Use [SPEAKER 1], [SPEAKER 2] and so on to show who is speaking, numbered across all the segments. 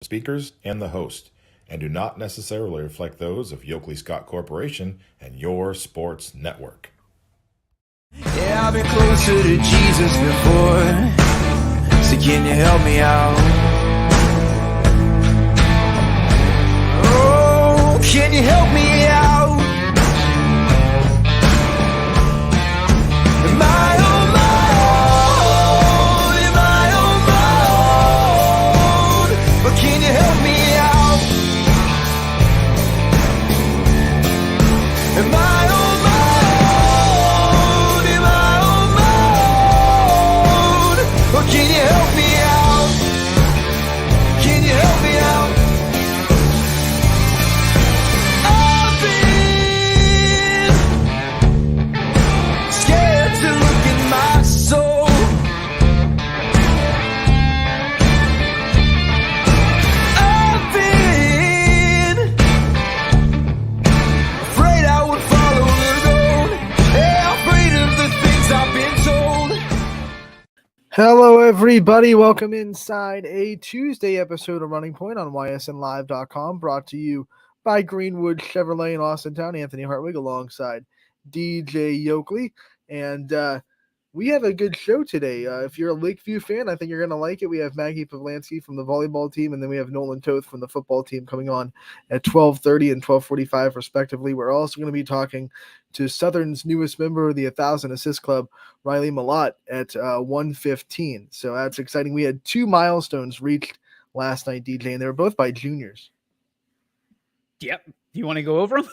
[SPEAKER 1] speakers and the host, and do not necessarily reflect those of Yoakley Scott Corporation and your sports network.
[SPEAKER 2] Yeah, I've been closer to Jesus before, so can you help me out? Oh, can you help me out? Am I on my own? Am I on my own? But can you help me out? Am I on my own? Am I on my own? Or can you help me out? Can you help me out? I've been scared to look in my soul. I've been afraid I would follow the road. Yeah, afraid of the things I've been told.
[SPEAKER 3] Hello, everybody. Welcome inside a Tuesday episode of Running Point on ysnlive.com, brought to you by Greenwood Chevrolet in Austintown. Anthony Hartwig alongside DJ Yoakley. And we have a good show today. If you're a Lakeview fan, I think you're going to like it. We have Maggie Pavlansky from the volleyball team, and then we have Nolan Toth from the football team coming on at 12:30 and 12:45, respectively. We're also going to be talking to Southern's newest member of the 1,000 Assist Club, Riley Malott, at 1:15. So that's exciting. We had two milestones reached last night, DJ, and they were both by juniors.
[SPEAKER 4] Yep. Do you want to go over them?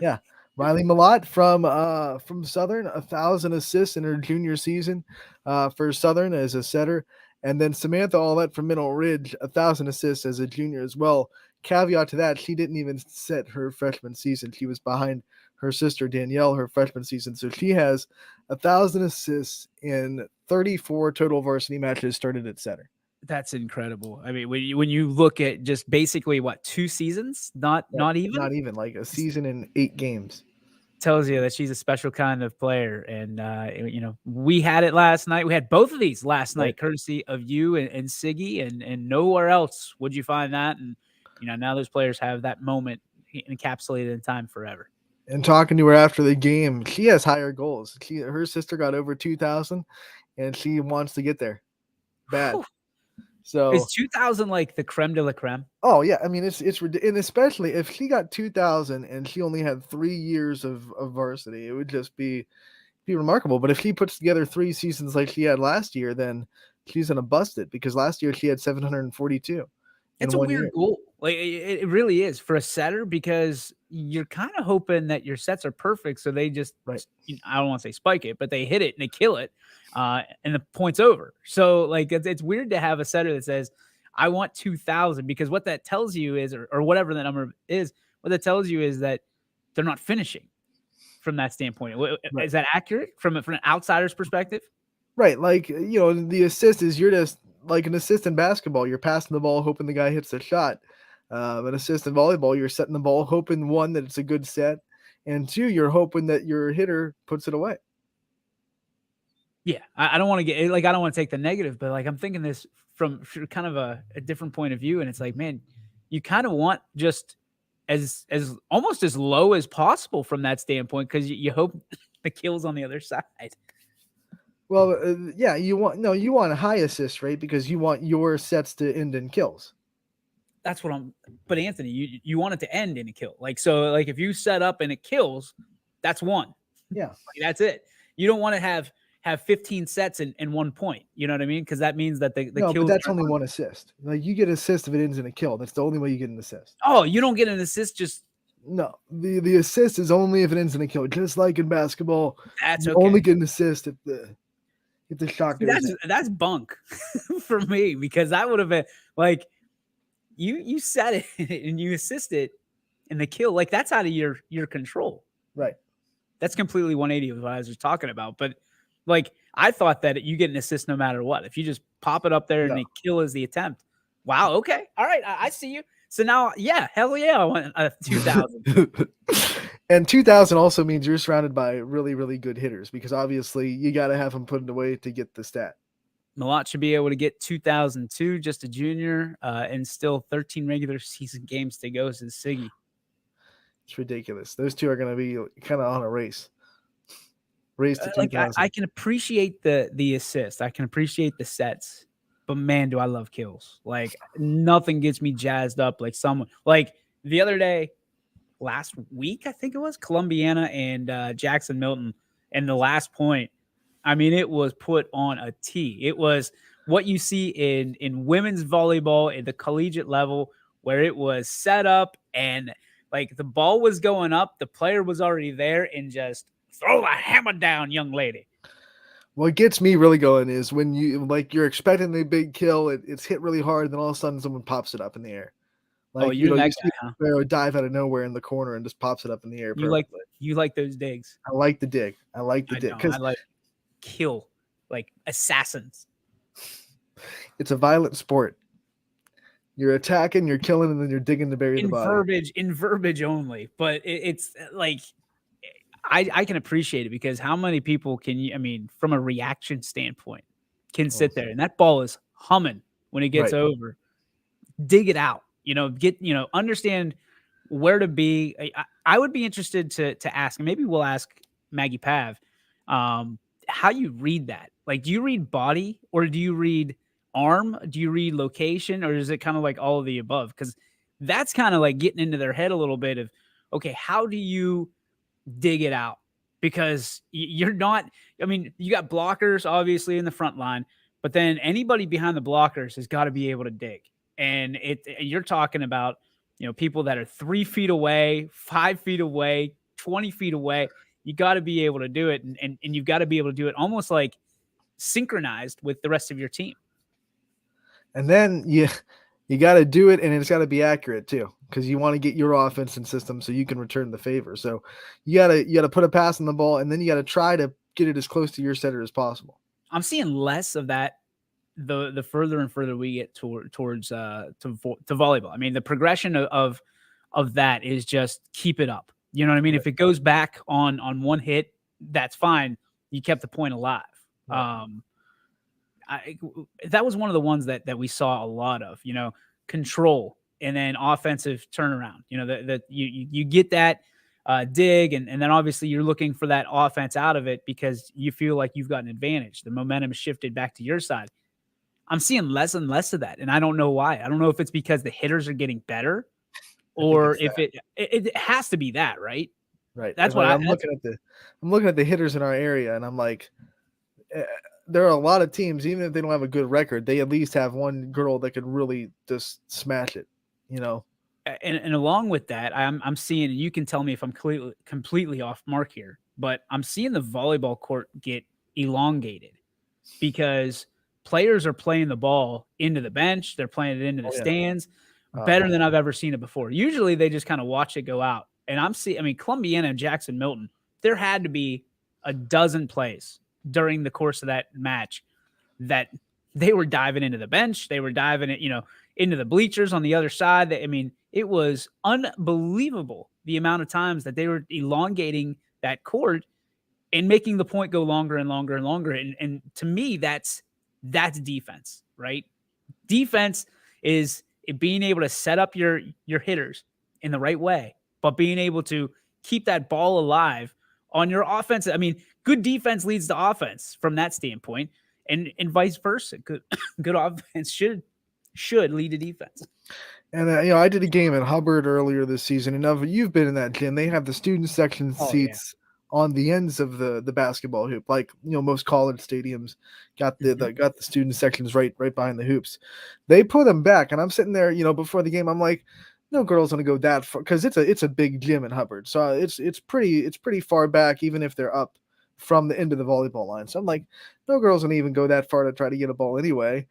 [SPEAKER 3] Yeah. Riley Malott from Southern, 1,000 assists in her junior season for Southern as a setter. And then Samantha Allett from Middle Ridge, 1,000 assists as a junior as well. Caveat to that, she didn't even set her freshman season. She was behind her sister Danielle her freshman season. So she has 1,000 assists in 34 total varsity matches started at setter.
[SPEAKER 4] That's incredible. I mean, when you look at just basically what, 2 seasons, not even
[SPEAKER 3] like a season in 8 games,
[SPEAKER 4] tells you that she's a special kind of player. And we had it last night. We had both of these last night, courtesy of you and Siggy, and nowhere else would you find that. And now those players have that moment encapsulated in time forever.
[SPEAKER 3] And talking to her after the game, she has higher goals. Her sister got over 2,000, and she wants to get there bad. So
[SPEAKER 4] is 2,000 like the creme de la creme?
[SPEAKER 3] Oh yeah, I mean it's and especially if she got 2,000 and she only had 3 years of varsity, it would just be remarkable. But if she puts together 3 seasons like she had last year, then she's gonna bust it, because last year she had 742.
[SPEAKER 4] It's a weird goal. Like it really is for a setter, because you're kind of hoping that your sets are perfect, so they just I don't want to say spike it, but they hit it and they kill it, and the point's over. So like it's weird to have a setter that says, "I want 2,000," because what that tells you is, or whatever the number is, what that tells you is that they're not finishing from that standpoint. Is that accurate from an outsider's perspective?
[SPEAKER 3] Right, like the assist is, you're just like an assist in basketball. You're passing the ball, hoping the guy hits the shot. An assist in volleyball, you're setting the ball, hoping, 1, that it's a good set, and 2, you're hoping that your hitter puts it away.
[SPEAKER 4] Yeah, I don't want to get I don't want to take the negative, but I'm thinking this from kind of a different point of view, and it's like, man, you kind of want just as almost as low as possible from that standpoint, because you hope the kill's on the other side.
[SPEAKER 3] Well, you want a high assist rate, because you want your sets to end in kills.
[SPEAKER 4] That's what but Anthony, you want it to end in a kill. So if you set up and it kills, that's 1.
[SPEAKER 3] Yeah.
[SPEAKER 4] That's it. You don't want to have 15 sets in 1 point. You know what I mean? Because that means that the kill.
[SPEAKER 3] But that's only 1 assist. Like, you get assist if it ends in a kill. That's the only way you get an assist.
[SPEAKER 4] Oh, you don't get an assist just.
[SPEAKER 3] No, the assist is only if it ends in a kill. Just like in basketball,
[SPEAKER 4] that's
[SPEAKER 3] you only get an assist if the shot goes in.
[SPEAKER 4] That's bunk for me, because that would have been like, you set it and you assist it in the kill. Like, that's out of your control.
[SPEAKER 3] Right.
[SPEAKER 4] That's completely 180 of what I was just talking about. But I thought that you get an assist no matter what. If you just pop it up there and the kill is the attempt. Wow. Okay. All right. I see you. So now, yeah, hell yeah, I want 2,000.
[SPEAKER 3] And 2,000 also means you're surrounded by really, really good hitters, because obviously you got to have them put it away to get the stat.
[SPEAKER 4] Malott should be able to get 2002, just a junior, and still 13 regular season games to go since Siggy.
[SPEAKER 3] It's ridiculous. Those two are going to be kind of on a race. Race to 2000.
[SPEAKER 4] I can appreciate the assist. I can appreciate the sets, but man, do I love kills. Like nothing gets me jazzed up like someone like the other day, last week, I think it was Columbiana and Jackson Milton. And the last point, I mean, it was put on a tee. It was what you see in women's volleyball at the collegiate level, where it was set up and like the ball was going up, the player was already there, and just throw the hammer down, young lady.
[SPEAKER 3] What gets me really going is when you're expecting a big kill, it's hit really hard, and then all of a sudden someone pops it up in the air. Like,
[SPEAKER 4] you're that
[SPEAKER 3] you
[SPEAKER 4] guy,
[SPEAKER 3] see a dive out of nowhere in the corner and just pops it up in the air.
[SPEAKER 4] You like those digs.
[SPEAKER 3] I like the dig. I like the dig
[SPEAKER 4] because I like kill like assassins.
[SPEAKER 3] It's a violent sport. You're attacking, you're killing, and then you're digging to bury the body.
[SPEAKER 4] In verbiage only, but it's like I can appreciate it because how many people can you? I mean, from a reaction standpoint, can sit there and that ball is humming when it gets over. Dig it out. Understand where to be. I would be interested to ask, and maybe we'll ask Maggie Pav, how you read that. Like, do you read body or do you read arm? Do you read location, or is it kind of like all of the above? Because that's kind of like getting into their head a little bit of, okay, how do you dig it out? Because you're not, I mean, you got blockers obviously in the front line, but then anybody behind the blockers has got to be able to dig. And you're talking about, people that are 3 feet away, 5 feet away, 20 feet away. You got to be able to do it. And you've got to be able to do it almost like synchronized with the rest of your team.
[SPEAKER 3] And then you got to do it, and it's got to be accurate too, because you want to get your offense and system so you can return the favor. So you got to put a pass on the ball, and then you got to try to get it as close to your setter as possible.
[SPEAKER 4] I'm seeing less of that the further and further we get towards to volleyball. I mean, the progression of that is just keep it up. You know what I mean? Right. If it goes back on one hit, that's fine. You kept the point alive. Right. That was one of the ones that we saw a lot of, control and then offensive turnaround, that you get that dig and then obviously you're looking for that offense out of it because you feel like you've got an advantage. The momentum shifted back to your side. I'm seeing less and less of that. And I don't know why. I don't know if it's because the hitters are getting better or if it has to be that, right?
[SPEAKER 3] Right.
[SPEAKER 4] That's what
[SPEAKER 3] I'm looking at the hitters in our area and I'm like, there are a lot of teams, even if they don't have a good record, they at least have one girl that could really just smash it,
[SPEAKER 4] And along with that, I'm seeing, and you can tell me if I'm completely off mark here, but I'm seeing the volleyball court get elongated because players are playing the ball into the bench. They're playing it into the stands better than I've ever seen it before. Usually they just kind of watch it go out. And Columbiana and Jackson Milton, there had to be a dozen plays during the course of that match that they were diving into the bench. They were diving it, into the bleachers on the other side. It was unbelievable the amount of times that they were elongating that court and making the point go longer and longer and longer. And to me, that's defense, right? Defense is being able to set up your hitters in the right way, but being able to keep that ball alive on your offense. I mean, good defense leads to offense from that standpoint, and vice versa. Good offense should lead to defense. And
[SPEAKER 3] I did a game at Hubbard earlier this season, and you've been in that gym. They have the student section seats on the ends of the basketball hoop, like most college stadiums got the student sections right behind the hoops. They put them back, and I'm sitting there, before the game. I'm like, no girl's gonna go that far because it's a big gym at Hubbard, so it's pretty far back, even if they're up from the end of the volleyball line. So I'm like, no girl's gonna even go that far to try to get a ball anyway.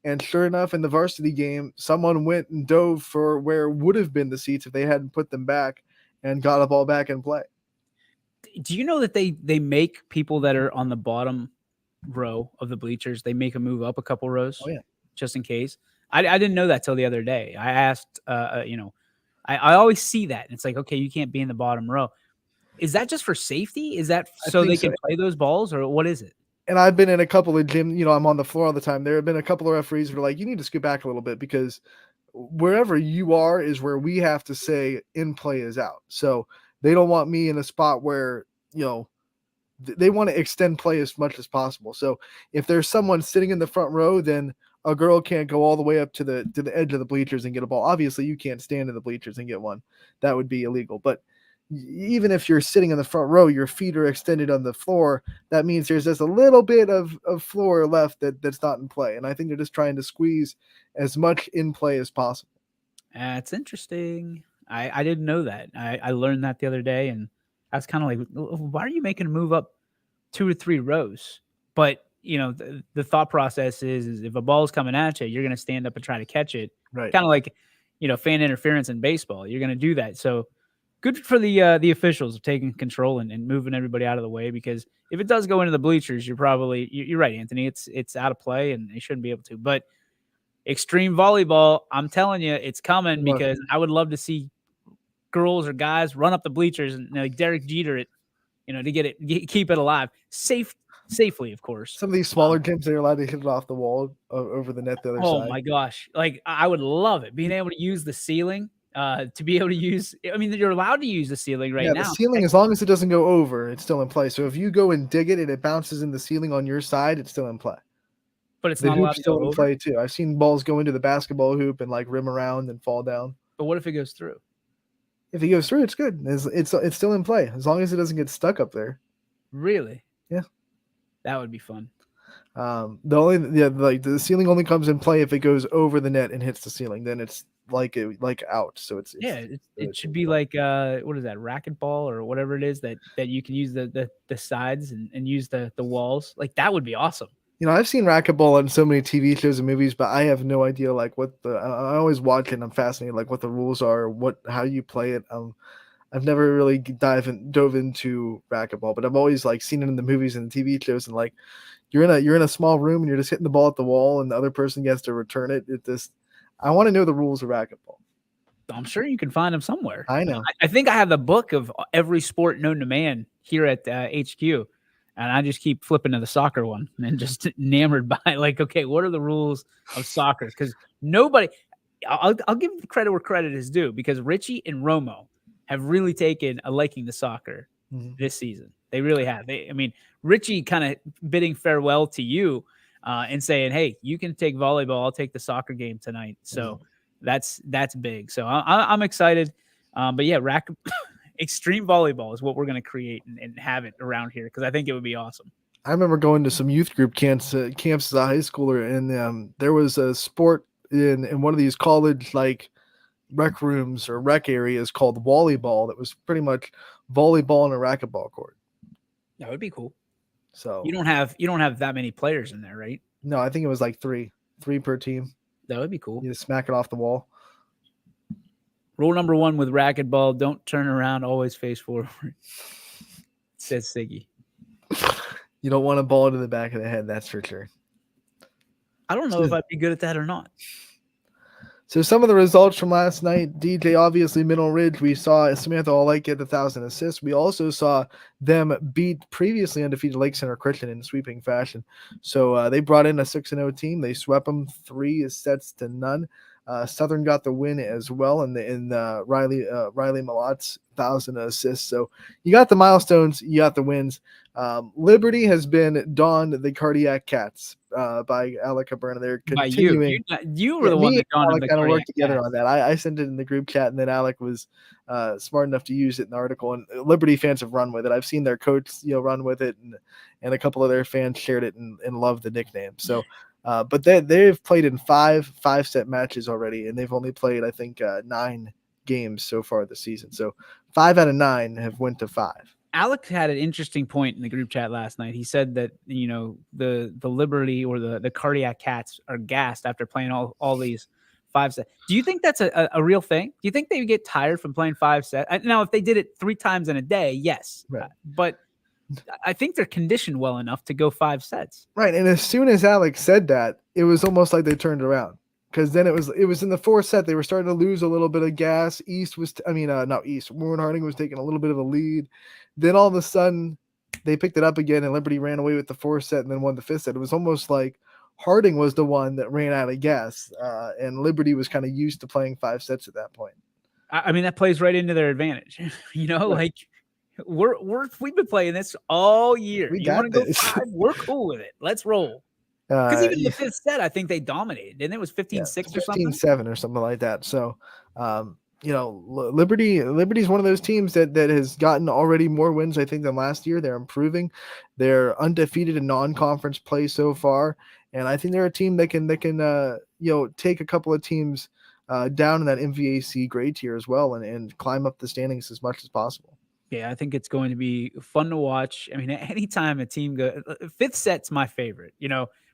[SPEAKER 3] And sure enough, in the varsity game, someone went and dove for where would have been the seats if they hadn't put them back and got a ball back in play.
[SPEAKER 4] Do you know that they make people that are on the bottom row of the bleachers, they make them move up a couple rows just in case? I didn't know that till the other day. I asked, I always see that. And it's like, okay, you can't be in the bottom row. Is that just for safety? Is that so they can play those balls, or what is it?
[SPEAKER 3] and I've been in a couple of gyms, you know, I'm on the floor all the time. There have been a couple of referees who are like, you need to scoot back a little bit because wherever you are is where we have to say in play is out. So they don't want me in a spot where, you know, they want to extend play as much as possible. So if there's someone sitting in the front row, then a girl can't go all the way up to the edge of the bleachers and get a ball. Obviously, you can't stand in the bleachers and get one. That would be illegal. But even if you're sitting in the front row, your feet are extended on the floor. That means there's just a little bit of floor left that's not in play. And I think they're just trying to squeeze as much in play as possible.
[SPEAKER 4] That's interesting. I didn't know that. I learned that the other day, and I was kind of like, why are you making a move up 2 or 3 rows? But you know, the thought process is if a ball is coming at you, you're going to stand up and try to catch it.
[SPEAKER 3] Right.
[SPEAKER 4] Kind of like, you know, fan interference in baseball. You're going to do that. So good for the officials of taking control and moving everybody out of the way, because if it does go into the bleachers, you're right, Anthony. It's out of play and they shouldn't be able to. But extreme volleyball, I'm telling you, it's coming, because I would love to see girls or guys run up the bleachers and like Derek Jeter it, you know, to keep it alive, safely, of course.
[SPEAKER 3] Some of these smaller gyms, they're allowed to hit it off the wall over the net the other side.
[SPEAKER 4] Oh my gosh. Like I would love it, being able to use the ceiling, to be able to use, I mean, you're allowed to use the ceiling right now.
[SPEAKER 3] The ceiling, as long as it doesn't go over, it's still in play. So if you go and dig it and it bounces in the ceiling on your side, it's still in play.
[SPEAKER 4] But it's
[SPEAKER 3] the
[SPEAKER 4] not allowed
[SPEAKER 3] hoop's
[SPEAKER 4] to
[SPEAKER 3] still
[SPEAKER 4] go
[SPEAKER 3] in
[SPEAKER 4] over?
[SPEAKER 3] play too. I've seen balls go into the basketball hoop and like rim around and fall down.
[SPEAKER 4] But what if it goes through?
[SPEAKER 3] If it goes through, it's good. It's still in play as long as it doesn't get stuck up there.
[SPEAKER 4] Really?
[SPEAKER 3] Yeah.
[SPEAKER 4] That would be fun.
[SPEAKER 3] The ceiling only comes in play if it goes over the net and hits the ceiling. Then it's like out. So
[SPEAKER 4] it should be like what is that, racquetball or whatever it is that you can use the sides and use the walls. Like that would be awesome.
[SPEAKER 3] You know, I've seen racquetball on so many TV shows and movies, but I have no idea like what I always watch it and I'm fascinated like what the rules are, how you play it. I've never really dove into racquetball, but I've always like seen it in the movies and the TV shows, and like you're in a small room and you're just hitting the ball at the wall and the other person gets to return it. I want to know the rules of racquetball.
[SPEAKER 4] I'm sure you can find them somewhere.
[SPEAKER 3] I know.
[SPEAKER 4] I think I have the book of every sport known to man here at HQ, and I just keep flipping to the soccer one and just enamored by like, okay, what are the rules of soccer? Because nobody, I'll give the credit where credit is due, because Richie and Romo have really taken a liking to soccer this season. They really have. I mean, Richie kind of bidding farewell to you and saying, hey, you can take volleyball. I'll take the soccer game tonight. So that's big. So I'm excited. But yeah, extreme volleyball is what we're going to create and have it around here, because I think it would be awesome.
[SPEAKER 3] I remember going to some youth group camps as a high schooler, and there was a sport in one of these college like rec rooms or rec areas called volleyball that was pretty much volleyball on a racquetball court.
[SPEAKER 4] That would be cool.
[SPEAKER 3] So
[SPEAKER 4] you don't have that many players in there, right?
[SPEAKER 3] No, I think it was like three per team.
[SPEAKER 4] That would be cool.
[SPEAKER 3] You just smack it off the wall.
[SPEAKER 4] Rule number 1 with racquetball: don't turn around, always face forward. Says Siggy.
[SPEAKER 3] You don't want a ball to the back of the head, that's for sure.
[SPEAKER 4] I don't know if I'd be good at that or not.
[SPEAKER 3] So some of the results from last night: DJ, obviously Middle Ridge. We saw Samantha Allite get 1,000 assists. We also saw them beat previously undefeated Lake Center Christian in sweeping fashion. So they brought in a 6-0 team. They swept them 3-0. Southern got the win as well, and Riley Malott's 1,000 assists. So you got the milestones, you got the wins. Liberty has been donned the cardiac cats by Alec Cabrera. They're continuing.
[SPEAKER 4] You were the one that donned the cardiac
[SPEAKER 3] worked together on that. I sent it in the group chat, and then Alec was smart enough to use it in the article. And Liberty fans have run with it. I've seen their coach run with it, and a couple of their fans shared it and loved the nickname. So. But they've played in 5-set matches already, and they've only played, I think, 9 games so far this season. So 5 out of 9 have went to 5.
[SPEAKER 4] Alec had an interesting point in the group chat last night. He said that, the Liberty or the cardiac cats are gassed after playing all these 5 sets. Do you think that's a real thing? Do you think they get tired from playing 5 sets? Now, if they did it 3 times in a day, yes.
[SPEAKER 3] Right.
[SPEAKER 4] But I think they're conditioned well enough to go 5 sets.
[SPEAKER 3] Right. And as soon as Alex said that, it was almost like they turned around, because then it was in the 4th set. They were starting to lose a little bit of gas. Warren Harding was taking a little bit of a lead. Then all of a sudden they picked it up again, and Liberty ran away with the 4th set and then won the 5th set. It was almost like Harding was the one that ran out of gas, and Liberty was kind of used to playing 5 sets at that point.
[SPEAKER 4] I mean, that plays right into their advantage. Like we've been playing this all year.
[SPEAKER 3] We
[SPEAKER 4] you
[SPEAKER 3] got
[SPEAKER 4] want to go
[SPEAKER 3] this.
[SPEAKER 4] 5? We're cool with it. Let's roll. Because even in the 5th set, I think they dominated. Didn't it? Was 15-6 or something?
[SPEAKER 3] 15-7 or something like that. So, Liberty's one of those teams that has gotten already more wins, I think, than last year. They're improving. They're undefeated in non-conference play so far, and I think they're a team that can take a couple of teams down in that MVAC grade tier as well, and climb up the standings as much as possible.
[SPEAKER 4] Yeah, I think it's going to be fun to watch. I mean, anytime a team goes, 5th set's my favorite.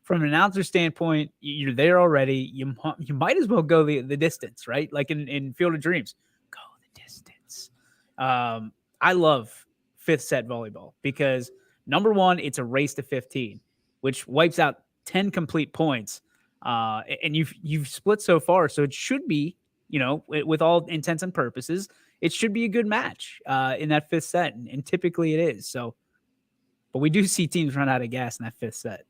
[SPEAKER 4] From an announcer standpoint, you're there already. You might as well go the distance, right? Like in Field of Dreams, go the distance. I love 5th set volleyball because, number one, it's a race to 15, which wipes out 10 complete points. And you've split so far, so it should be, with all intents and purposes, it should be a good match in that 5th set, and typically it is. So, but we do see teams run out of gas in that 5th set.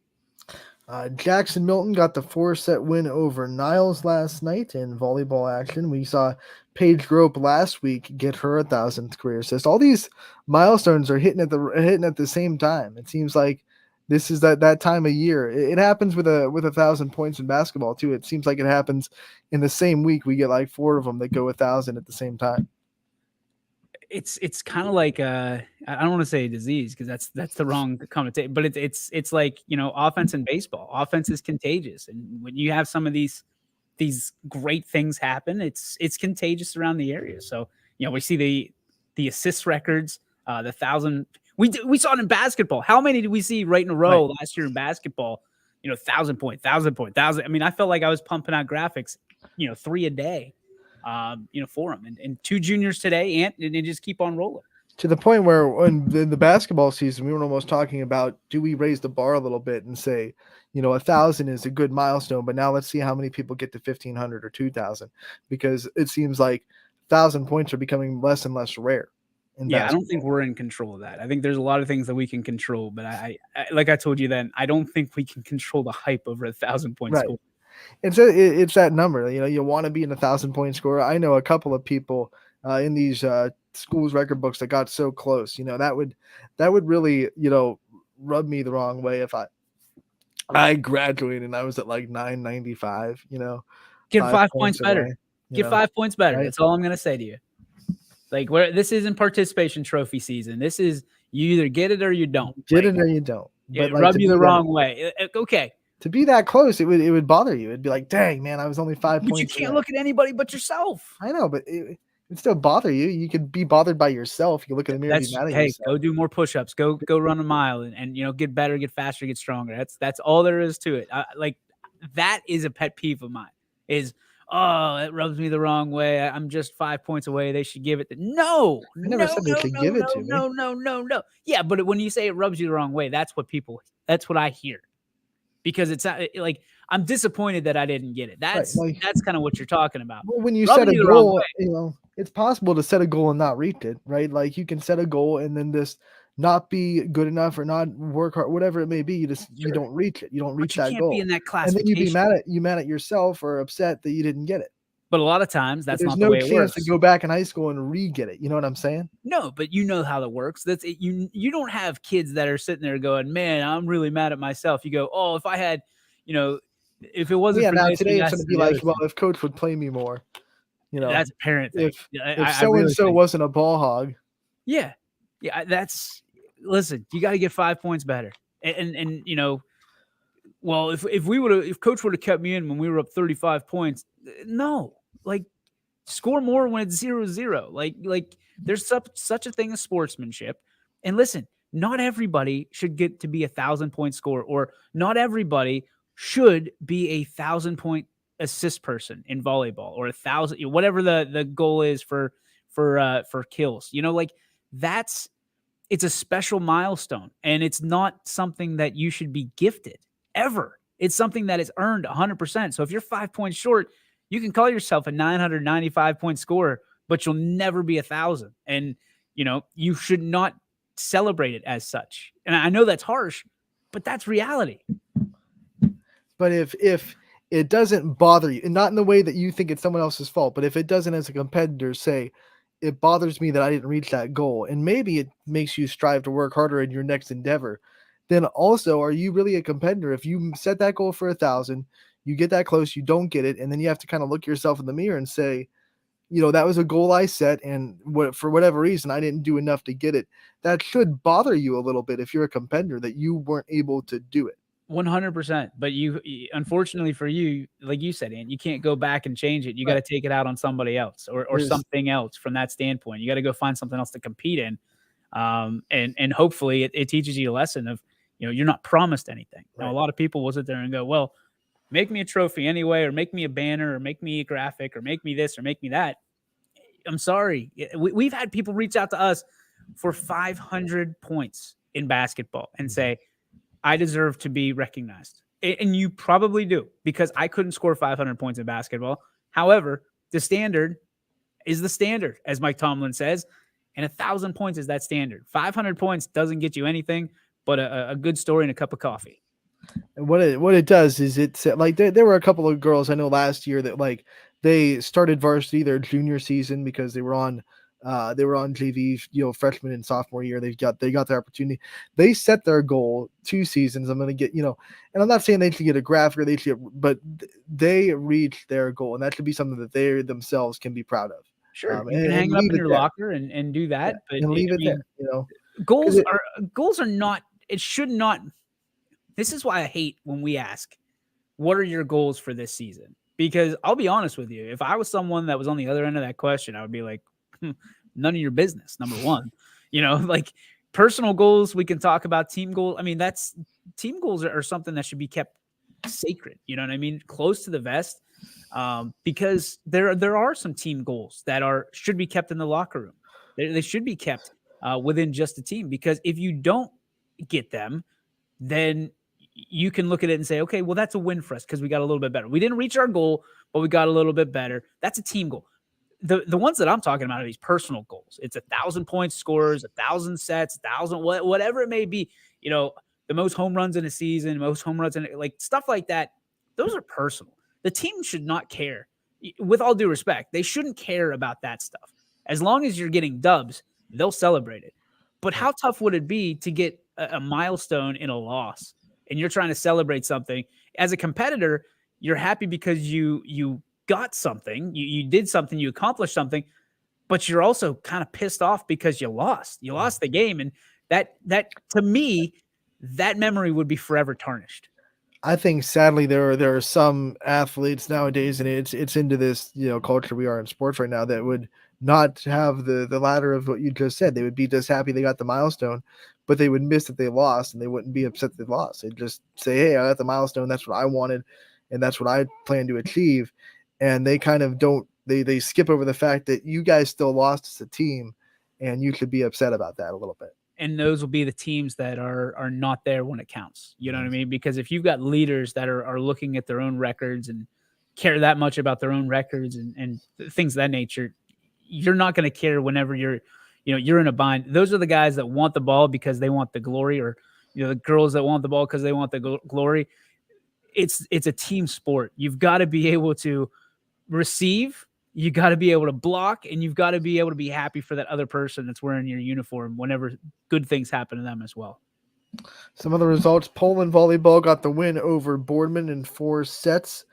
[SPEAKER 3] Jackson Milton got the 4-set win over Niles last night in volleyball action. We saw Paige Grope last week get her 1,000th career assist. All these milestones are hitting at the same time. It seems like this is that time of year. It happens with 1,000 points in basketball too. It seems like it happens in the same week. We get like 4 of them that go 1,000 at the same time.
[SPEAKER 4] It's kind of like I don't want to say a disease because that's the wrong connotation, but it's like offense in baseball. Offense is contagious, and when you have some of these great things happen, it's contagious around the area. So we see the assist records, the 1,000. We saw it in basketball. How many did we see right in a row last year in basketball? 1,000 point, 1,000 point, 1,000. I mean, I felt like I was pumping out graphics, 3 a day. For them and 2 juniors today, and they just keep on rolling
[SPEAKER 3] to the point where in the basketball season, we were almost talking about, do we raise the bar a little bit and say, 1,000 is a good milestone, but now let's see how many people get to 1,500 or 2,000, because it seems like 1,000 points are becoming less and less rare.
[SPEAKER 4] I don't think we're in control of that. I think there's a lot of things that we can control, but I like I told you then, I don't think we can control the hype over 1,000 point score.
[SPEAKER 3] It's that number. You want to be in 1,000 point score. I know a couple of people in these schools record books that got so close. That would really rub me the wrong way if I graduated and I was at like 995.
[SPEAKER 4] Get 5 points better. Get 5 points better.
[SPEAKER 3] Right?
[SPEAKER 4] That's all I'm gonna say to you. Like this isn't participation trophy season. This is you either get it or you don't.
[SPEAKER 3] Get it or you don't.
[SPEAKER 4] But rub you the wrong way. Okay.
[SPEAKER 3] To be that close, it would bother you. It'd be like, dang, man, I was only 5 points.
[SPEAKER 4] But you can't look at anybody but yourself.
[SPEAKER 3] I know, but it would still bother you. You could be bothered by yourself. You look in the mirror and be mad at yourself.
[SPEAKER 4] Go do more push-ups. Go run a mile and get better, get faster, get stronger. That's all there is to it. That is a pet peeve of mine. It rubs me the wrong way. I'm just 5 points away. They should give it. No,
[SPEAKER 3] I never said they should give it to me.
[SPEAKER 4] No. Yeah, but when you say it rubs you the wrong way, that's what I hear. Because it's like I'm disappointed that I didn't get it. That's kind of what you're talking about.
[SPEAKER 3] Well, when you set a goal, it's possible to set a goal and not reach it, right? Like you can set a goal and then just not be good enough or not work hard, whatever it may be. You don't reach it. You don't reach that goal.
[SPEAKER 4] Be in that
[SPEAKER 3] and then you'd be mad at yourself or upset that you didn't get it.
[SPEAKER 4] But a lot of times that's not the way it works.
[SPEAKER 3] There's no chance to go back in high school and re-get it. You know what I'm saying?
[SPEAKER 4] No, but you know how that works. That's it. You don't have kids that are sitting there going, man, I'm really mad at myself. You go, oh, if I had, if it wasn't for
[SPEAKER 3] now
[SPEAKER 4] this,
[SPEAKER 3] today it's going to be like, well, if coach would play me more,
[SPEAKER 4] that's a parent thing.
[SPEAKER 3] If so-and-so wasn't a ball hog.
[SPEAKER 4] Yeah. Listen, you got to get 5 points better. And well, if coach would have kept me in when we were up 35 points, no. Like, score more when it's 0-0. Like there's such a thing as sportsmanship. And listen, not everybody should get to be 1,000 point scorer, or not everybody should be 1,000 point assist person in volleyball, or 1,000, whatever the goal is for kills. It's a special milestone, and it's not something that you should be gifted ever. It's something that is earned 100%. So if you're 5 points short, you can call yourself a 995 point scorer, but you'll never be 1,000. And, you should not celebrate it as such. And I know that's harsh, but that's reality.
[SPEAKER 3] But if it doesn't bother you, and not in the way that you think it's someone else's fault, but if it doesn't, as a competitor, say, it bothers me that I didn't reach that goal, and maybe it makes you strive to work harder in your next endeavor, then also, are you really a competitor? If you set that goal for 1,000, you get that close, you don't get it, and then you have to kind of look yourself in the mirror and say, that was a goal I set, and for whatever reason, I didn't do enough to get it. That should bother you a little bit if you're a competitor that you weren't able to do it.
[SPEAKER 4] 100%. But you, unfortunately for you, like you said, Ian, you can't go back and change it. You got to take it out on somebody else or something else from that standpoint. You got to go find something else to compete in. And hopefully it teaches you a lesson of, you're not promised anything.
[SPEAKER 3] Right.
[SPEAKER 4] Now, a lot of people will sit there and go, well, make me a trophy anyway, or make me a banner, or make me a graphic, or make me this, or make me that. I'm sorry. We've had people reach out to us for 500 points in basketball and say, I deserve to be recognized. And you probably do, because I couldn't score 500 points in basketball. However, the standard is the standard, as Mike Tomlin says, and 1,000 points is that standard. 500 points doesn't get you anything but a good story and a cup of coffee.
[SPEAKER 3] And what it does is it's like there were a couple of girls I know last year that like they started varsity their junior season because they were on JV, freshman and sophomore year. They got their opportunity. They set their goal 2 seasons. I'm going to get, and I'm not saying they should get a graphic or but they reached their goal, and that should be something that they themselves can be proud of.
[SPEAKER 4] Sure. You can hang it up in your locker and do that, but
[SPEAKER 3] and leave it there,
[SPEAKER 4] Goals are not, it should not. This is why I hate when we ask, what are your goals for this season? Because I'll be honest with you, if I was someone that was on the other end of that question, I would be like, none of your business, number one. Like personal goals, we can talk about. Team goals, I mean, team goals are something that should be kept sacred. You know what I mean? Close to the vest, because there are some team goals that should be kept in the locker room. They should be kept within just the team, because if you don't get them, then you can look at it and say, okay, well, that's a win for us because we got a little bit better. We didn't reach our goal, but we got a little bit better. That's a team goal. The ones that I'm talking about are these personal goals. It's 1,000 points scores, 1,000 sets, 1,000, whatever it may be, the most home runs in a season, most home runs in like stuff like that. Those are personal. The team should not care. With all due respect, they shouldn't care about that stuff. As long as you're getting dubs, they'll celebrate it. But how tough would it be to get a milestone in a loss and you're trying to celebrate something? As a competitor, you're happy because you got something, you did something, you accomplished something, but you're also kind of pissed off because you lost the game. And that to me, that memory would be forever tarnished. I
[SPEAKER 3] think sadly there are some athletes nowadays, and it's into this culture we are in sports right now, that would not have the ladder of what you just said. They would be just happy they got the milestone, but they would miss that they lost, and they wouldn't be upset they lost. They'd just say, hey, I got the milestone. That's what I wanted, and that's what I plan to achieve. And they kind of don't, they skip over the fact that you guys still lost as a team, and you should be upset about that a little bit.
[SPEAKER 4] And those will be the teams that are not there when it counts. You know what I mean? Because if you've got leaders that are looking at their own records and care that much about their own records and things of that nature, you're not going to care whenever you're in a bind. Those are the guys that want the ball because they want the glory, or the girls that want the ball because they want the glory. It's a team sport. You've got to be able to receive, you got to be able to block, and you've got to be able to be happy for that other person that's wearing your uniform whenever good things happen to them as well.
[SPEAKER 3] Some other results: Poland volleyball got the win over Boardman in 4 sets.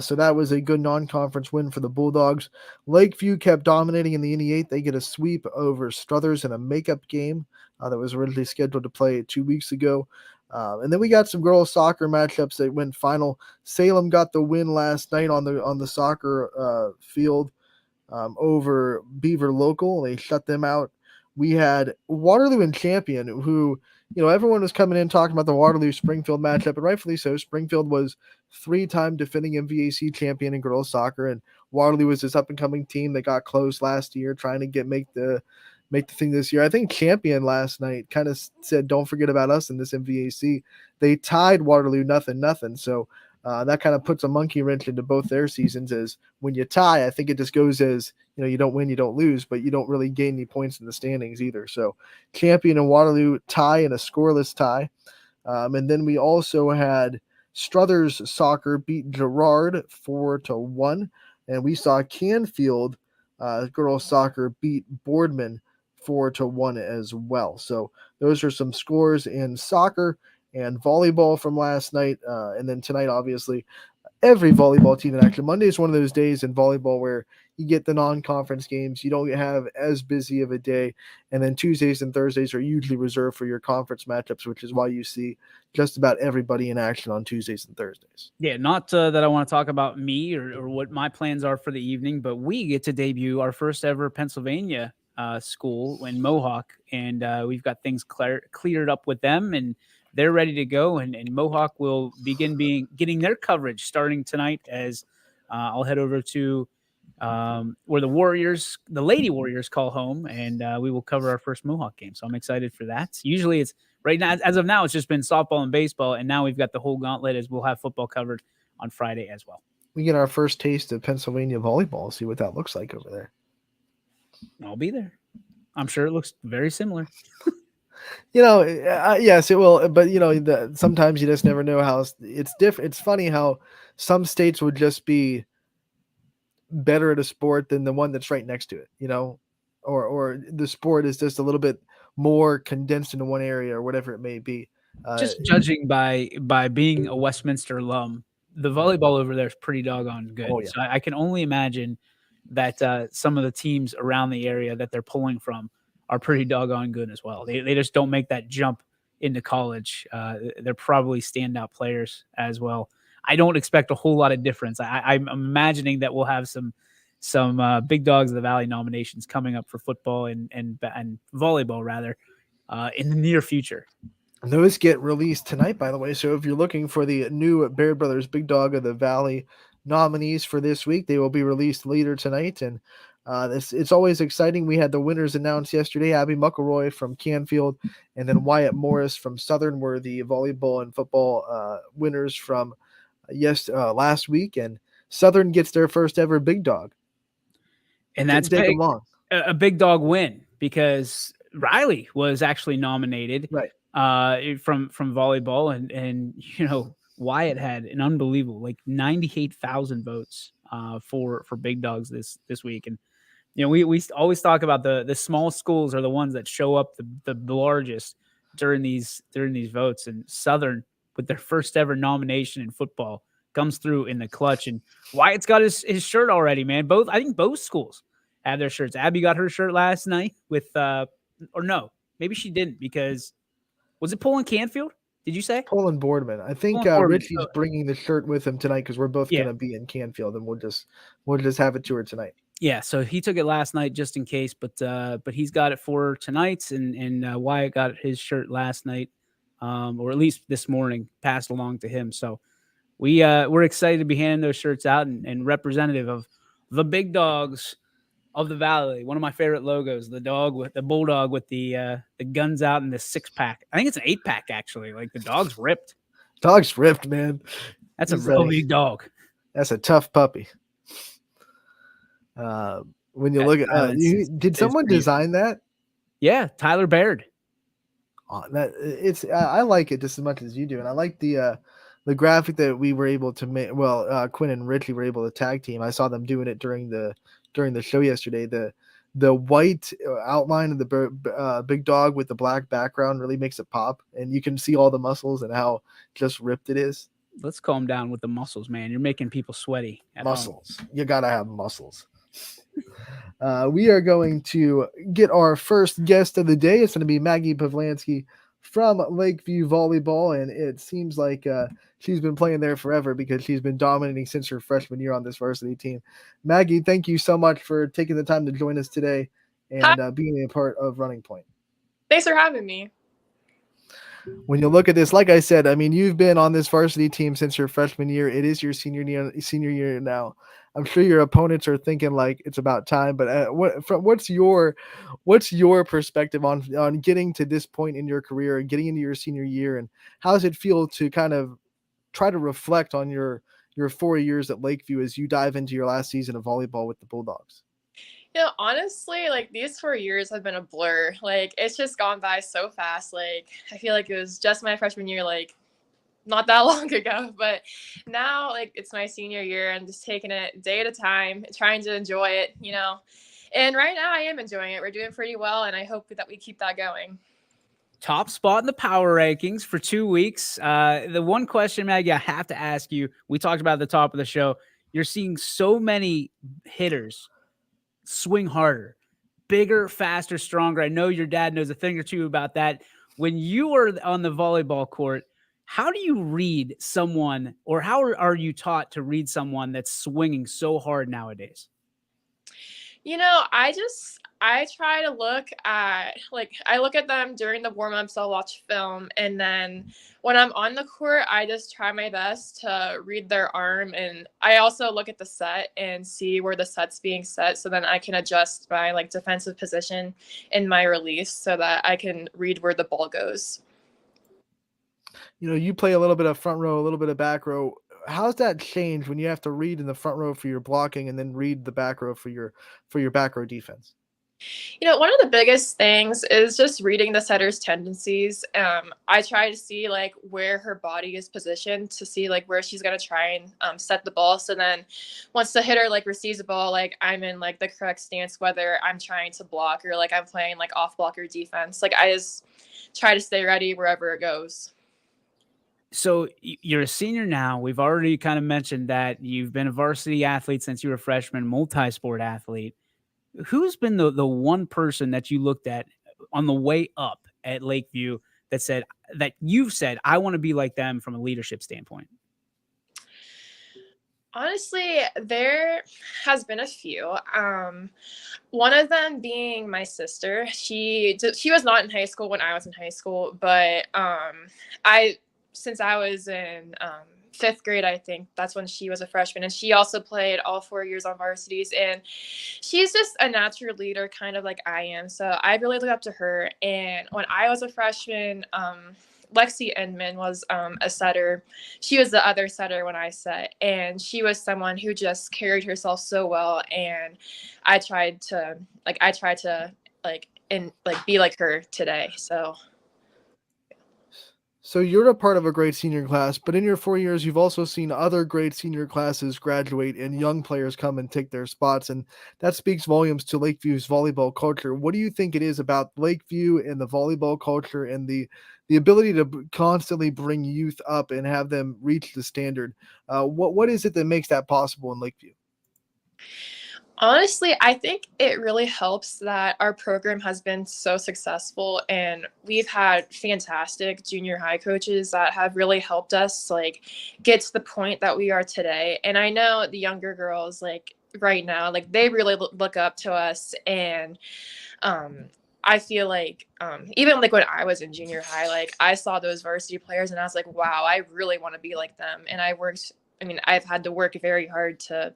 [SPEAKER 3] So that was a good non-conference win for the Bulldogs. Lakeview kept dominating in the NE8. They get a sweep over Struthers in a makeup game that was originally scheduled to play 2 weeks ago. And then we got some girls soccer matchups that went final. Salem got the win last night on the soccer field over Beaver Local. They shut them out. We had Waterloo and Champion, who, everyone was coming in talking about the Waterloo-Springfield matchup, and rightfully so. Springfield was 3-time defending MVAC champion in girls soccer, and Waterloo was this up-and-coming team that got close last year, trying to make the thing this year. I think Champion last night kind of said, don't forget about us in this MVAC. They tied Waterloo 0-0. So that kind of puts a monkey wrench into both their seasons, as when you tie, I think it just goes as you don't win, you don't lose, but you don't really gain any points in the standings either. So Champion and Waterloo tie in a scoreless tie. And then we also had Struthers Soccer beat Girard 4-1. And we saw Canfield girls soccer beat Boardman 4-1 as well. So those are some scores in soccer and volleyball from last night. And then tonight, obviously, every volleyball team in action. Monday is one of those days in volleyball where you get the non-conference games. You don't have as busy of a day. And then Tuesdays and Thursdays are usually reserved for your conference matchups, which is why you see just about everybody in action on Tuesdays and Thursdays.
[SPEAKER 4] Yeah, not that I want to talk about me or what my plans are for the evening, but we get to debut our first ever Pennsylvania school in Mohawk, and we've got things cleared up with them, and they're ready to go. And Mohawk will begin getting their coverage starting tonight as I'll head over to where the Lady Warriors call home, and we will cover our first Mohawk game. So I'm excited for that. Usually it's right now, as of now, it's just been softball and baseball, and now we've got the whole gauntlet as we'll have football covered on Friday as well.
[SPEAKER 3] We get our first taste of Pennsylvania volleyball. See what that looks like over there.
[SPEAKER 4] I'll be there. I'm sure it looks very similar.
[SPEAKER 3] Yes, it will. But sometimes you just never know how it's different. It's funny how some states would just be better at a sport than the one that's right next to it, or the sport is just a little bit more condensed into one area or whatever it may be.
[SPEAKER 4] Just judging by being a Westminster alum, the volleyball over there is pretty doggone good.
[SPEAKER 3] Oh, yeah.
[SPEAKER 4] So I can only imagine that some of the teams around the area that they're pulling from are pretty doggone good as well. They just don't make that jump into college. They're probably standout players as well. I don't expect a whole lot of difference. I'm imagining that we'll have some big dogs of the Valley nominations coming up for football and volleyball rather in the near future.
[SPEAKER 3] And those get released tonight, by the way. So if you're looking for the new Baird Brothers Big Dog of the Valley nominees for this week, they will be released later tonight. And it's always exciting. We had the winners announced yesterday. Abby McElroy from Canfield and then Wyatt Morris from Southern were the volleyball and football winners from last week. And Southern gets their first ever Big Dog.
[SPEAKER 4] And that's big, a big dog win because Riley was actually nominated from volleyball. And Wyatt had an unbelievable 98,000 votes for big dogs this week. And we always talk about the small schools are the ones that show up the largest during these votes, and Southern with their first ever nomination in football comes through in the clutch. And Wyatt's got his shirt already, man. I think both schools have their shirts. Abby got her shirt last night with or no, maybe she didn't, because was it Poland Canfield? Did you say
[SPEAKER 3] Poland Boardman? I think Richie's bringing the shirt with him tonight because we're both going to be in Canfield, and we'll just have it to her tonight.
[SPEAKER 4] Yeah, so he took it last night just in case, but he's got it for tonight, and Wyatt got his shirt last night, or at least this morning, passed along to him. So we're excited to be handing those shirts out and representative of the big dogs of the Valley. One of my favorite logos, the bulldog with the guns out and the 6-pack. I think it's an 8-pack actually. The dog's ripped.
[SPEAKER 3] Dog's ripped, man.
[SPEAKER 4] That's a real big dog.
[SPEAKER 3] That's a tough puppy. When you look at did someone design that?
[SPEAKER 4] Yeah, Tyler Baird.
[SPEAKER 3] I like it just as much as you do, and I like the graphic that we were able to make. Well, Quinn and Richie were able to tag team. I saw them doing it during the show yesterday. The white outline of the big dog with the black background really makes it pop, and you can see all the muscles and how just ripped it is.
[SPEAKER 4] Let's calm down with the muscles, man. You're making people sweaty.
[SPEAKER 3] Muscles. You gotta have muscles. We are going to get our first guest of the day. It's going to be Maggie Pavlansky from Lakeview Volleyball, and it seems like she's been playing there forever because she's been dominating since her freshman year on this varsity team. Maggie, thank you so much for taking the time to join us today and being a part of Running Point.
[SPEAKER 5] Thanks for having me.
[SPEAKER 3] When you look at this, like I said, I mean, you've been on this varsity team since your freshman year. It is your senior year now. I'm sure your opponents are thinking it's about time. But what's your perspective on getting to this point in your career and getting into your senior year, and how does it feel to kind of try to reflect on your 4 years at Lakeview as you dive into your last season of volleyball with the Bulldogs?
[SPEAKER 5] Honestly, like these 4 years have been a blur. Like it's just gone by so fast. Like I feel like it was just my freshman year, like not that long ago. But now, like it's my senior year. I'm just taking it day at a time, trying to enjoy it. And right now, I am enjoying it. We're doing pretty well, and I hope that we keep that going.
[SPEAKER 4] Top spot in the power rankings for 2 weeks. The one question, Maggie, I have to ask you, we talked about at the top of the show. You're seeing so many hitters swing harder, bigger, faster, stronger. I know your dad knows a thing or two about that. When you are on the volleyball court, how do you read someone, or how are you taught to read someone that's swinging so hard nowadays?
[SPEAKER 5] I try to look at, I look at them during the warm-ups. I'll watch film, and then when I'm on the court, I just try my best to read their arm, and I also look at the set and see where the set's being set, so then I can adjust my defensive position in my release so that I can read where the ball goes.
[SPEAKER 3] You play a little bit of front row, a little bit of back row. How's that change when you have to read in the front row for your blocking and then read the back row for your back row defense?
[SPEAKER 5] One of the biggest things is just reading the setter's tendencies. I try to see where her body is positioned to see where she's going to try and set the ball. So then once the hitter receives the ball, I'm in the correct stance, whether I'm trying to block or I'm playing off blocker defense. I just try to stay ready wherever it goes.
[SPEAKER 4] So you're a senior now. We've already kind of mentioned that you've been a varsity athlete since you were a freshman, multi-sport athlete. Who's been the one person that you looked at on the way up at Lakeview that you've said, I want to be like them from a leadership standpoint?
[SPEAKER 5] Honestly, there has been a few. One of them being my sister. She was not in high school when I was in high school, but since I was in 5th grade, I think that's when she was a freshman, and she also played all 4 years on varsities, and she's just a natural leader, kind of like I am. So I really look up to her. And when I was a freshman, Lexi Inman was a setter. She was the other setter when I set, and she was someone who just carried herself so well. And I tried to be like her today.
[SPEAKER 3] So you're a part of a great senior class, but in your 4 years, you've also seen other great senior classes graduate and young players come and take their spots. And that speaks volumes to Lakeview's volleyball culture. What do you think it is about Lakeview and the volleyball culture and the ability to constantly bring youth up and have them reach the standard? What is it that makes that possible in Lakeview?
[SPEAKER 5] Honestly, I think it really helps that our program has been so successful, and we've had fantastic junior high coaches that have really helped us get to the point that we are today. And I know the younger girls right now, they really look up to us. And I feel even when I was in junior high, I saw those varsity players and I was like, wow, I really want to be like them. And I've had to work very hard to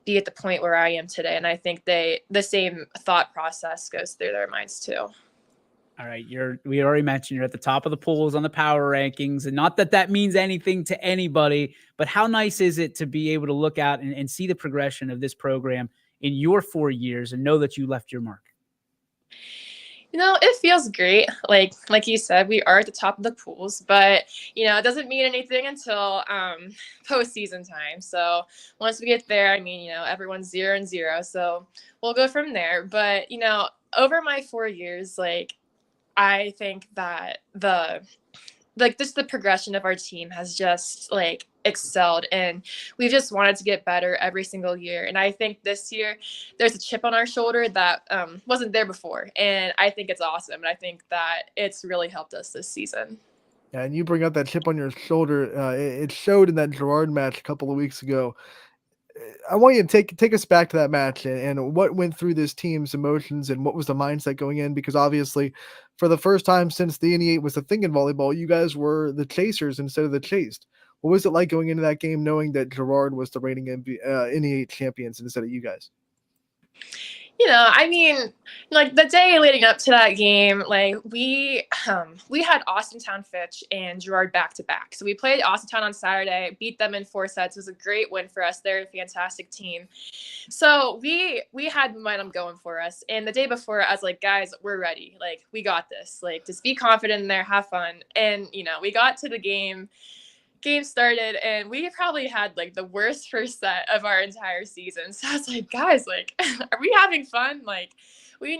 [SPEAKER 5] be at the point where I am today. And I think the same thought process goes through their minds too.
[SPEAKER 4] All right. We already mentioned you're at the top of the polls on the power rankings, and not that means anything to anybody, but how nice is it to be able to look out and see the progression of this program in your 4 years and know that you left your mark?
[SPEAKER 5] It feels great. Like you said, we are at the top of the pools, but it doesn't mean anything until postseason time. So once we get there, everyone's 0-0, so we'll go from there. But over my 4 years, I think that the progression of our team has just excelled, and we've just wanted to get better every single year. And I think this year there's a chip on our shoulder that wasn't there before, and I think it's awesome. And I think that it's really helped us this season.
[SPEAKER 3] Yeah, and you bring up that chip on your shoulder. It showed in that Girard match a couple of weeks ago. I want you to take us back to that match and what went through this team's emotions and what was the mindset going in, because obviously for the first time since the NE8 was a thing in volleyball, you guys were the chasers instead of the chased. What was it like going into that game knowing that Girard was the reigning NE8 champions instead of you guys?
[SPEAKER 5] I mean, like the day leading up to that game, like we had Austintown Fitch and Girard back to back. So we played Austintown on Saturday, beat them in 4 sets. It was a great win for us. They're a fantastic team. So we had momentum going for us. And the day before, I was like, guys, we're ready. Like, we got this. Like, just be confident in there, have fun. And we got to the game started, and we probably had like the worst first set of our entire season. So I was like, guys, like, are we having fun? Like, we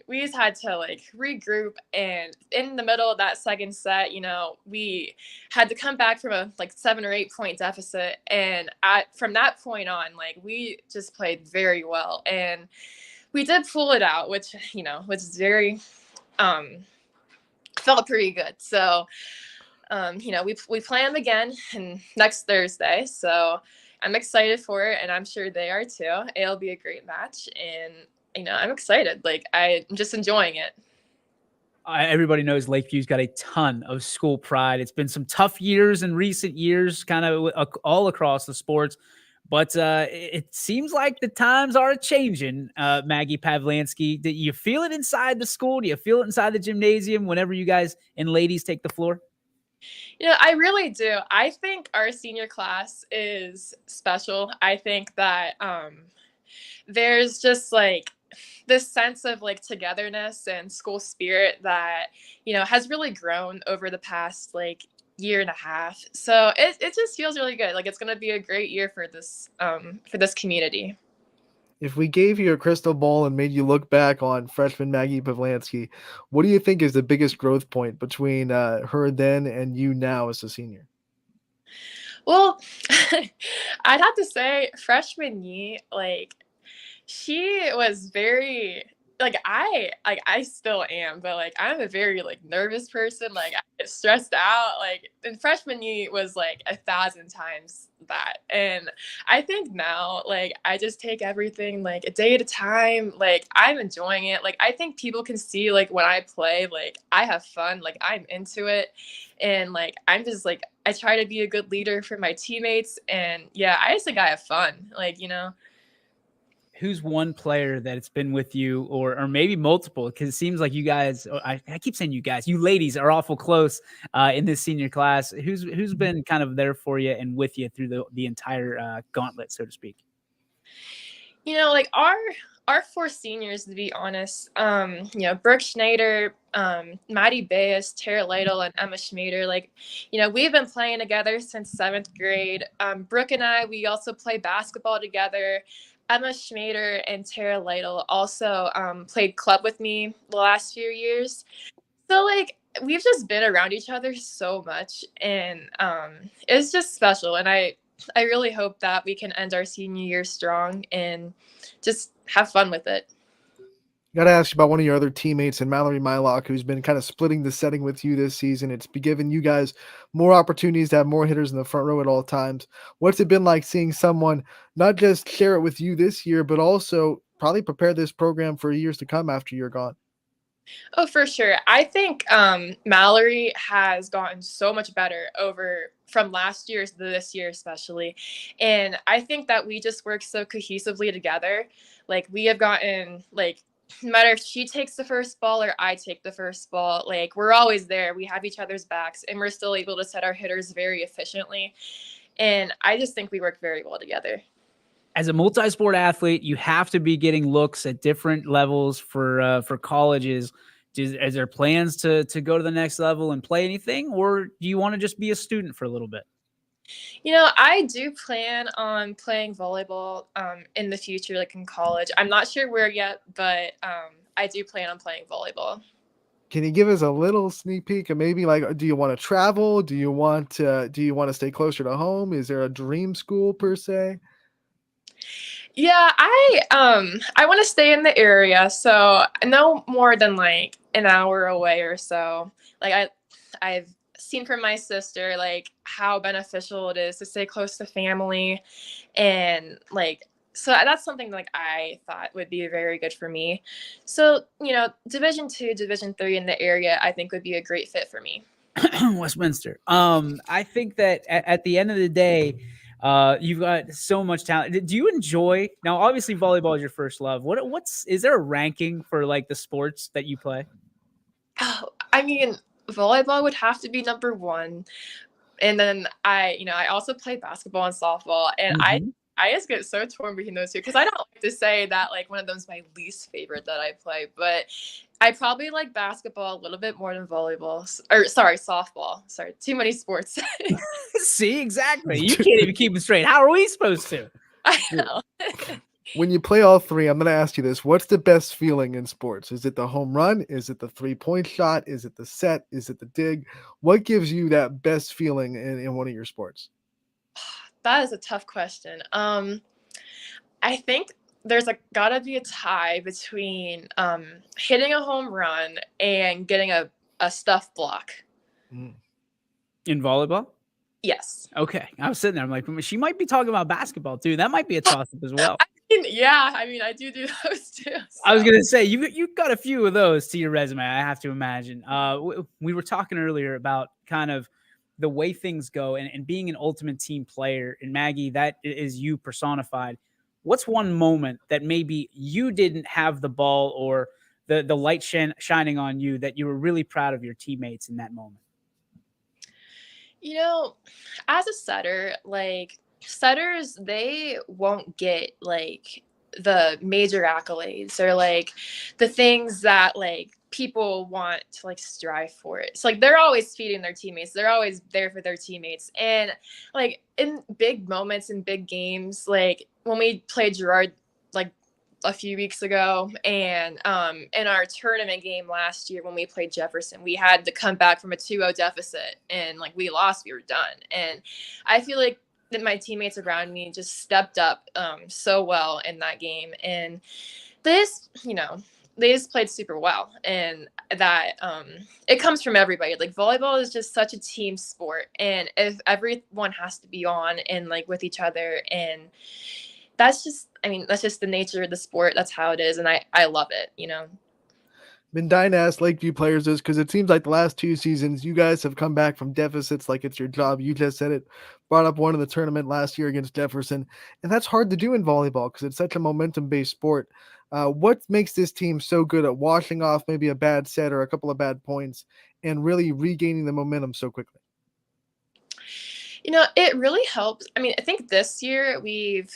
[SPEAKER 5] just had to like regroup, and in the middle of that second set, we had to come back from a like 7 or 8 point deficit. And from that point on, like, we just played very well, and we did pull it out, which, was very, felt pretty good. So, we play them again next Thursday, so I'm excited for it, and I'm sure they are too. It'll be a great match, and I'm excited. Like, I'm just enjoying it.
[SPEAKER 4] Everybody knows Lakeview's got a ton of school pride. It's been some tough years in recent years, kind of all across the sports, but it seems like the times are changing. Maggie Pavlansky, do you feel it inside the school? Do you feel it inside the gymnasium whenever you guys and ladies take the floor?
[SPEAKER 5] I really do. I think our senior class is special. I think that there's just like this sense of like togetherness and school spirit that, has really grown over the past like year and a half. So it just feels really good. Like, it's going to be a great year for this community.
[SPEAKER 3] If we gave you a crystal ball and made you look back on freshman Maggie Pavlansky, what do you think is the biggest growth point between her then and you now as a senior?
[SPEAKER 5] Well, I'd have to say freshman year, like, she was very like I still am, but like I'm a very like nervous person. Like, I get stressed out. Like, in freshman year was like 1,000 times that. And I think now, like, I just take everything like a day at a time. Like, I'm enjoying it. Like, I think people can see like when I play, like, I have fun, like, I'm into it. And like, I'm just like, I try to be a good leader for my teammates. And yeah, I just think I have fun. Like,
[SPEAKER 4] Who's one player that it's been with you, or maybe multiple? Because it seems like you guys, I keep saying you guys, you ladies are awful close in this senior class. Who's been kind of there for you and with you through the entire gauntlet, so to speak?
[SPEAKER 5] Like our 4 seniors, to be honest, Brooke Schneider, Maddie Bayes, Tara Lytle, and Emma Schmader, like, we've been playing together since 7th grade. Brooke and I, we also play basketball together. Emma Schmader and Tara Lytle also played club with me the last few years. So, like, we've just been around each other so much, and it's just special. And I really hope that we can end our senior year strong and just have fun with it.
[SPEAKER 3] Got to ask you about one of your other teammates and Mallory Malott, who's been kind of splitting the setting with you this season. It's given you guys more opportunities to have more hitters in the front row at all times. What's it been like seeing someone not just share it with you this year, but also probably prepare this program for years to come after you're gone?
[SPEAKER 5] Oh, for sure. I think Mallory has gotten so much better from last year to this year, especially. And I think that we just work so cohesively together. Like, we have gotten, like, no matter if she takes the first ball or I take the first ball, like, we're always there. We have each other's backs, and we're still able to set our hitters very efficiently. And I just think we work very well together.
[SPEAKER 4] As a multi-sport athlete, you have to be getting looks at different levels for colleges. Is there plans to go to the next level and play anything, or do you want to just be a student for a little bit?
[SPEAKER 5] I do plan on playing volleyball in the future, like in college. I'm not sure where yet, but I do plan on playing volleyball.
[SPEAKER 3] Can you give us a little sneak peek? And maybe, like, do you want to travel? Do you want to stay closer to home? Is there a dream school per se?
[SPEAKER 5] Yeah, I want to stay in the area, so no more than like an hour away or so. Like, I've seen from my sister like how beneficial it is to stay close to family, and like, so that's something like I thought would be very good for me. So, Division 2, Division 3 in the area, I think would be a great fit for me.
[SPEAKER 4] Westminster. I think that at the end of the day, You've got so much talent. Do you enjoy now? Obviously, volleyball is your first love. Is there a ranking for like the sports that you play?
[SPEAKER 5] Oh, I mean, volleyball would have to be number one. And then I also play basketball and softball, and
[SPEAKER 4] Mhm.
[SPEAKER 5] I just get so torn between those two because I don't like to say that like one of them's my least favorite that I play, but I probably like basketball a little bit more than volleyball. Or sorry, softball. Sorry, too many sports.
[SPEAKER 4] See, exactly. You can't even keep it straight. How are we supposed to?
[SPEAKER 5] I know.
[SPEAKER 3] When you play all three, I'm going to ask you this. What's the best feeling in sports? Is it the home run? Is it the 3-point shot? Is it the set? Is it the dig? What gives you that best feeling in one of your sports?
[SPEAKER 5] That is a tough question. I think there's gotta be a tie between hitting a home run and getting a stuff block.
[SPEAKER 3] Mm.
[SPEAKER 4] In volleyball?
[SPEAKER 5] Yes.
[SPEAKER 4] Okay. I was sitting there. I'm like, she might be talking about basketball too. That might be a toss up as well.
[SPEAKER 5] Yeah, I mean, I do those too. So.
[SPEAKER 4] I was gonna say you got a few of those to your resume. I have to imagine. We were talking earlier about kind of the way things go and being an ultimate team player. And Maggie, that is you personified. What's one moment that maybe you didn't have the ball or the light shining on you that you were really proud of your teammates in that moment?
[SPEAKER 5] As a setter, setters, they won't get the major accolades or the things that people want to strive for it. So they're always feeding their teammates. They're always there for their teammates. And in big moments in big games, when we played Girard a few weeks ago, and in our tournament game last year when we played Jefferson, we had to come back from a 2-0 deficit, and we lost. We were done. And I feel like that my teammates around me just stepped up so well in that game, and they just played super well. And that it comes from everybody. Volleyball is just such a team sport, and if everyone has to be on and with each other, and that's just the nature of the sport. That's how it is. And I love it,
[SPEAKER 3] Been dying to ask Lakeview players this because it seems like the last 2 seasons you guys have come back from deficits like it's your job. You just said it, brought up one in the tournament last year against Jefferson, and that's hard to do in volleyball because it's such a momentum-based sport. What makes this team so good at washing off maybe a bad set or a couple of bad points and really regaining the momentum so quickly?
[SPEAKER 5] It really helps. I think this year we've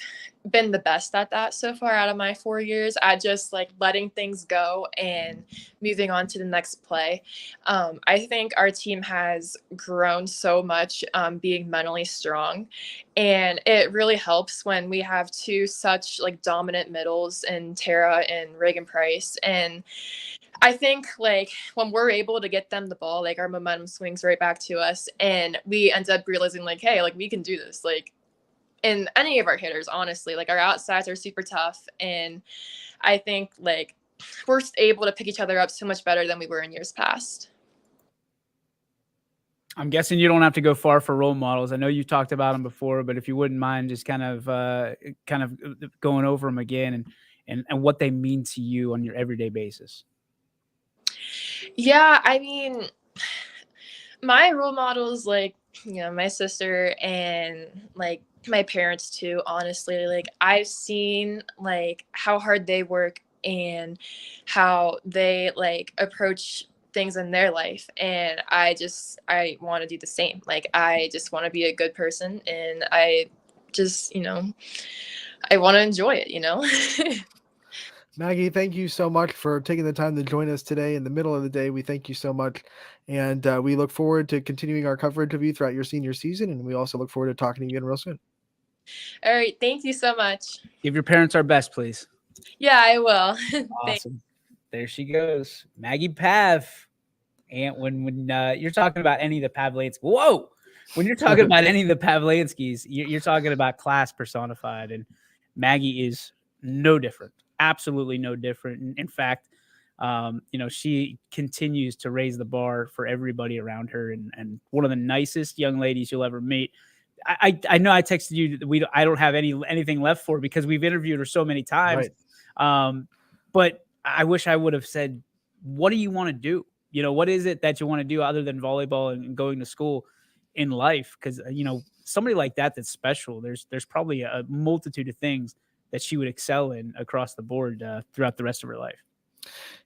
[SPEAKER 5] been the best at that so far out of my 4 years, at just letting things go and moving on to the next play. I think our team has grown so much, being mentally strong, and it really helps when we have two such dominant middles in Tara and Reagan Price. And I think when we're able to get them the ball, our momentum swings right back to us, and we end up realizing hey, we can do this. And any of our hitters, honestly, our outsides are super tough, and I think we're able to pick each other up so much better than we were in years past.
[SPEAKER 4] I'm guessing you don't have to go far for role models. I know you talked about them before, but if you wouldn't mind just kind of going over them again and what they mean to you on your everyday basis.
[SPEAKER 5] Yeah, my role models, my sister and my parents too, honestly. I've seen how hard they work and how they approach things in their life, and I want to do the same. I just want to be a good person, and I just I want to enjoy it.
[SPEAKER 3] Maggie, thank you so much for taking the time to join us today in the middle of the day. We thank you so much. And we look forward to continuing our coverage of you throughout your senior season. And we also look forward to talking to you again real soon.
[SPEAKER 5] All right. Thank you so much.
[SPEAKER 4] Give your parents our best, please.
[SPEAKER 5] Yeah, I will.
[SPEAKER 4] Awesome. There she goes. Maggie Pav. And when you're talking about any of the Pavlansky, whoa! When you're talking about any of the Pavlanskys, you're talking about class personified. And Maggie is no different. Absolutely no different. In fact, she continues to raise the bar for everybody around her, and one of the nicest young ladies you'll ever meet. I know I texted you. I don't have anything left for her because we've interviewed her so many times. Right. But I wish I would have said, what do you want to do? What is it that you want to do other than volleyball and going to school? in life, because somebody like that's special. There's probably a multitude of things that she would excel in across the board throughout the rest of her life.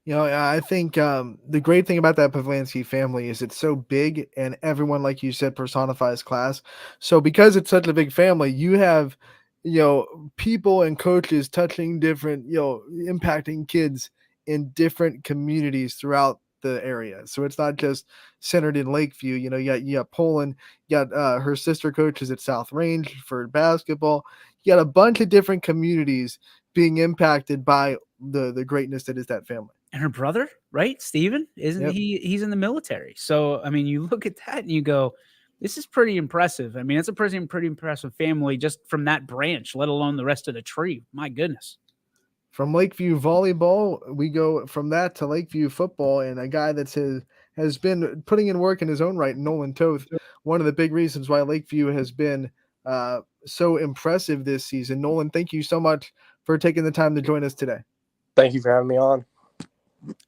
[SPEAKER 3] I think the great thing about that Pavlansky family is it's so big, and everyone, like you said, personifies class. So because it's such a big family, you have, people and coaches touching different, impacting kids in different communities throughout the area. So it's not just centered in Lakeview. You got Poland, you got her sister coaches at South Range for basketball. You got a bunch of different communities being impacted by the greatness that is that family.
[SPEAKER 4] And her brother, right? Steven, isn't he's in the military. So, I mean, you look at that and you go, this is pretty impressive. I mean, it's a pretty impressive family just from that branch, let alone the rest of the tree. My goodness.
[SPEAKER 3] From Lakeview volleyball, we go from that to Lakeview football, and a guy that has been putting in work in his own right, Nolan Toth. One of the big reasons why Lakeview has been so impressive this season. Nolan, thank you so much for taking the time to join us today.
[SPEAKER 6] Thank you for having me on.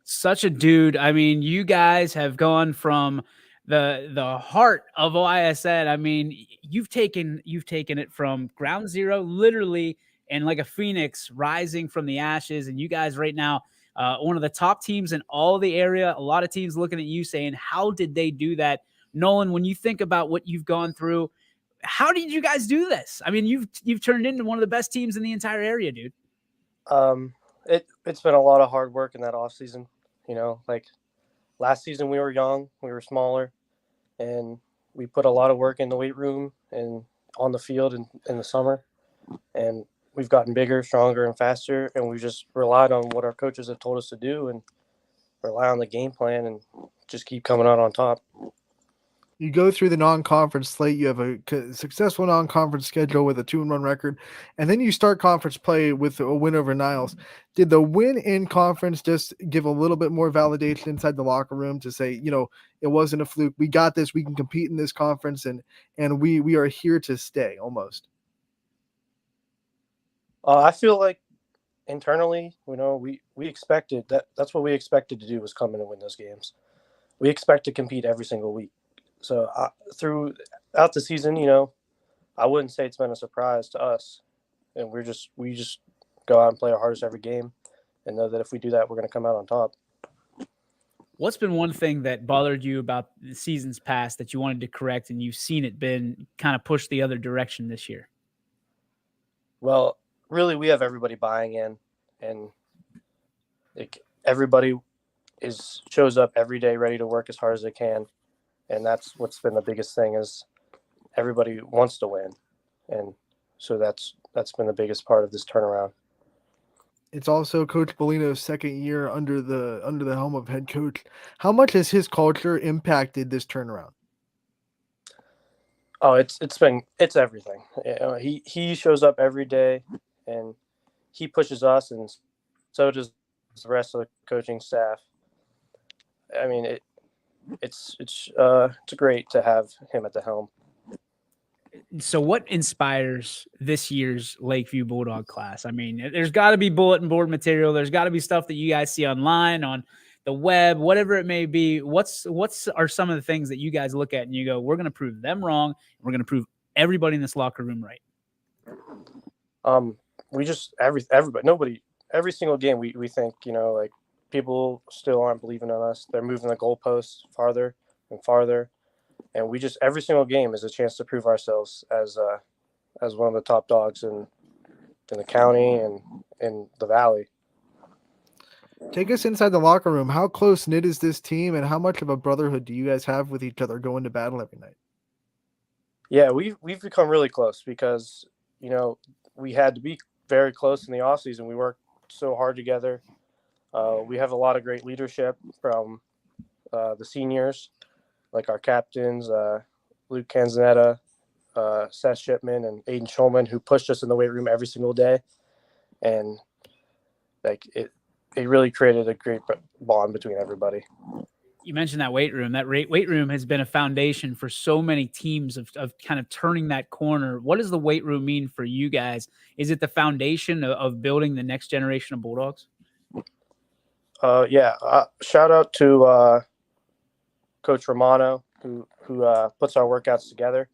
[SPEAKER 4] Such a dude. I mean, you guys have gone from the heart of Ysn. I mean, you've taken it from ground zero, literally, and like a phoenix rising from the ashes. And you guys right now, one of the top teams in all the area. A lot of teams looking at you saying, how did they do that? Nolan, when you think about what you've gone through, how did you guys do this? I mean, you've turned into one of the best teams in the entire area, dude.
[SPEAKER 6] It's been a lot of hard work in that off season. Like last season we were young, we were smaller, and we put a lot of work in the weight room and on the field in the summer. And we've gotten bigger, stronger, and faster, and we just relied on what our coaches have told us to do and rely on the game plan and just keep coming out on top.
[SPEAKER 3] You go through the non-conference slate. You have a successful non-conference schedule with a 2-1 record, and then you start conference play with a win over Niles. Did the win in conference just give a little bit more validation inside the locker room to say, it wasn't a fluke? We got this. We can compete in this conference, and we are here to stay almost.
[SPEAKER 6] I feel like internally, we expected that. That's what we expected to do, was come in and win those games. We expect to compete every single week. So throughout the season, I wouldn't say it's been a surprise to us, and we just go out and play our hardest every game, and know that if we do that, we're going to come out on top.
[SPEAKER 4] What's been one thing that bothered you about the seasons past that you wanted to correct, and you've seen it been kind of pushed the other direction this year?
[SPEAKER 6] Well, really, we have everybody buying in, and everybody shows up every day ready to work as hard as they can. And that's what's been the biggest thing, is everybody wants to win. And so that's been the biggest part of this turnaround.
[SPEAKER 3] It's also Coach Bellino's second year under the helm of head coach. How much has his culture impacted this turnaround?
[SPEAKER 6] Oh, it's everything. He shows up every day, and he pushes us, and so does the rest of the coaching staff. I mean, it's great to have him at the helm.
[SPEAKER 4] So what inspires this year's Lakeview Bulldog class? I mean, there's got to be bulletin board material. There's got to be stuff that you guys see online, on the web, whatever it may be. What's are some of the things that you guys look at and you go, we're going to prove them wrong. We're going to prove everybody in this locker room right.
[SPEAKER 6] We just everybody, every single game we think, like, people still aren't believing in us. They're moving the goalposts farther and farther. And we just, every single game is a chance to prove ourselves as one of the top dogs in the county and in the valley.
[SPEAKER 3] Take us inside the locker room. How close-knit is this team, and how much of a brotherhood do you guys have with each other going to battle every night?
[SPEAKER 6] Yeah, we've become really close because, we had to be very close in the offseason. We worked so hard together. We have a lot of great leadership from the seniors, like our captains, Luke Canzanetta, Seth Shipman, and Aiden Schulman, who pushed us in the weight room every single day. And it really created a great bond between everybody.
[SPEAKER 4] You mentioned that weight room. That weight room has been a foundation for so many teams of kind of turning that corner. What does the weight room mean for you guys? Is it the foundation of building the next generation of Bulldogs?
[SPEAKER 6] Shout out to Coach Romano who puts our workouts together.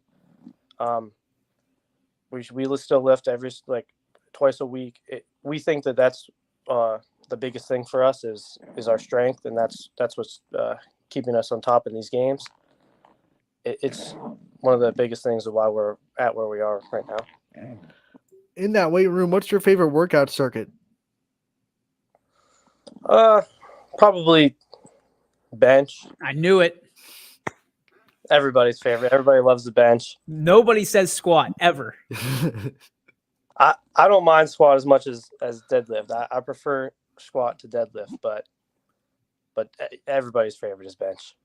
[SPEAKER 6] We still lift twice a week. We think that's the biggest thing for us is our strength, and that's what's keeping us on top in these games. It's one of the biggest things of why we're at where we are right now.
[SPEAKER 3] In that weight room, what's your favorite workout circuit?
[SPEAKER 6] Probably bench.
[SPEAKER 4] I knew it.
[SPEAKER 6] Everybody's favorite. Everybody loves the bench.
[SPEAKER 4] Nobody says squat ever.
[SPEAKER 6] I don't mind squat as much as deadlift. I prefer squat to deadlift, but everybody's favorite is bench.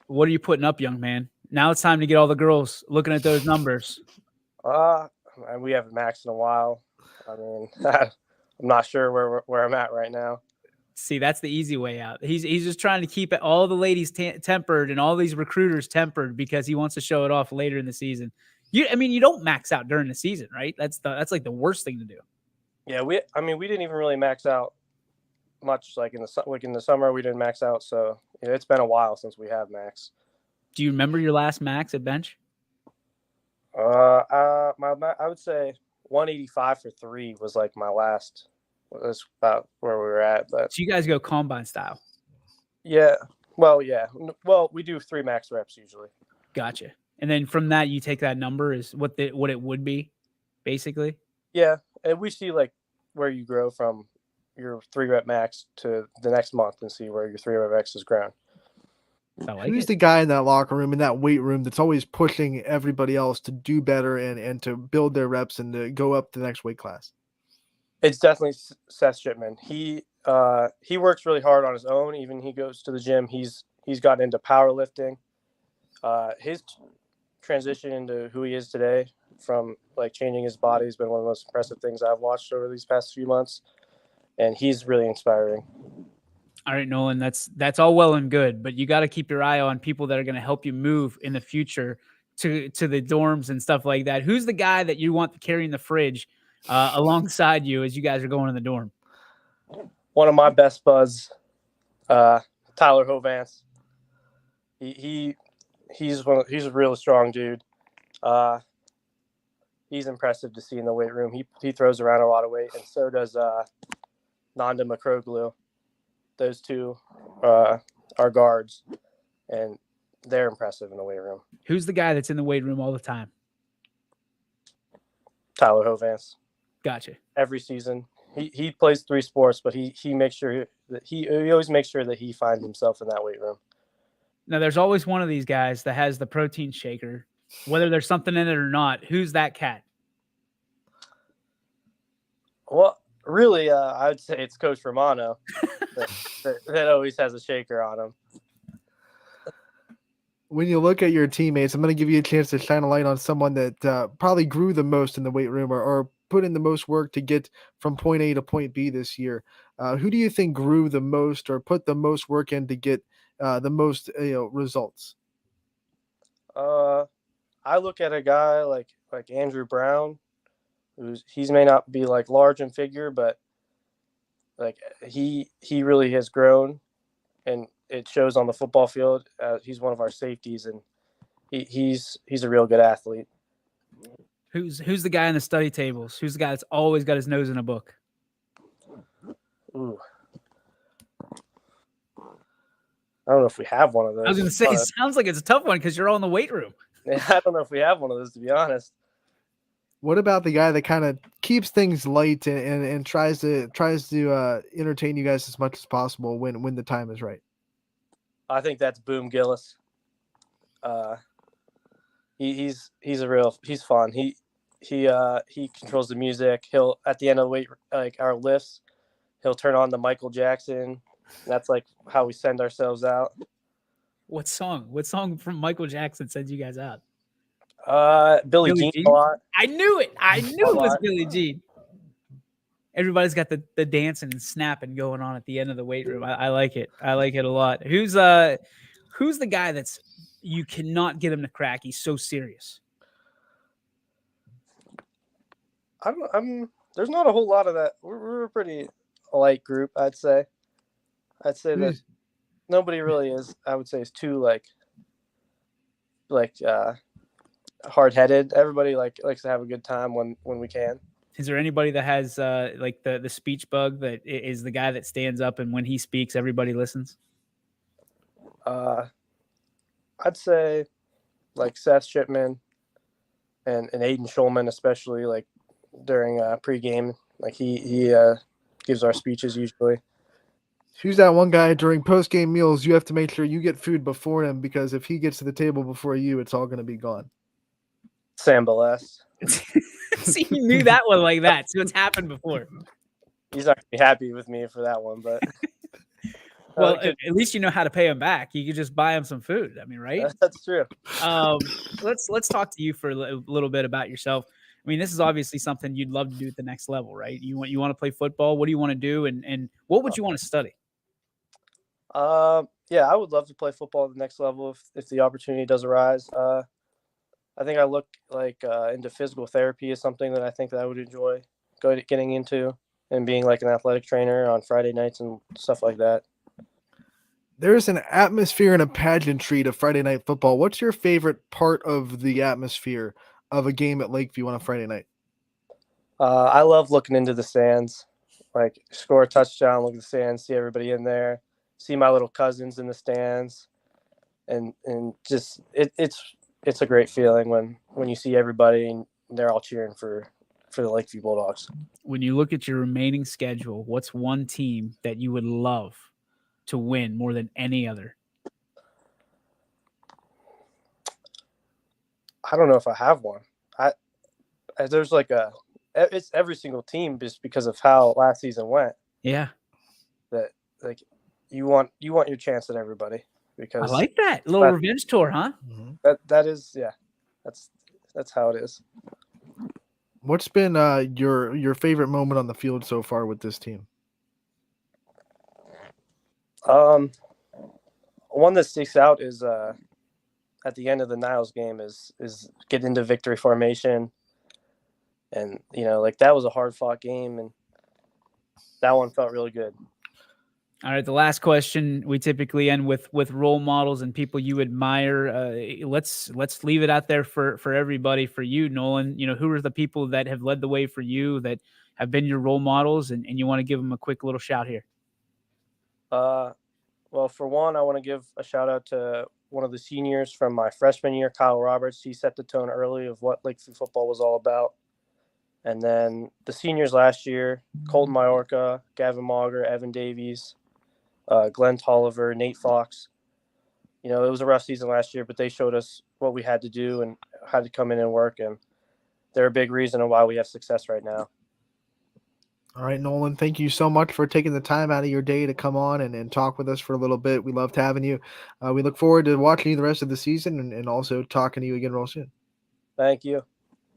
[SPEAKER 4] What are you putting up, young man? Now it's time to get all the girls looking at those numbers.
[SPEAKER 6] And we haven't maxed in a while. I mean, I'm not sure where I'm at right now.
[SPEAKER 4] See, that's the easy way out. He's just trying to keep all the ladies tempered and all these recruiters tempered because he wants to show it off later in the season. You don't max out during the season, right? That's like the worst thing to do.
[SPEAKER 6] Yeah, we didn't even really max out much. Like in the summer, we didn't max out. So it's been a while since we have max. Do
[SPEAKER 4] you remember your last max at bench?
[SPEAKER 6] I would say 185 for 3 was like my last. That's about where we were at. But
[SPEAKER 4] so you guys go combine style?
[SPEAKER 6] Yeah. Well, yeah. Well, we do 3 max reps usually.
[SPEAKER 4] Gotcha. And then from that, you take that number is what it would be, basically.
[SPEAKER 6] Yeah, and we see like where you grow from your 3 rep max to the next month, and see where your 3 rep max has grown.
[SPEAKER 3] Who's the guy in that locker room, in that weight room, that's always pushing everybody else to do better and to build their reps and to go up to the next weight class?
[SPEAKER 6] It's definitely Seth Shipman. He works really hard on his own. Even he goes to the gym. He's gotten into powerlifting. His transition into who he is today, from like changing his body, has been one of the most impressive things I've watched over these past few months, and he's really inspiring.
[SPEAKER 4] All right, Nolan, that's all well and good, but you got to keep your eye on people that are going to help you move in the future to the dorms and stuff like that. Who's the guy that you want carrying the fridge alongside you as you guys are going in the dorm?
[SPEAKER 6] One of my best buds, Tyler Hovance. He's a really strong dude. He's impressive to see in the weight room. He throws around a lot of weight, and so does Nanda Makroglu. Those two are guards, and they're impressive in the weight room.
[SPEAKER 4] Who's the guy that's in the weight room all the time?
[SPEAKER 6] Tyler Hovance.
[SPEAKER 4] Gotcha.
[SPEAKER 6] Every season. He plays 3 sports, but he makes sure that he always makes sure that he finds himself in that weight room.
[SPEAKER 4] Now, there's always one of these guys that has the protein shaker, whether there's something in it or not. Who's that cat?
[SPEAKER 6] Well, really, I would say it's Coach Romano that always has a shaker on him.
[SPEAKER 3] When you look at your teammates, I'm going to give you a chance to shine a light on someone that probably grew the most in the weight room or put in the most work to get from point A to point B this year. Who do you think grew the most or put the most work in to get the most results?
[SPEAKER 6] I look at a guy like Andrew Brown, he may not be like large in figure, but like he really has grown, and it shows on the football field. He's one of our safeties, and he's a real good athlete.
[SPEAKER 4] Who's the guy in the study tables? Who's the guy that's always got his nose in a book?
[SPEAKER 6] Ooh. I don't know if we have one of those.
[SPEAKER 4] I was going to say, it sounds like it's a tough one because you're all in the weight room.
[SPEAKER 6] I don't know if we have one of those, to be honest.
[SPEAKER 3] What about the guy that kind of keeps things light and tries to entertain you guys as much as possible when the time is right?
[SPEAKER 6] I think that's Boom Gillis. He's fun. He controls the music. He'll, at the end of the weight, like our lifts, he'll turn on the Michael Jackson. That's like how we send ourselves out.
[SPEAKER 4] What song from Michael Jackson sends you guys out?
[SPEAKER 6] Billie Jean a lot.
[SPEAKER 4] I knew it. I knew it was Billie Jean. Everybody's got the dancing and snapping going on at the end of the weight room. I like it. I like it a lot. Who's the guy that's you cannot get him to crack? He's so serious.
[SPEAKER 6] There's not a whole lot of that. We're a pretty light group, I'd say. That nobody really is. I would say is too like hard-headed. Everybody likes to have a good time when we can.
[SPEAKER 4] Is there anybody that has like the speech bug that is the guy that stands up and when he speaks, everybody listens?
[SPEAKER 6] I'd say like Seth Shipman and Aiden Schulman, especially like during pregame. Like he gives our speeches usually.
[SPEAKER 3] Who's that one guy during post-game meals? You have to make sure you get food before him, because if he gets to the table before you, it's all going to be gone.
[SPEAKER 6] Sam Balest.
[SPEAKER 4] See, you knew that one like that, so it's happened before.
[SPEAKER 6] He's not going to be happy with me for that one, but
[SPEAKER 4] well, at least you know how to pay him back. You could just buy him some food. I mean, right?
[SPEAKER 6] That's true.
[SPEAKER 4] Let's talk to you for a little bit about yourself. I mean, this is obviously something you'd love to do at the next level, right? You want to play football. What do you want to do, and what would you want to study?
[SPEAKER 6] Yeah, I would love to play football at the next level if the opportunity does arise. I think I look into physical therapy is something that I think that I would enjoy getting into, and being like an athletic trainer on Friday nights and stuff like that.
[SPEAKER 3] There's an atmosphere and a pageantry to Friday night football. What's your favorite part of the atmosphere of a game at Lakeview on a Friday night?
[SPEAKER 6] I love looking into the stands, like score a touchdown, look at the stands, see everybody in there, see my little cousins in the stands, and just it's a great feeling when you see everybody and they're all cheering for the Lakeview Bulldogs.
[SPEAKER 4] When you look at your remaining schedule, what's one team that you would love to win more than any other?
[SPEAKER 6] I don't know if I have one. There's it's every single team just because of how last season went.
[SPEAKER 4] Yeah.
[SPEAKER 6] That like you want your chance at everybody, because
[SPEAKER 4] I like that little revenge tour, huh?
[SPEAKER 6] That is, yeah. That's how it is.
[SPEAKER 3] What's been your favorite moment on the field so far with this team?
[SPEAKER 6] One that sticks out is at the end of the Niles game is get into victory formation, and that was a hard fought game, and that one felt really good.
[SPEAKER 4] All right, the last question we typically end with role models and people you admire. Let's leave it out there for everybody. For you, Nolan, who are the people that have led the way for you, that have been your role models, and you want to give them a quick little shout here?
[SPEAKER 6] Well, for one, I want to give a shout out to one of the seniors from my freshman year, Kyle Roberts. He set the tone early of what Lakeview football was all about. And then the seniors last year, Colton Majorca, Gavin Mauger, Evan Davies, Glenn Tolliver, Nate Fox. It was a rough season last year, but they showed us what we had to do and had to come in and work. And they're a big reason of why we have success right now.
[SPEAKER 3] All right, Nolan, thank you so much for taking the time out of your day to come on and talk with us for a little bit. We loved having you. We look forward to watching you the rest of the season and also talking to you again real soon.
[SPEAKER 6] Thank you.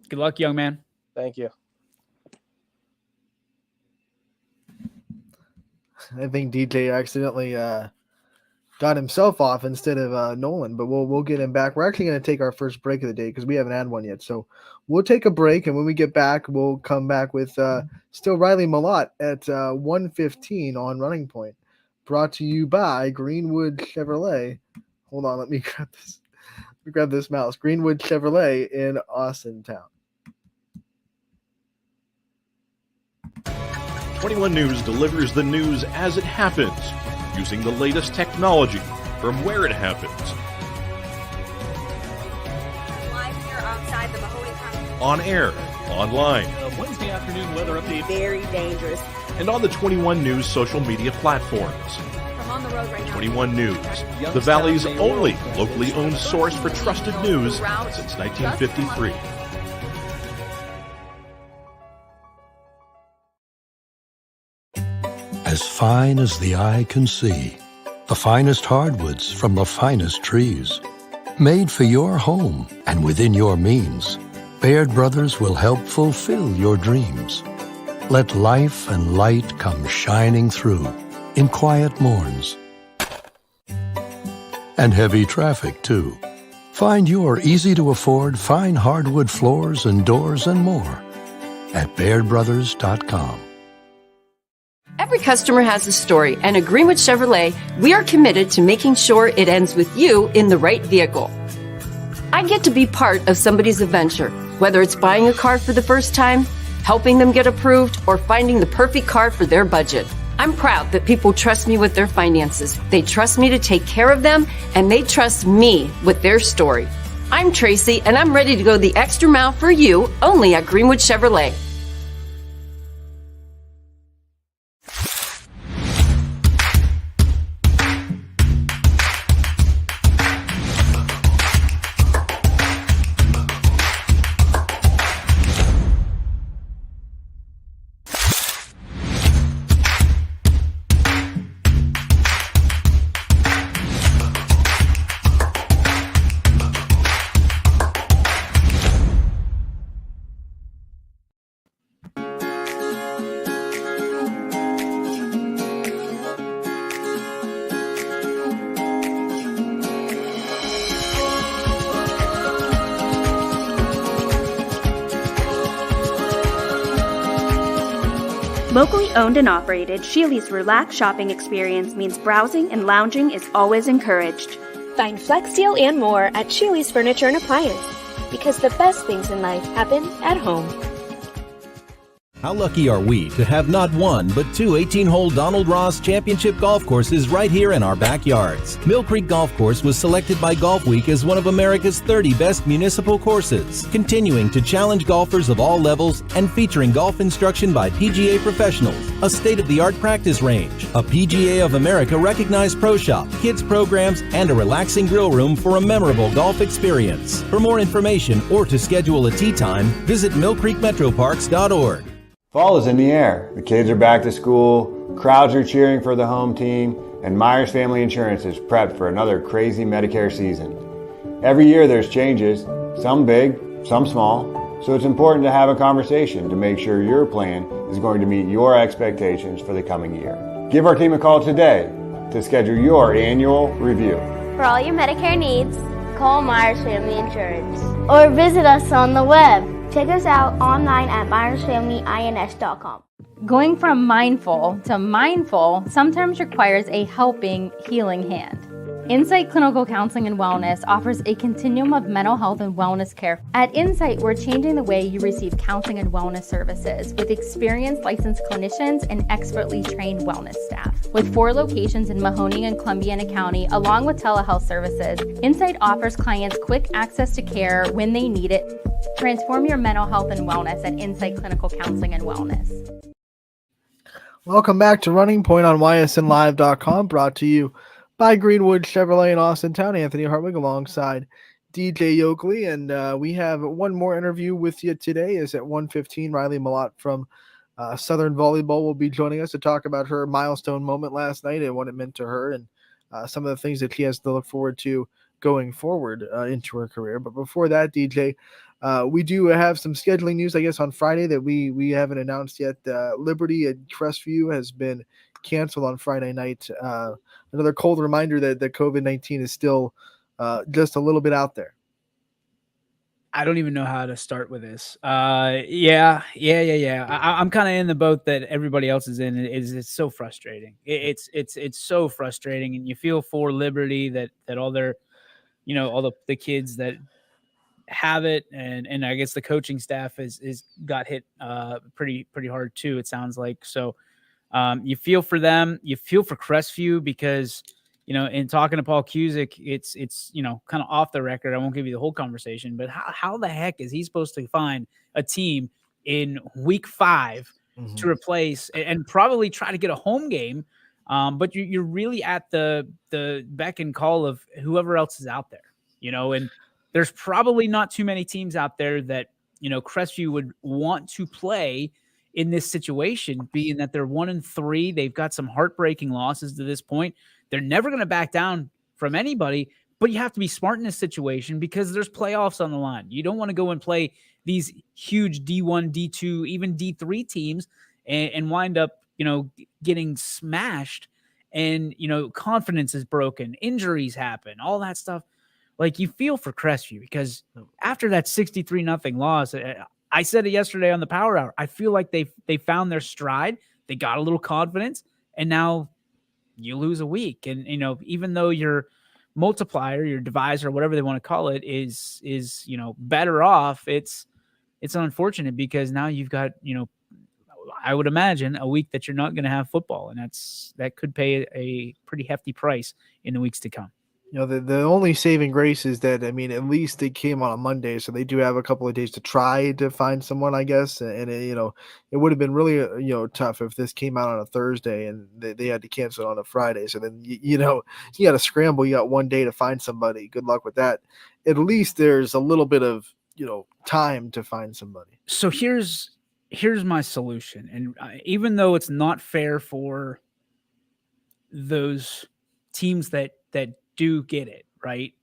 [SPEAKER 4] Good luck, young man.
[SPEAKER 6] Thank you.
[SPEAKER 3] I think DJ accidentally got himself off instead of Nolan, but we'll get him back. We're actually going to take our first break of the day because we haven't had one yet. So we'll take a break, and when we get back, we'll come back with still Riley Malott at 1:15 on Running Point, brought to you by Greenwood Chevrolet. Hold on, let me grab this mouse. Greenwood Chevrolet in Austintown.
[SPEAKER 7] 21 News delivers the news as it happens, using the latest technology from where it happens.
[SPEAKER 8] Live here outside the Mahoney County.
[SPEAKER 7] On air, online,
[SPEAKER 9] Wednesday afternoon weather update.
[SPEAKER 8] Very dangerous.
[SPEAKER 7] and on the 21 News social media platforms.
[SPEAKER 8] I'm on the road right now.
[SPEAKER 7] 21 News, the Valley's only locally owned source for trusted news since 1953.
[SPEAKER 10] As fine as the eye can see, the finest hardwoods from the finest trees. Made for your home and within your means, Baird Brothers will help fulfill your dreams. Let life and light come shining through in quiet morns. And heavy traffic, too. Find your easy-to-afford fine hardwood floors and doors and more at BairdBrothers.com.
[SPEAKER 11] Every customer has a story, and at Greenwood Chevrolet, we are committed to making sure it ends with you in the right vehicle. I get to be part of somebody's adventure, whether it's buying a car for the first time, helping them get approved, or finding the perfect car for their budget. I'm proud that people trust me with their finances. They trust me to take care of them, and they trust me with their story. I'm Tracy, and I'm ready to go the extra mile for you, only at Greenwood Chevrolet.
[SPEAKER 12] Locally owned and operated, Sheely's relaxed shopping experience means browsing and lounging is always encouraged.
[SPEAKER 13] Find Flex Deal and more at Sheely's Furniture and Appliance, because the best things in life happen at home.
[SPEAKER 14] How lucky are we to have not one, but two 18-hole Donald Ross Championship golf courses right here in our backyards. Mill Creek Golf Course was selected by Golf Week as one of America's 30 best municipal courses, continuing to challenge golfers of all levels and featuring golf instruction by PGA professionals, a state-of-the-art practice range, a PGA of America recognized pro shop, kids programs, and a relaxing grill room for a memorable golf experience. For more information or to schedule a tee time, visit millcreekmetroparks.org.
[SPEAKER 15] Fall is in the air. The kids are back to school, crowds are cheering for the home team, and Myers Family Insurance is prepped for another crazy Medicare season. Every year there's changes, some big, some small, so it's important to have a conversation to make sure your plan is going to meet your expectations for the coming year. Give our team a call today to schedule your annual review.
[SPEAKER 16] For all your Medicare needs, call Myers Family Insurance or visit us on the web. Check us out online at myersfamilyins.com.
[SPEAKER 17] Going from mindful to mindful sometimes requires a helping, healing hand. Insight Clinical Counseling and Wellness offers a continuum of mental health and wellness care. At Insight, we're changing the way you receive counseling and wellness services with experienced licensed clinicians and expertly trained wellness staff. With 4 locations in Mahoning and Columbiana County, along with telehealth services, Insight offers clients quick access to care when they need it. Transform your mental health and wellness at Insight Clinical Counseling and Wellness.
[SPEAKER 3] Welcome back to Running Point on ysnlive.com, brought to you by Greenwood Chevrolet in Austintown. Anthony Hartwig alongside DJ Yoakley, and we have one more interview with you today. Is at 1:15. Riley Malott from Southern Volleyball will be joining us to talk about her milestone moment last night and what it meant to her, and some of the things that she has to look forward to going forward into her career. But before that, DJ, we do have some scheduling news, I guess, on Friday that we haven't announced yet. Liberty at Crestview has been canceled on Friday night. Another cold reminder that COVID-19 is still just a little bit out there.
[SPEAKER 4] I don't even know how to start with this. Yeah. I'm kind of in the boat that everybody else is in. It's so frustrating. It's so frustrating, and you feel for Liberty that all their, all the kids that have it, and I guess the coaching staff is got hit pretty hard too, it sounds like. So you feel for them, you feel for Crestview, because in talking to Paul Cusick, it's kind of off the record. I won't give you the whole conversation, but how the heck is he supposed to find a team in week 5 to replace and probably try to get a home game? But you're really at the beck and call of whoever else is out there, and there's probably not too many teams out there that, Crestview would want to play in this situation, being that they're 1-3. They've got some heartbreaking losses to this point. They're never going to back down from anybody, but you have to be smart in this situation because there's playoffs on the line. You don't want to go and play these huge D1, D2, even D3 teams and wind up, getting smashed, and, confidence is broken, injuries happen, all that stuff. Like, you feel for Crestview because after that 63-0 loss, I said it yesterday on the Power Hour, I feel like they found their stride. They got a little confidence, and now you lose a week. And, even though you're multiplier, your divisor, whatever they want to call it, is better off. It's unfortunate because now you've got, I would imagine a week that you're not going to have football, and that could pay a pretty hefty price in the weeks to come.
[SPEAKER 3] The only saving grace is that, at least they came on a Monday, so they do have a couple of days to try to find someone, I guess. And it would have been really, tough if this came out on a Thursday and they had to cancel it on a Friday. So then, you got to scramble. You got one day to find somebody. Good luck with that. At least there's a little bit of, time to find somebody.
[SPEAKER 4] So here's my solution. And even though it's not fair for those teams that do get it, right?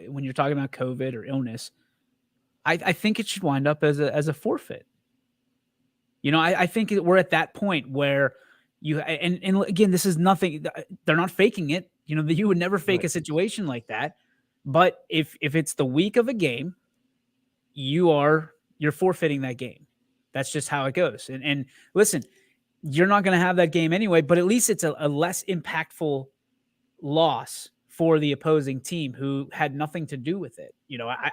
[SPEAKER 4] When you're talking about COVID or illness, I think it should wind up as a forfeit. I think we're at that point where and again, this is nothing. They're not faking it. You would never fake a situation like that. But if it's the week of a game, you're forfeiting that game. That's just how it goes. And listen, you're not going to have that game anyway, but at least it's a less impactful loss for the opposing team who had nothing to do with it.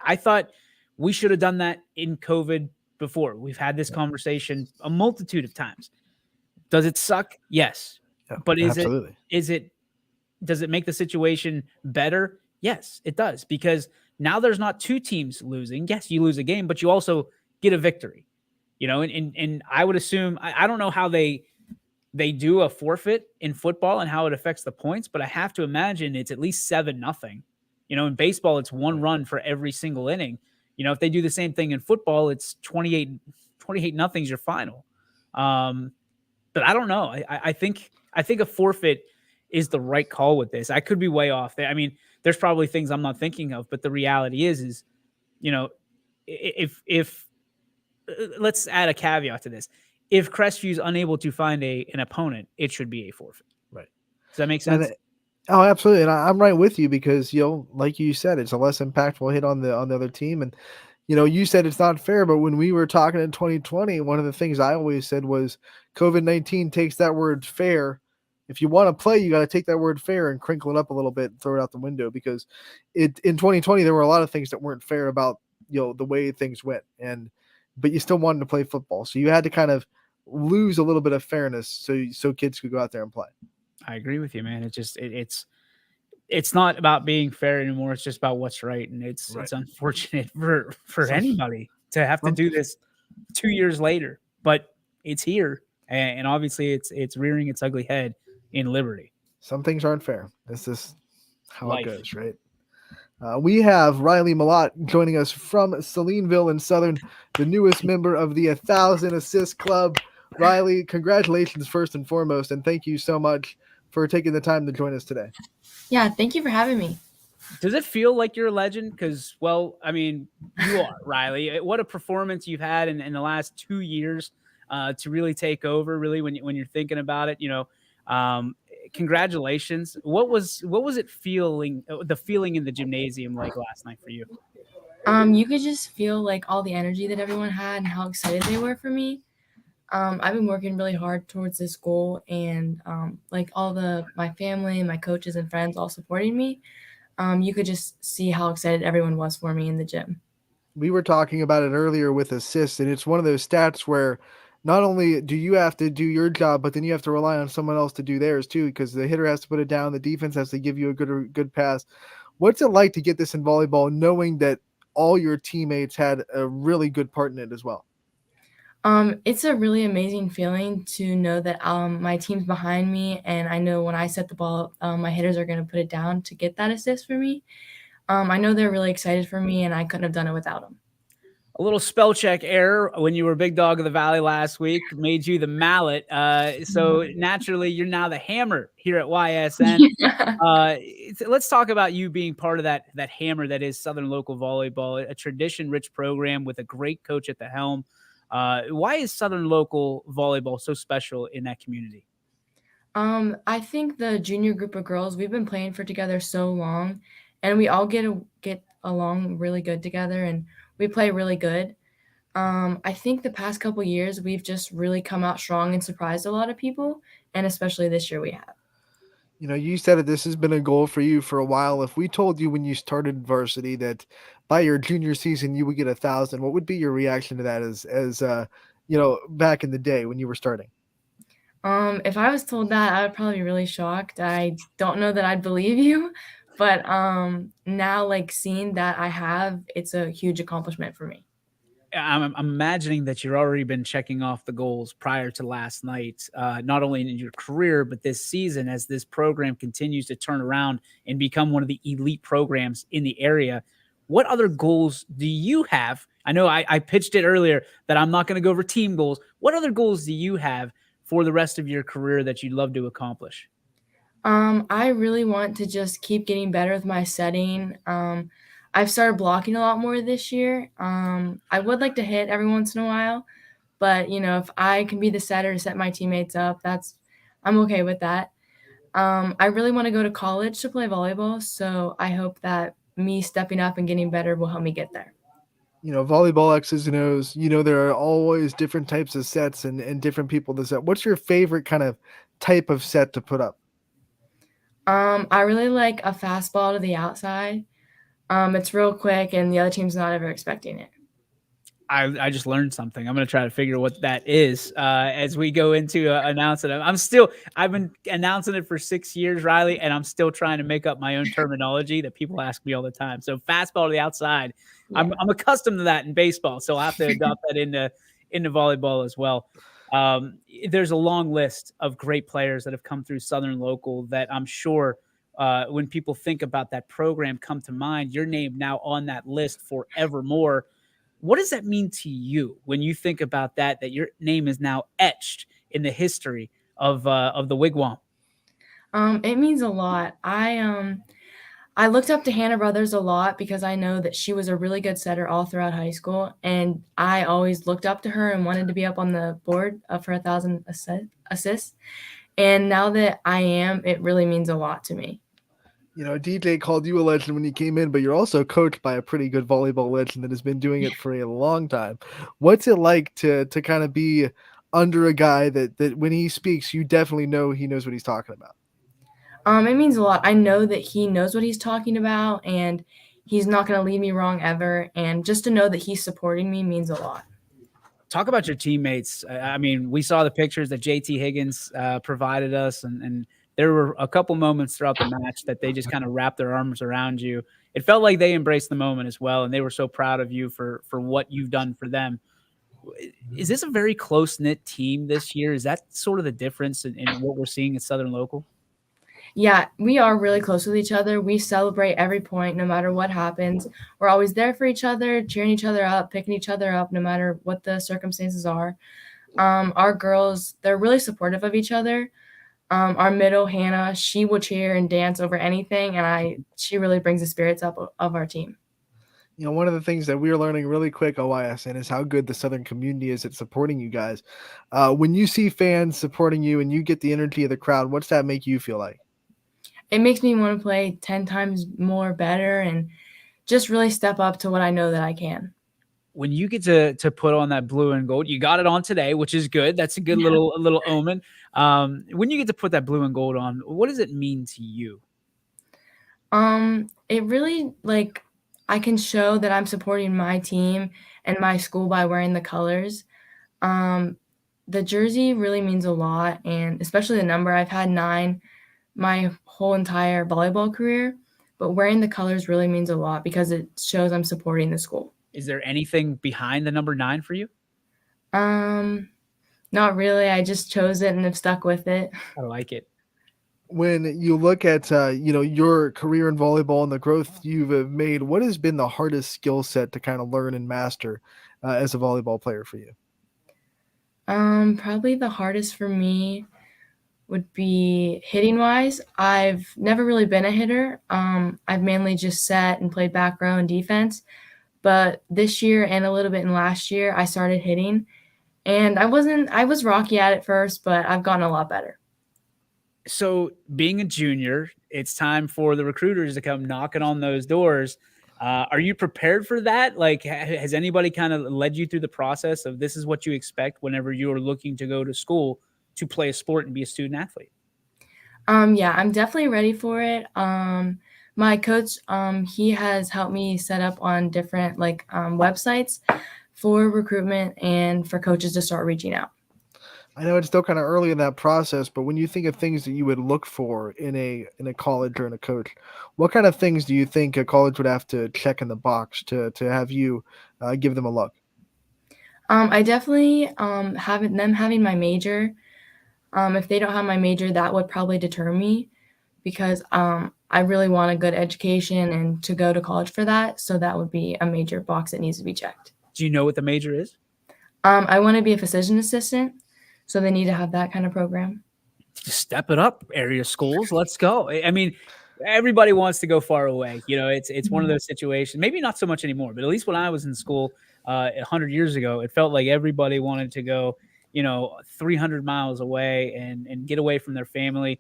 [SPEAKER 4] I thought we should have done that in COVID before. We've had this conversation a multitude of times. Does it suck? Yes. Yeah, but does it make the situation better? Yes, it does, because now there's not two teams losing. Yes, you lose a game, but you also get a victory. And I would assume, I don't know how they do a forfeit in football and how it affects the points, but I have to imagine it's at least 7-0. In baseball, it's 1 run for every single inning. If they do the same thing in football, it's 28-0 is your final. But I don't know. I think a forfeit is the right call with this. I could be way off there. There's probably things I'm not thinking of, but the reality is, if let's add a caveat to this. If Crestview is unable to find an opponent, it should be a forfeit.
[SPEAKER 3] Right.
[SPEAKER 4] Does that make sense?
[SPEAKER 3] Oh, absolutely. And I'm right with you because, like you said, it's a less impactful hit on the other team. And, you said it's not fair, but when we were talking in 2020, one of the things I always said was COVID-19 takes that word fair. If you want to play, you got to take that word fair and crinkle it up a little bit and throw it out the window, because in 2020, there were a lot of things that weren't fair about, the way things went. But you still wanted to play football. So you had to kind of lose a little bit of fairness so kids could go out there and play.
[SPEAKER 4] I agree with you, man. It's not about being fair anymore. It's just about what's right. And it's unfortunate for anybody to have to do this 2 years later, but it's here. And obviously it's rearing its ugly head in Liberty.
[SPEAKER 3] Some things aren't fair. This is how it goes, right? We have Riley Malott joining us from Salineville in Southern, the newest member of the 1,000 Assist Club. Riley, congratulations first and foremost, and thank you so much for taking the time to join us today.
[SPEAKER 18] Yeah, thank you for having me.
[SPEAKER 4] Does it feel like you're a legend? Because, you are, Riley. What a performance you've had in the last 2 years to really take over, really, when you're thinking about it, congratulations. What was it feeling, the feeling in the gymnasium like last night for you?
[SPEAKER 18] You could just feel like all the energy that everyone had and how excited they were for me. I've been working really hard towards this goal, and my family, my coaches and friends all supporting me. You could just see how excited everyone was for me in the gym.
[SPEAKER 3] We were talking about it earlier with assists, and it's one of those stats where not only do you have to do your job, but then you have to rely on someone else to do theirs too, because the hitter has to put it down, the defense has to give you a good pass. What's it like to get this in volleyball, knowing that all your teammates had a really good part in it as well?
[SPEAKER 18] It's a really amazing feeling to know that my team's behind me, and I know when I set the ball, my hitters are going to put it down to get that assist for me. I know they're really excited for me, and I couldn't have done it without them.
[SPEAKER 4] A little spell check error when you were Big Dog of the Valley last week made you the Malott. So naturally, you're now the Hammer here at YSN. Let's talk about you being part of that Hammer that is Southern Local Volleyball, a tradition-rich program with a great coach at the helm. Why is Southern Local Volleyball so special in that community?
[SPEAKER 18] I think the junior group of girls, we've been playing together so long, and we all get along really good together, and we play really good. I think the past couple years, we've just really come out strong and surprised a lot of people, and especially this year we have.
[SPEAKER 3] You said that this has been a goal for you for a while. If we told you when you started varsity that by your junior season you would get 1,000, what would be your reaction to that as back in the day when you were starting?
[SPEAKER 18] If I was told that, I would probably be really shocked. I don't know that I'd believe you, but now like seeing that I have, it's a huge accomplishment for me.
[SPEAKER 4] I'm imagining that you've already been checking off the goals prior to last night, not only in your career, but this season as this program continues to turn around and become one of the elite programs in the area. What other goals do you have? I know I pitched it earlier that I'm not going to go over team goals. What other goals do you have for the rest of your career that you'd love to accomplish?
[SPEAKER 18] I really want to just keep getting better with my setting. I've started blocking a lot more this year. I would like to hit every once in a while, but if I can be the setter to set my teammates up, I'm okay with that. I really want to go to college to play volleyball, so I hope that me stepping up and getting better will help me get there.
[SPEAKER 3] Volleyball X's and O's, there are always different types of sets and different people to set. What's your favorite kind of type of set to put up?
[SPEAKER 18] I really like a fastball to the outside. It's real quick, and the other team's not ever expecting it.
[SPEAKER 4] I just learned something. I'm going to try to figure what that is as we go into announcing it. I've been announcing it for 6 years, Riley, and I'm still trying to make up my own terminology that people ask me all the time. So fastball to the outside, yeah. I'm accustomed to that in baseball, so I'll have to adopt that into volleyball as well. There's a long list of great players that have come through Southern Local that I'm sure when people think about that program come to mind. Your name now on that list forevermore. What does that mean to you when you think about that your name is now etched in the history of the Wigwam?
[SPEAKER 18] It means a lot. I looked up to Hannah Brothers a lot because I know that she was a really good setter all throughout high school, and I always looked up to her and wanted to be up on the board for 1,000 assists. And now that I am, it really means a lot to me.
[SPEAKER 3] DJ called you a legend when you came in, but you're also coached by a pretty good volleyball legend that has been doing it for a long time. What's it like to kind of be under a guy that when he speaks, you definitely know he knows what he's talking about?
[SPEAKER 18] It means a lot. I know that he knows what he's talking about, and he's not going to lead me wrong ever. And just to know that he's supporting me means a lot.
[SPEAKER 4] Talk about your teammates. I mean, we saw the pictures that JT Higgins provided us, and there were a couple moments throughout the match that they just kind of wrapped their arms around you. It felt like they embraced the moment as well, and they were so proud of you for what you've done for them. Is this a very close-knit team this year? Is that sort of the difference in what we're seeing at Southern Local?
[SPEAKER 18] Yeah, we are really close with each other. We celebrate every point, no matter what happens. We're always there for each other, cheering each other up, picking each other up, no matter what the circumstances are. Our girls, they're really supportive of each other. Our middle, Hannah, she will cheer and dance over anything, and she really brings the spirits up of our team.
[SPEAKER 3] One of the things that we're learning really quick at YSN is how good the Southern community is at supporting you guys. When you see fans supporting you and you get the energy of the crowd, what's that make you feel like?
[SPEAKER 18] It makes me want to play 10 times more better and just really step up to what I know that I can.
[SPEAKER 4] When you get to put on that blue and gold, you got it on today, which is good. That's a good little omen. When you get to put that blue and gold on, what does it mean to you?
[SPEAKER 18] It really, I can show that I'm supporting my team and my school by wearing the colors. The jersey really means a lot, and especially the number. I've had 9 my whole entire volleyball career, but wearing the colors really means a lot because it shows I'm supporting the school.
[SPEAKER 4] Is there anything behind the number 9 for you?
[SPEAKER 18] Not really. I just chose it and have stuck with it.
[SPEAKER 4] I like it.
[SPEAKER 3] When you look at your career in volleyball and the growth you've made, what has been the hardest skill set to kind of learn and master as a volleyball player for you?
[SPEAKER 18] Probably the hardest for me would be hitting wise. I've never really been a hitter. I've mainly just sat and played back row and defense. But this year and a little bit in last year, I started hitting. And I was rocky at it first, but I've gotten a lot better.
[SPEAKER 4] So being a junior, it's time for the recruiters to come knocking on those doors. Are you prepared for that? Like, has anybody kind of led you through the process of this is what you expect whenever you are looking to go to school to play a sport and be a student athlete?
[SPEAKER 18] Yeah, I'm definitely ready for it. My coach, he has helped me set up on different websites for recruitment and for coaches to start reaching out.
[SPEAKER 3] I know it's still kind of early in that process, but when you think of things that you would look for in a college or in a coach, what kind of things do you think a college would have to check in the box to have you give them a look?
[SPEAKER 18] I definitely having my major. If they don't have my major, that would probably deter me because I really want a good education and to go to college for that. So that would be a major box that needs to be checked.
[SPEAKER 4] Do you know what the major is?
[SPEAKER 18] I want to be a physician assistant, so they need to have that kind of program.
[SPEAKER 4] Just step it up, area schools. Let's go. I mean, everybody wants to go far away. You know, it's one of those situations. Maybe not so much anymore, but at least when I was in school 100 years ago, it felt like everybody wanted to go, 300 miles away and get away from their family.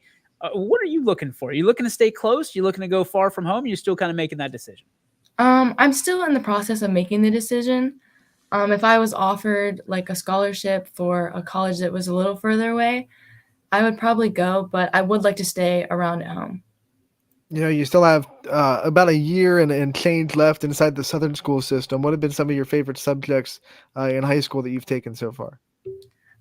[SPEAKER 4] What are you looking for? Are you looking to stay close? You looking to go far from home? You're still kind of making that decision?
[SPEAKER 18] I'm still in the process of making the decision. If I was offered like a scholarship for a college that was a little further away, I would probably go, but I would like to stay around at home.
[SPEAKER 3] You still have about a year and change left inside the Southern school system. What have been some of your favorite subjects in high school that you've taken so far?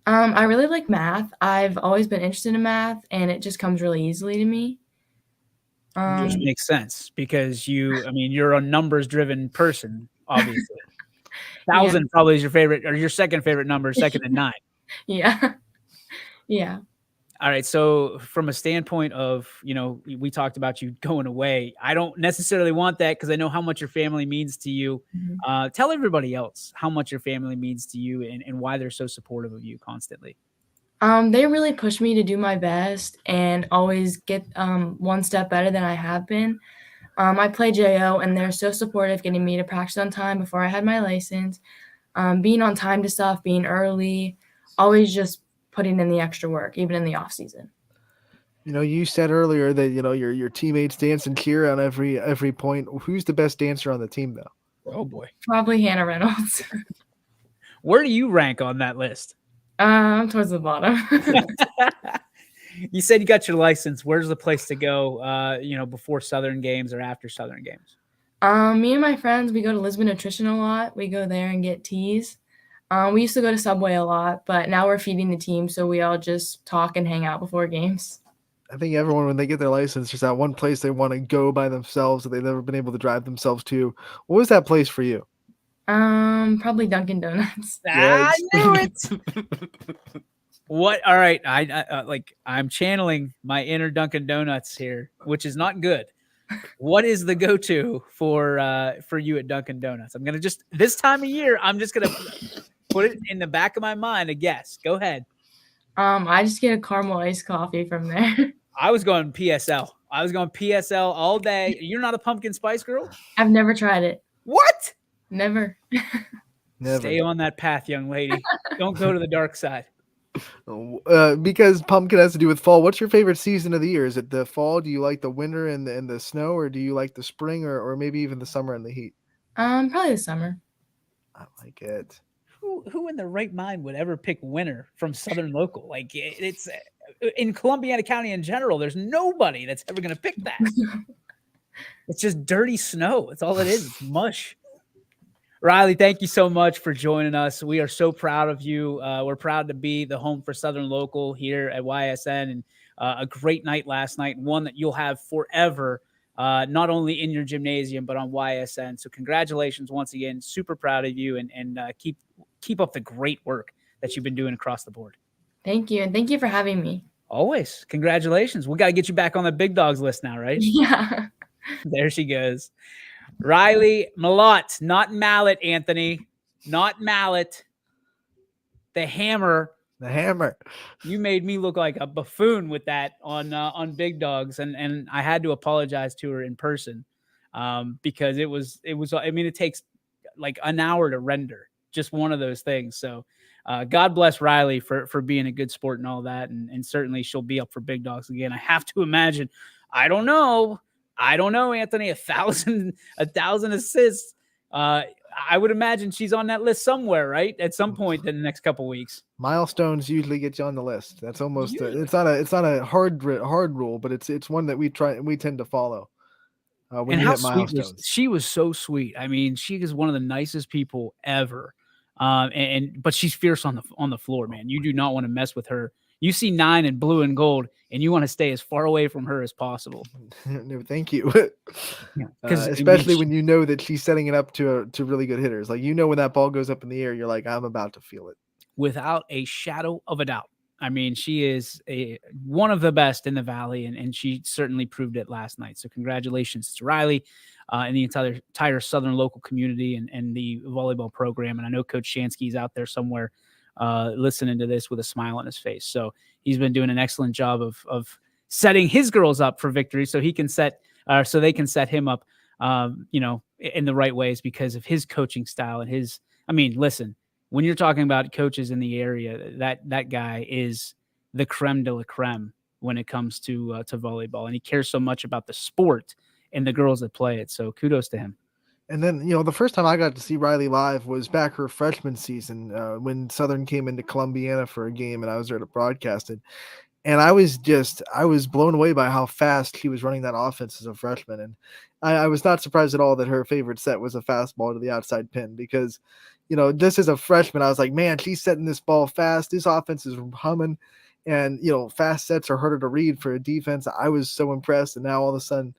[SPEAKER 18] I really like math. I've always been interested in math, and it just comes really easily to me.
[SPEAKER 4] Which makes sense because you're a numbers-driven person, obviously. 1,000 probably is your favorite or your second favorite number, second to 9.
[SPEAKER 18] Yeah. Yeah.
[SPEAKER 4] All right. So from a standpoint of, we talked about you going away. I don't necessarily want that because I know how much your family means to you. Tell everybody else how much your family means to you and why they're so supportive of you constantly.
[SPEAKER 18] They really push me to do my best and always get one step better than I have been. I play JO, and they're so supportive, getting me to practice on time before I had my license, being on time to stuff, being early, always just putting in the extra work, even in the off season.
[SPEAKER 3] You said earlier that your teammates dance and cheer on every point. Who's the best dancer on the team, though?
[SPEAKER 4] Oh boy,
[SPEAKER 18] probably Hannah Reynolds.
[SPEAKER 4] Where do you rank on that list?
[SPEAKER 18] I'm towards the bottom.
[SPEAKER 4] You said you got your license. Where's the place to go, before Southern games or after Southern games?
[SPEAKER 18] Me and my friends, we go to Lisbon Nutrition a lot. We go there and get teas. We used to go to Subway a lot, but now we're feeding the team, so we all just talk and hang out before games.
[SPEAKER 3] I think everyone, when they get their license, there's that one place they want to go by themselves that they've never been able to drive themselves to. What was that place for you?
[SPEAKER 18] Probably Dunkin' Donuts.
[SPEAKER 4] I knew it. What? All right. I'm channeling my inner Dunkin' Donuts here, which is not good. What is the go-to for you at Dunkin' Donuts? I'm going to this time of year, I'm just going to put it in the back of my mind, a guess. Go ahead.
[SPEAKER 18] I just get a caramel iced coffee from there.
[SPEAKER 4] I was going PSL. All day. You're not a pumpkin spice girl?
[SPEAKER 18] I've never tried it.
[SPEAKER 4] What?
[SPEAKER 18] Never.
[SPEAKER 4] Stay on that path, young lady. Don't go to the dark side.
[SPEAKER 3] Because pumpkin has to do with fall. What's your favorite season of the year? Is it the fall? Do you like the winter and the snow, or do you like the spring, or maybe even the summer and the heat?
[SPEAKER 18] Probably the summer.
[SPEAKER 3] I like it.
[SPEAKER 4] Who in their right mind would ever pick winter from Southern local? Like it's in Columbiana County in general. There's nobody that's ever going to pick that. It's just dirty snow. That's all it is. It's mush. Riley, thank you so much for joining us. We are so proud of you. We're proud to be the home for Southern Local here at YSN, and a great night last night, one that you'll have forever, not only in your gymnasium, but on YSN. So congratulations once again. Super proud of you, and keep up the great work that you've been doing across the board.
[SPEAKER 18] Thank you. And thank you for having me.
[SPEAKER 4] Always. Congratulations. We got to get you back on the big dogs list now, right?
[SPEAKER 18] Yeah.
[SPEAKER 4] There she goes. Riley Malott, not Malott, Anthony, not Malott. The hammer.
[SPEAKER 3] The hammer.
[SPEAKER 4] You made me look like a buffoon with that on Big Dogs, and I had to apologize to her in person because it was. I mean, it takes like an hour to render. Just one of those things. So, God bless Riley for being a good sport and all that, and certainly she'll be up for Big Dogs again. I have to imagine. I don't know, Anthony. 1,000 assists. I would imagine she's on that list somewhere, right? At some point in the next couple weeks.
[SPEAKER 3] Milestones usually get you on the list. That's almost it's not a hard rule, but it's one that we tend to follow. When
[SPEAKER 4] And
[SPEAKER 3] you
[SPEAKER 4] how
[SPEAKER 3] hit
[SPEAKER 4] sweet
[SPEAKER 3] milestones.
[SPEAKER 4] she was so sweet. I mean, she is one of the nicest people ever. But she's fierce on the floor, man. You do not want to mess with her. You see 9 in blue and gold, and you want to stay as far away from her as possible.
[SPEAKER 3] No, thank you.
[SPEAKER 4] Because
[SPEAKER 3] especially when you know that she's setting it up to really good hitters. Like, when that ball goes up in the air, you're like, I'm about to feel it.
[SPEAKER 4] Without a shadow of a doubt. I mean, she is one of the best in the Valley, and she certainly proved it last night. So congratulations to Riley and the entire Southern local community and the volleyball program. And I know Coach Shansky's out there somewhere listening to this with a smile on his face. So he's been doing an excellent job of setting his girls up for victory so they can set him up, in the right ways because of his coaching style and listen, when you're talking about coaches in the area, that guy is the creme de la creme when it comes to volleyball, and he cares so much about the sport and the girls that play it. So kudos to him.
[SPEAKER 3] And then, the first time I got to see Riley live was back her freshman season when Southern came into Columbiana for a game, and I was there to broadcast it. And I was blown away by how fast she was running that offense as a freshman. And I was not surprised at all that her favorite set was a fastball to the outside pin because, just as a freshman, I was like, man, she's setting this ball fast. This offense is humming. And, fast sets are harder to read for a defense. I was so impressed. And now all of a sudden,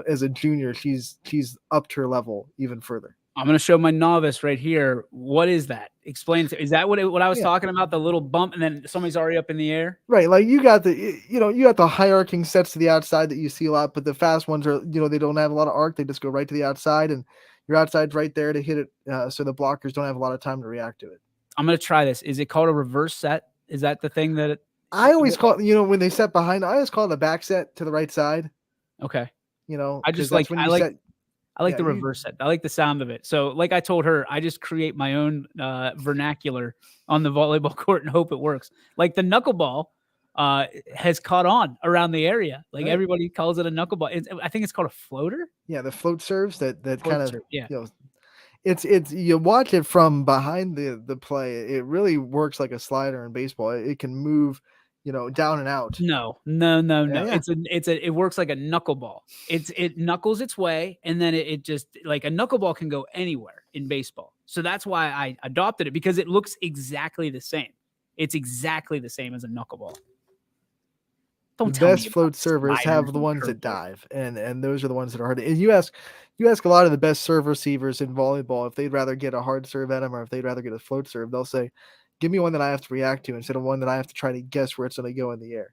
[SPEAKER 3] as a junior, she's upped her level even further.
[SPEAKER 4] I'm going to show my novice right here. What is that? Explain to. Is that what I was talking about? The little bump and then somebody's already up in the air?
[SPEAKER 3] Right. Like you got the hierarching sets to the outside that you see a lot, but the fast ones are, they don't have a lot of arc. They just go right to the outside and your outside's right there to hit it. So the blockers don't have a lot of time to react to it.
[SPEAKER 4] I'm going to try this. Is it called a reverse set? Is that the thing that
[SPEAKER 3] I always call it, when they set behind, I always call it a back set to the right side.
[SPEAKER 4] Okay.
[SPEAKER 3] I just like,
[SPEAKER 4] I like the reverse set. I like the sound of it. So like I told her, I just create my own vernacular on the volleyball court and hope it works. Like the knuckleball has caught on around the area. Like everybody calls it a knuckleball. I think it's called a floater.
[SPEAKER 3] Yeah. The float serves that kind of,
[SPEAKER 4] serve, yeah.
[SPEAKER 3] It's you watch it from behind the play. It really works like a slider in baseball. It can move, down and out.
[SPEAKER 4] No.
[SPEAKER 3] Yeah.
[SPEAKER 4] It works like a knuckleball. It knuckles its way, and then it just like a knuckleball can go anywhere in baseball. So that's why I adopted it because it looks exactly the same. It's exactly the same as a knuckleball.
[SPEAKER 3] The best float servers have the ones that dive, and those are the ones that are hard. And you ask a lot of the best serve receivers in volleyball if they'd rather get a hard serve at them or if they'd rather get a float serve. They'll say, give me one that I have to react to instead of one that I have to try to guess where it's going to go in the air.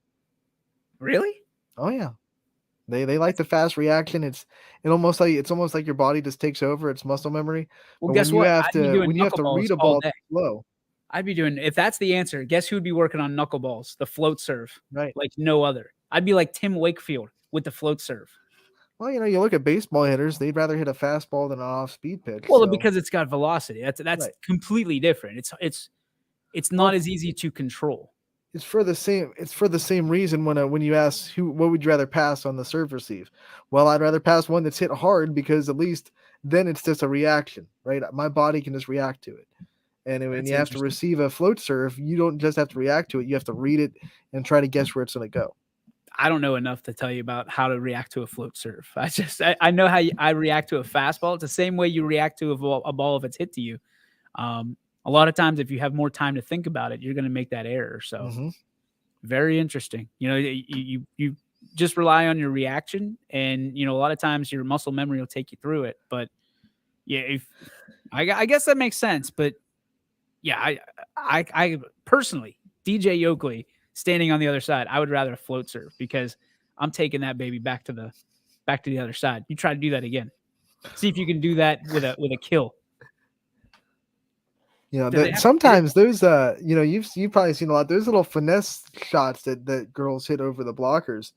[SPEAKER 4] Really?
[SPEAKER 3] Oh yeah. They like the fast reaction. It's almost like your body just takes over. It's muscle memory.
[SPEAKER 4] Well,
[SPEAKER 3] but
[SPEAKER 4] guess
[SPEAKER 3] when
[SPEAKER 4] what?
[SPEAKER 3] you have to read a ball slow.
[SPEAKER 4] I'd be doing, if that's the answer, guess who'd be working on knuckleballs? The float serve.
[SPEAKER 3] Right.
[SPEAKER 4] Like no other. I'd be like Tim Wakefield with the float serve.
[SPEAKER 3] Well, you look at baseball hitters, they'd rather hit a fastball than an off-speed pitch.
[SPEAKER 4] Well, because it's got velocity. That's
[SPEAKER 3] right.
[SPEAKER 4] Completely different. It's not as easy to control.
[SPEAKER 3] It's for the same reason when you ask what would you rather pass on the serve receive? Well, I'd rather pass one that's hit hard because at least then it's just a reaction, right? My body can just react to it. And when you have to receive a float serve, you don't just have to react to it. You have to read it and try to guess where it's going to go.
[SPEAKER 4] I don't know enough to tell you about how to react to a float serve. I know how I react to a fastball. It's the same way you react to a ball if it's hit to you. A lot of times, if you have more time to think about it, you're going to make that error. So very interesting. You just rely on your reaction, and a lot of times your muscle memory will take you through it. But yeah, I guess that makes sense. But yeah, I personally, DJ Yoakley, standing on the other side, I would rather a float serve because I'm taking that baby back to the other side. You try to do that again. See if you can do that with a kill.
[SPEAKER 3] Sometimes those you've probably seen a lot. Those little finesse shots that girls hit over the blockers,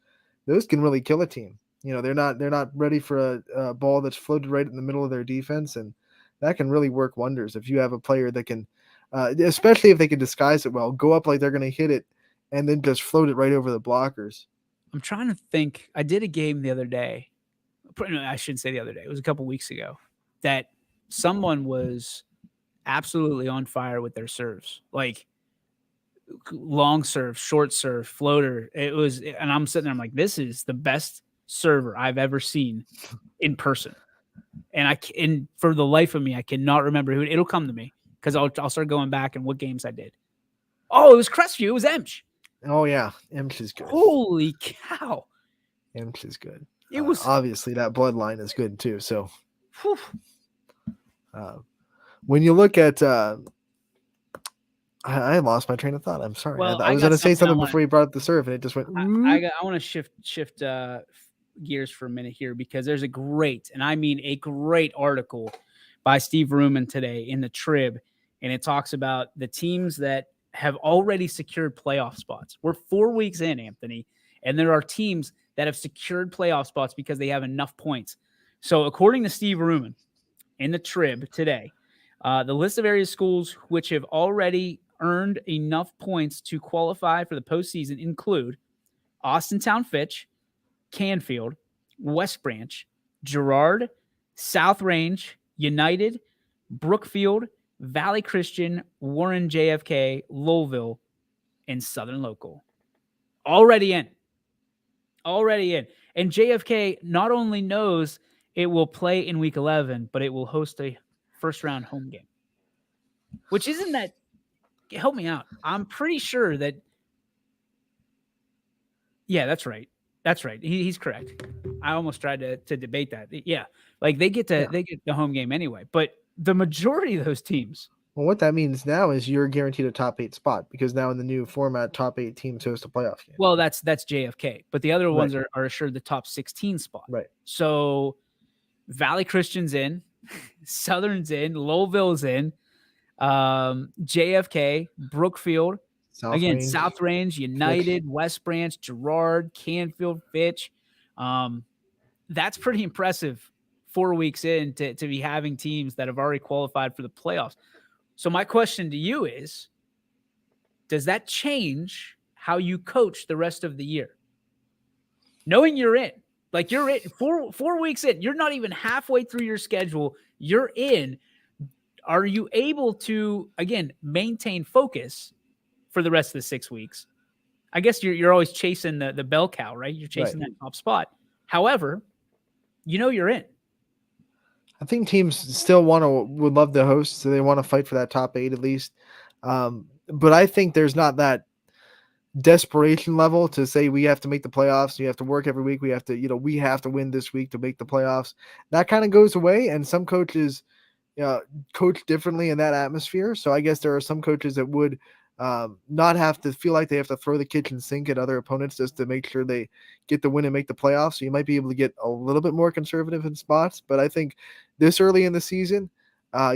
[SPEAKER 3] those can really kill a team. They're not ready for a ball that's floated right in the middle of their defense, and that can really work wonders if you have a player that can, especially if they can disguise it well, go up like they're going to hit it, and then just float it right over the blockers.
[SPEAKER 4] I'm trying to think. I did a game the other day. No, I shouldn't say the other day. It was a couple weeks ago that someone was absolutely on fire with their serves, like long serve, short serve, floater. It was, and I'm sitting there, I'm like, this is the best server I've ever seen in person. And for the life of me, I cannot remember who. It'll come to me because I'll start going back and what games I did. Oh, it was Crestview. It was Emsch.
[SPEAKER 3] Oh yeah, Emsch is good.
[SPEAKER 4] Holy cow,
[SPEAKER 3] Emsch is good.
[SPEAKER 4] It was
[SPEAKER 3] obviously that bloodline is good too. So, when you look at, I lost my train of thought. I'm sorry.
[SPEAKER 4] Well,
[SPEAKER 3] I was going to say something before you brought up the serve, and it just went.
[SPEAKER 4] I want to shift gears for a minute here because there's a great, and I mean a great article by Steve Ruman today in the Trib, and it talks about the teams that have already secured playoff spots. We're 4 weeks in, Anthony, and there are teams that have secured playoff spots because they have enough points. So according to Steve Ruman in the Trib today, the list of area schools which have already earned enough points to qualify for the postseason include Austintown Fitch, Canfield, West Branch, Girard, South Range, United, Brookfield, Valley Christian, Warren JFK, Lowellville, and Southern Local. Already in. And JFK not only knows it will play in week 11, but it will host a first-round home game. Which isn't that... Help me out. I'm pretty sure that... Yeah, that's right. He's correct. I almost tried to debate that. Yeah, like they get the home game anyway. But the majority of those teams...
[SPEAKER 3] Well, what that means now is you're guaranteed a top 8 spot because now in the new format, top 8 teams host a playoff game.
[SPEAKER 4] Well, that's JFK, but the other ones are assured the top 16 spot.
[SPEAKER 3] Right.
[SPEAKER 4] So Valley Christian's in, Southern's in, Lowellville's in, JFK, Brookfield, South Range, United, West Branch, Girard, Canfield, Fitch. That's pretty impressive 4 weeks in to be having teams that have already qualified for the playoffs. So my question to you is, does that change how you coach the rest of the year? Knowing you're in, like you're in 4 weeks in, you're not even halfway through your schedule. You're in. Are you able to, again, maintain focus for the rest of the 6 weeks? I guess you're always chasing the bell cow, right? You're chasing that top spot. However, you're in.
[SPEAKER 3] I think teams still would love to host, so they want to fight for that top 8 at least. But I think there's not that desperation level to say we have to make the playoffs. You have to work every week. We have to win this week to make the playoffs. That kind of goes away, and some coaches coach differently in that atmosphere. So I guess there are some coaches that would not have to feel like they have to throw the kitchen sink at other opponents just to make sure they get the win and make the playoffs. So you might be able to get a little bit more conservative in spots. But I think this early in the season,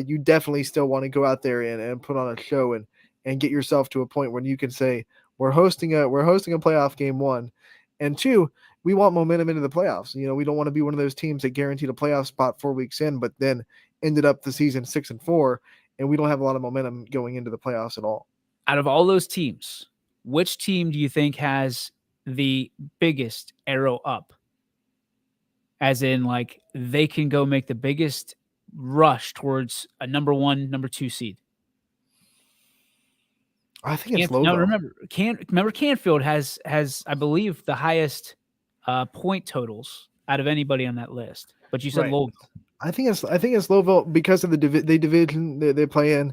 [SPEAKER 3] you definitely still want to go out there and put on a show and get yourself to a point where you can say, we're hosting a playoff game 1, and 2, we want momentum into the playoffs. We don't want to be one of those teams that guaranteed a playoff spot 4 weeks in, but then ended up the season 6-4, and we don't have a lot of momentum going into the playoffs at all.
[SPEAKER 4] Out of all those teams, which team do you think has the biggest arrow up? As in, like, they can go make the biggest rush towards a number 1, number 2 seed.
[SPEAKER 3] I think it's Lowellville.
[SPEAKER 4] No, remember Canfield has I believe the highest point totals out of anybody on that list. But you said Lowellville.
[SPEAKER 3] I think it's Lowellville because of the division they play in.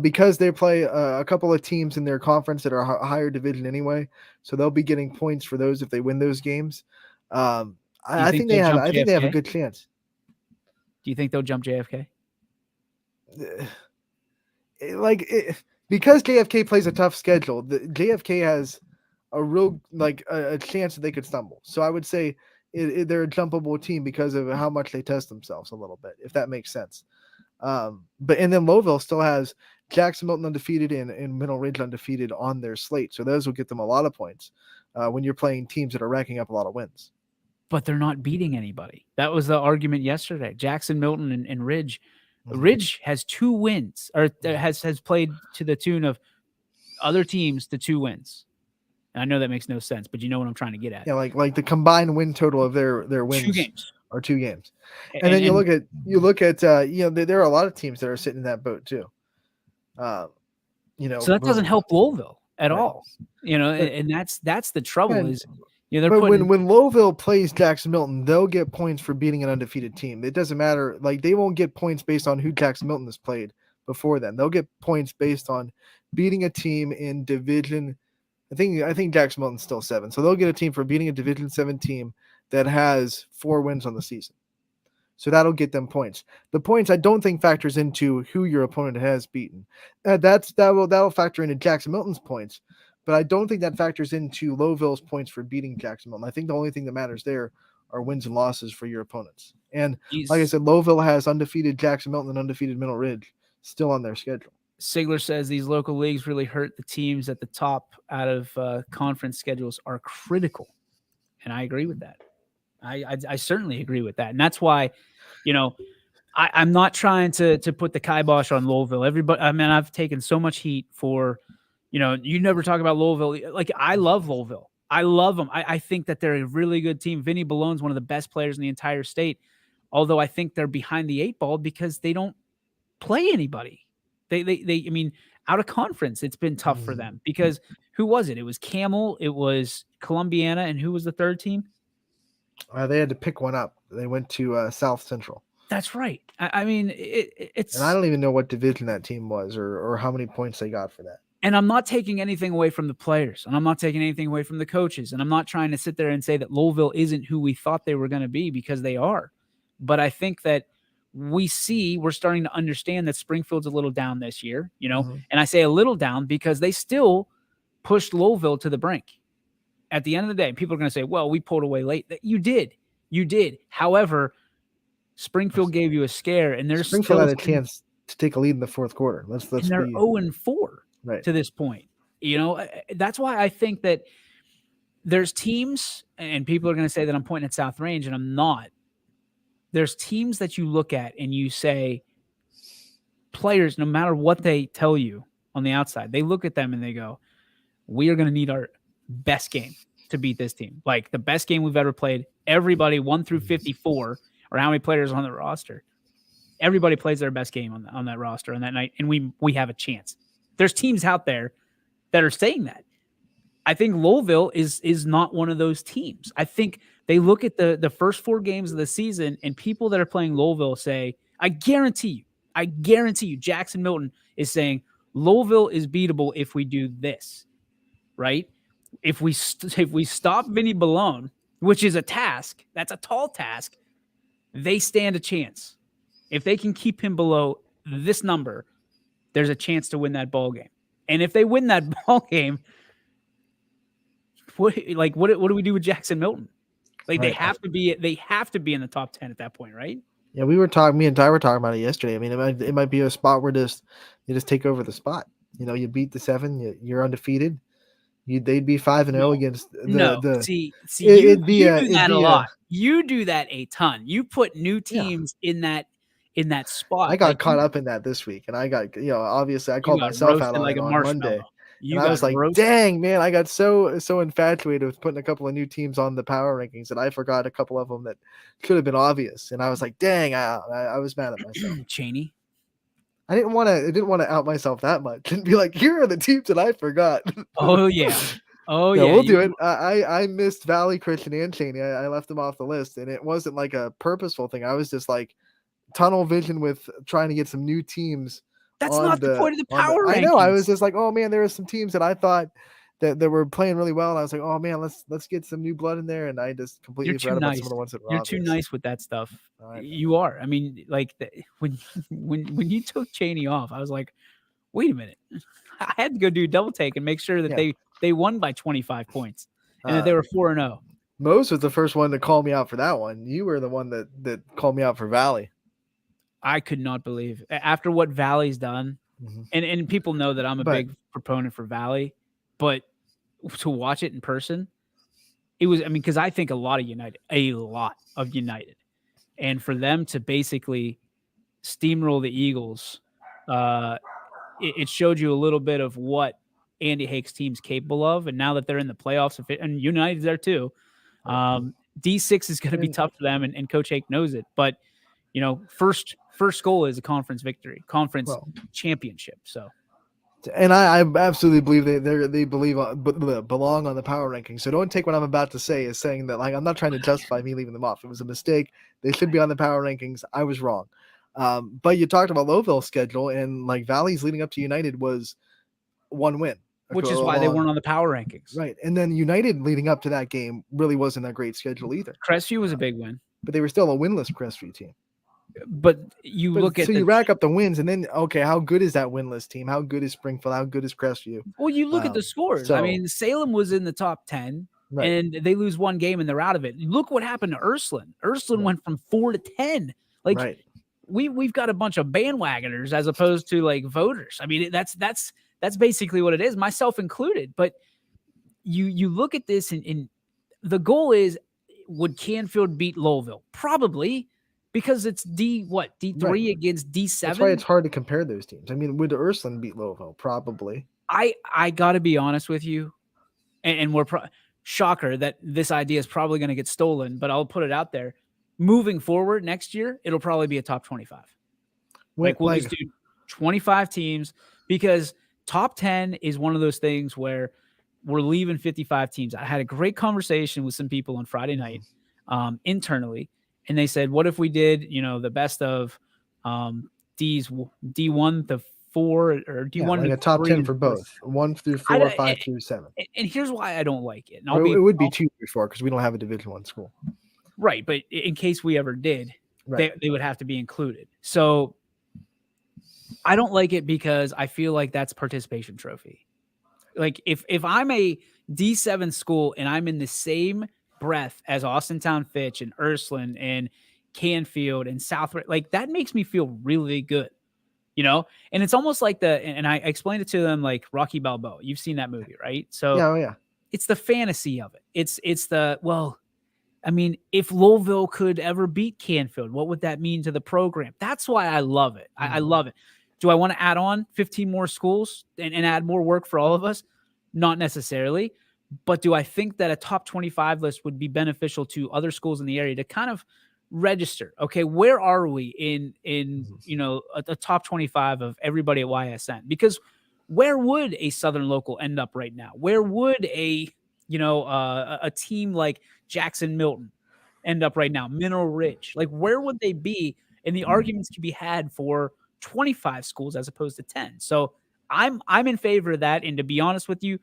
[SPEAKER 3] Because they play a couple of teams in their conference that are a higher division anyway, so they'll be getting points for those if they win those games. I think they have a good chance.
[SPEAKER 4] Do you think they'll jump JFK?
[SPEAKER 3] Because JFK plays a tough schedule, JFK has a real a chance that they could stumble. So I would say they're a jumpable team because of how much they test themselves a little bit, if that makes sense. And then Lowellville still has Jackson Milton undefeated and Middle Ridge undefeated on their slate. So those will get them a lot of points when you're playing teams that are racking up a lot of wins.
[SPEAKER 4] But they're not beating anybody. That was the argument yesterday. Jackson Milton and Ridge. Ridge has 2 wins, or has played to the tune of other teams to 2 wins. And I know that makes no sense, but you know what I'm trying to get at.
[SPEAKER 3] Yeah, like the combined win total of their wins
[SPEAKER 4] 2 games
[SPEAKER 3] or 2 games. And then you look at there are a lot of teams that are sitting in that boat too.
[SPEAKER 4] So that doesn't help Louisville at all. And that's the trouble is
[SPEAKER 3] but when Louisville plays Jackson Milton, they'll get points for beating an undefeated team. It doesn't matter. Like, they won't get points based on who Jackson Milton has played before then. They'll get points based on beating a team in Division. I think Jackson Milton's still 7. So they'll get a team for beating a Division 7 team that has 4 wins on the season. So that'll get them points. The points I don't think factors into who your opponent has beaten. That'll factor into Jackson Milton's points, but I don't think that factors into Louisville's points for beating Jackson Milton. I think the only thing that matters there are wins and losses for your opponents. And like I said, Louisville has undefeated Jackson Milton and undefeated Middle Ridge still on their schedule.
[SPEAKER 4] Sigler says these local leagues really hurt the teams at the top out of conference schedules are critical. And I agree with that. I certainly agree with that. And that's why, I'm not trying to put the kibosh on Louisville. Everybody, I've taken so much heat for, you never talk about Louisville. Like, I love Louisville. I love them. I think that they're a really good team. Vinny Ballone's one of the best players in the entire state. Although I think they're behind the 8 ball because they don't play anybody. They out of conference, it's been tough for them because who was it? It was Camel, it was Columbiana, and who was the third team?
[SPEAKER 3] They had to pick one up. They went to South Central.
[SPEAKER 4] That's right. It's.
[SPEAKER 3] And I don't even know what division that team was or how many points they got for that.
[SPEAKER 4] And I'm not taking anything away from the players, and I'm not taking anything away from the coaches, and I'm not trying to sit there and say that Louisville isn't who we thought they were going to be, because they are. But I think that we're starting to understand that Springfield's a little down this year, and I say a little down because they still pushed Louisville to the brink. At the end of the day, people are going to say, well, we pulled away late. You did. However, Springfield gave you a scare, and there's
[SPEAKER 3] Springfield had a chance to take a lead in the fourth quarter.
[SPEAKER 4] And they're 0-4 to this point. That's why I think that there's teams, and people are going to say that I'm pointing at South Range, and I'm not. There's teams that you look at and you say, players, no matter what they tell you on the outside, they look at them and they go, we are going to need our best game to beat this team. Like the best game we've ever played. Everybody 1 through 54, or how many players on the roster. Everybody plays their best game on that roster on that night, and we have a chance. There's teams out there that are saying that. I think Louisville is not one of those teams. I think they look at the first 4 games of the season, and people that are playing Louisville say, I guarantee you, Jackson Milton is saying Louisville is beatable if we do this, right? If we stop Vinny Ballone, which is a task, that's a tall task, they stand a chance. If they can keep him below this number, there's a chance to win that ball game. And if they win that ball game, what do we do with Jackson Milton? Like, right. they have to be in the top 10 at that point, right?
[SPEAKER 3] Yeah, me and Ty were talking about it yesterday. I mean, it might be a spot where you just take over the spot. You beat the 7, you're undefeated. They'd be 5-0 against the.
[SPEAKER 4] See, you do that a lot. You do that a ton. You put new teams in that spot.
[SPEAKER 3] I got caught up in that this week, and I got obviously I called myself out on Monday. And I was like, dang, man, I got so infatuated with putting a couple of new teams on the power rankings that I forgot a couple of them that could have been obvious. And I was like, dang, I was mad at myself.
[SPEAKER 4] Cheney.
[SPEAKER 3] I didn't want to out myself that much and be like, here are the teams that I forgot.
[SPEAKER 4] Oh, yeah. Oh,
[SPEAKER 3] yeah.
[SPEAKER 4] Yeah.
[SPEAKER 3] We'll do it. I missed Valley, Christian, and Cheney. I left them off the list, and it wasn't like a purposeful thing. I was just like tunnel vision with trying to get some new teams.
[SPEAKER 4] That's not the point of the power rankings.
[SPEAKER 3] I know. I was just like, oh man, there were some teams that I thought that were playing really well, and I was like, oh man, let's get some new blood in there, and I just completely forgot about some of the ones that were obvious.
[SPEAKER 4] You're too nice with that stuff. Right. You are. I mean, like when you took Cheney off, I was like, wait a minute, I had to go do a double take and make sure that they won by 25 points and that they were 4-0.
[SPEAKER 3] Mose was the first one to call me out for that one. You were the one that called me out for Valley.
[SPEAKER 4] I could not believe after what Valley's done, and people know that I'm a big proponent for Valley, but to watch it in person, it was, because I think a lot of United, and for them to basically steamroll the Eagles, it showed you a little bit of what Andy Hake's team's capable of. And now that they're in the playoffs, and United's there too, D6 is going to be tough for them, and Coach Hake knows it. But first goal is a conference victory, championship. So.
[SPEAKER 3] And I absolutely believe they belong on the power rankings. So don't take what I'm about to say as saying that, like, I'm not trying to justify me leaving them off. It was a mistake. They should be on the power rankings. I was wrong. But you talked about Lowville's schedule, and like Valley's leading up to United was one win,
[SPEAKER 4] which is why they weren't on the power rankings.
[SPEAKER 3] Right. And then United leading up to that game really wasn't a great schedule either.
[SPEAKER 4] Crestview was a big win,
[SPEAKER 3] but they were still a winless Crestview team.
[SPEAKER 4] But you rack
[SPEAKER 3] up the wins, and then how good is that winless team? How good is Springfield? How good is Crestview?
[SPEAKER 4] Well, you look at the scores. I mean, Salem was in the top 10, and they lose one game and they're out of it. Look what happened to Ursuline. Ursuline went from 4 to 10. Like we've got a bunch of bandwagoners as opposed to like voters. I mean, that's basically what it is, myself included. But you look at this, and the goal is, would Canfield beat Lowville? Probably. Because it's D3 against D7.
[SPEAKER 3] That's why it's hard to compare those teams. I mean, would Ursuline beat Lowville? Probably.
[SPEAKER 4] I got to be honest with you, and we're shocker that this idea is probably going to get stolen, but I'll put it out there. Moving forward next year, it'll probably be a top 25. We'll just do 25 teams, because top 10 is one of those things where we're leaving 55 teams. I had a great conversation with some people on Friday night internally. And they said, what if we did, the best of D1 to 4 or D1
[SPEAKER 3] to a top 10 for both, 1 through 4, 5 through 7.
[SPEAKER 4] And here's why I don't like it.
[SPEAKER 3] It would be 2 through 4 because we don't have a Division I school.
[SPEAKER 4] Right, but in case we ever did, they would have to be included. So I don't like it because I feel like that's participation trophy. Like if I'm a D7 school and I'm in the same breath as Austintown Fitch and Ursuline and Canfield and South, like that makes me feel really good, and it's almost like and I explained it to them like Rocky Balboa. You've seen that movie, right? So it's the fantasy of it. It's I mean, if Lowville could ever beat Canfield, what would that mean to the program? That's why I love it. I love it. Do I want to add on 15 more schools and add more work for all of us? Not necessarily. But do I think that a top 25 list would be beneficial to other schools in the area to kind of register? Okay, where are we in a top 25 of everybody at YSN? Because where would a Southern local end up right now? Where would a team like Jackson Milton end up right now? Mineral Ridge, like where would they be? And the arguments can be had for 25 schools as opposed to 10. So I'm in favor of that. And to be honest with you,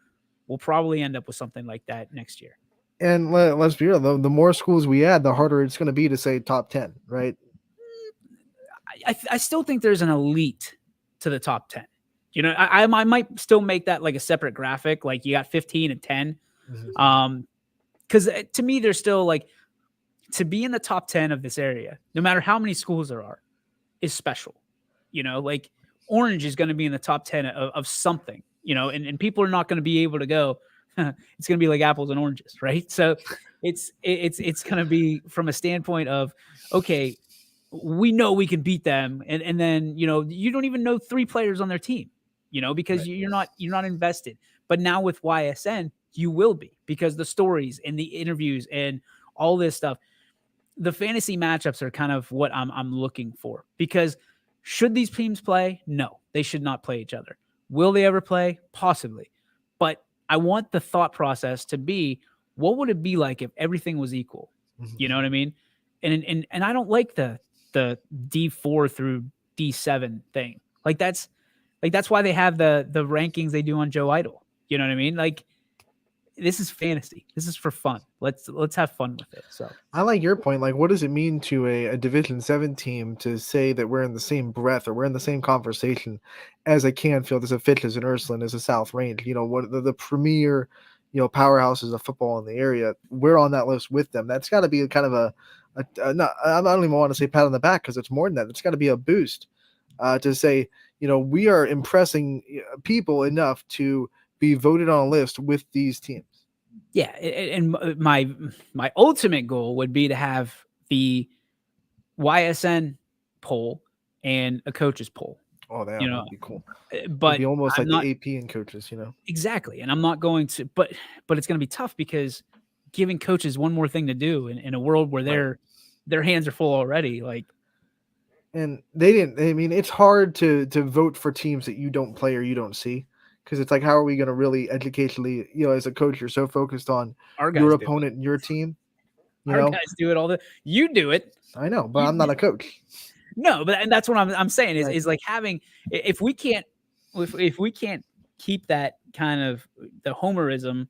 [SPEAKER 4] we'll probably end up with something like that next year.
[SPEAKER 3] And let's be real, the more schools we add, the harder it's going to be to say top 10, right?
[SPEAKER 4] I still think there's an elite to the top 10. I might still make that like a separate graphic, like you got 15 and 10. Because to me, there's still like, to be in the top 10 of this area, no matter how many schools there are, is special. Like Orange is going to be in the top 10 of something. And people are not going to be able to go, it's going to be like apples and oranges, right? So it's going to be from a standpoint of, okay, we know we can beat them. And then, you don't even know 3 players on their team, because you're not invested. But now with YSN, you will be, because the stories and the interviews and all this stuff, the fantasy matchups are kind of what I'm looking for. Because should these teams play? No, they should not play each other. Will they ever play? Possibly. But I want the thought process to be, what would it be like if everything was equal? You know what I mean? And I don't like the D4 through D7 thing. Like that's why they have the rankings they do on Joe Idol. You know what I mean? Like, this is fantasy. This is for fun. Let's have fun with it. So
[SPEAKER 3] I like your point. Like, what does it mean to a Division 7 team to say that we're in the same breath or we're in the same conversation as a Canfield, as a Fitch, as an Ursuline, as a South Range? What the premier, powerhouses of football in the area. We're on that list with them. That's got to be kind of I don't even want to say pat on the back, because it's more than that. It's got to be a boost to say, we are impressing people enough to be voted on a list with these teams.
[SPEAKER 4] Yeah, and my ultimate goal would be to have the YSN poll and a coach's poll.
[SPEAKER 3] Oh, that would be cool.
[SPEAKER 4] But
[SPEAKER 3] it'd be almost
[SPEAKER 4] I'm
[SPEAKER 3] like the AP and coaches,
[SPEAKER 4] Exactly, and I'm not going to, but it's going to be tough because giving coaches one more thing to do in a world where their hands are full already. Like,
[SPEAKER 3] and they didn't. I mean, it's hard to vote for teams that you don't play or you don't see, because it's like, how are we going to really educationally, as a coach, you're so focused on your opponent and your team.
[SPEAKER 4] Our guys do it you do it.
[SPEAKER 3] I know, but I'm not a coach.
[SPEAKER 4] No, and that's what I'm saying is like having, if we can't keep that kind of the homerism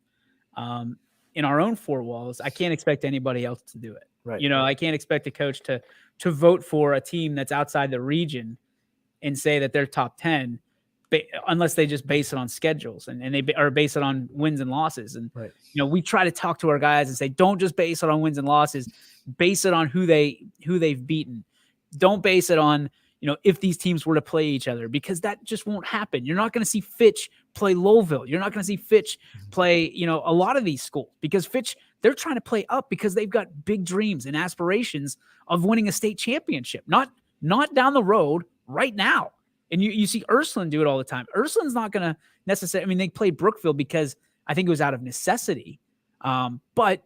[SPEAKER 4] in our own four walls, I can't expect anybody else to do it.
[SPEAKER 3] Right.
[SPEAKER 4] I can't expect a coach to vote for a team that's outside the region and say that they're top 10, unless they just base it on schedules and they are base it on wins and losses. And, we try to talk to our guys and say, don't just base it on wins and losses, base it on who they've beaten. Don't base it on, if these teams were to play each other, because that just won't happen. You're not going to see Fitch play Lowville. You're not going to see Fitch play, a lot of these schools, because Fitch, they're trying to play up because they've got big dreams and aspirations of winning a state championship, not down the road, right now. And you see Ursuline do it all the time. Ursuline's not going to necessarily, they played Brookville because I think it was out of necessity. But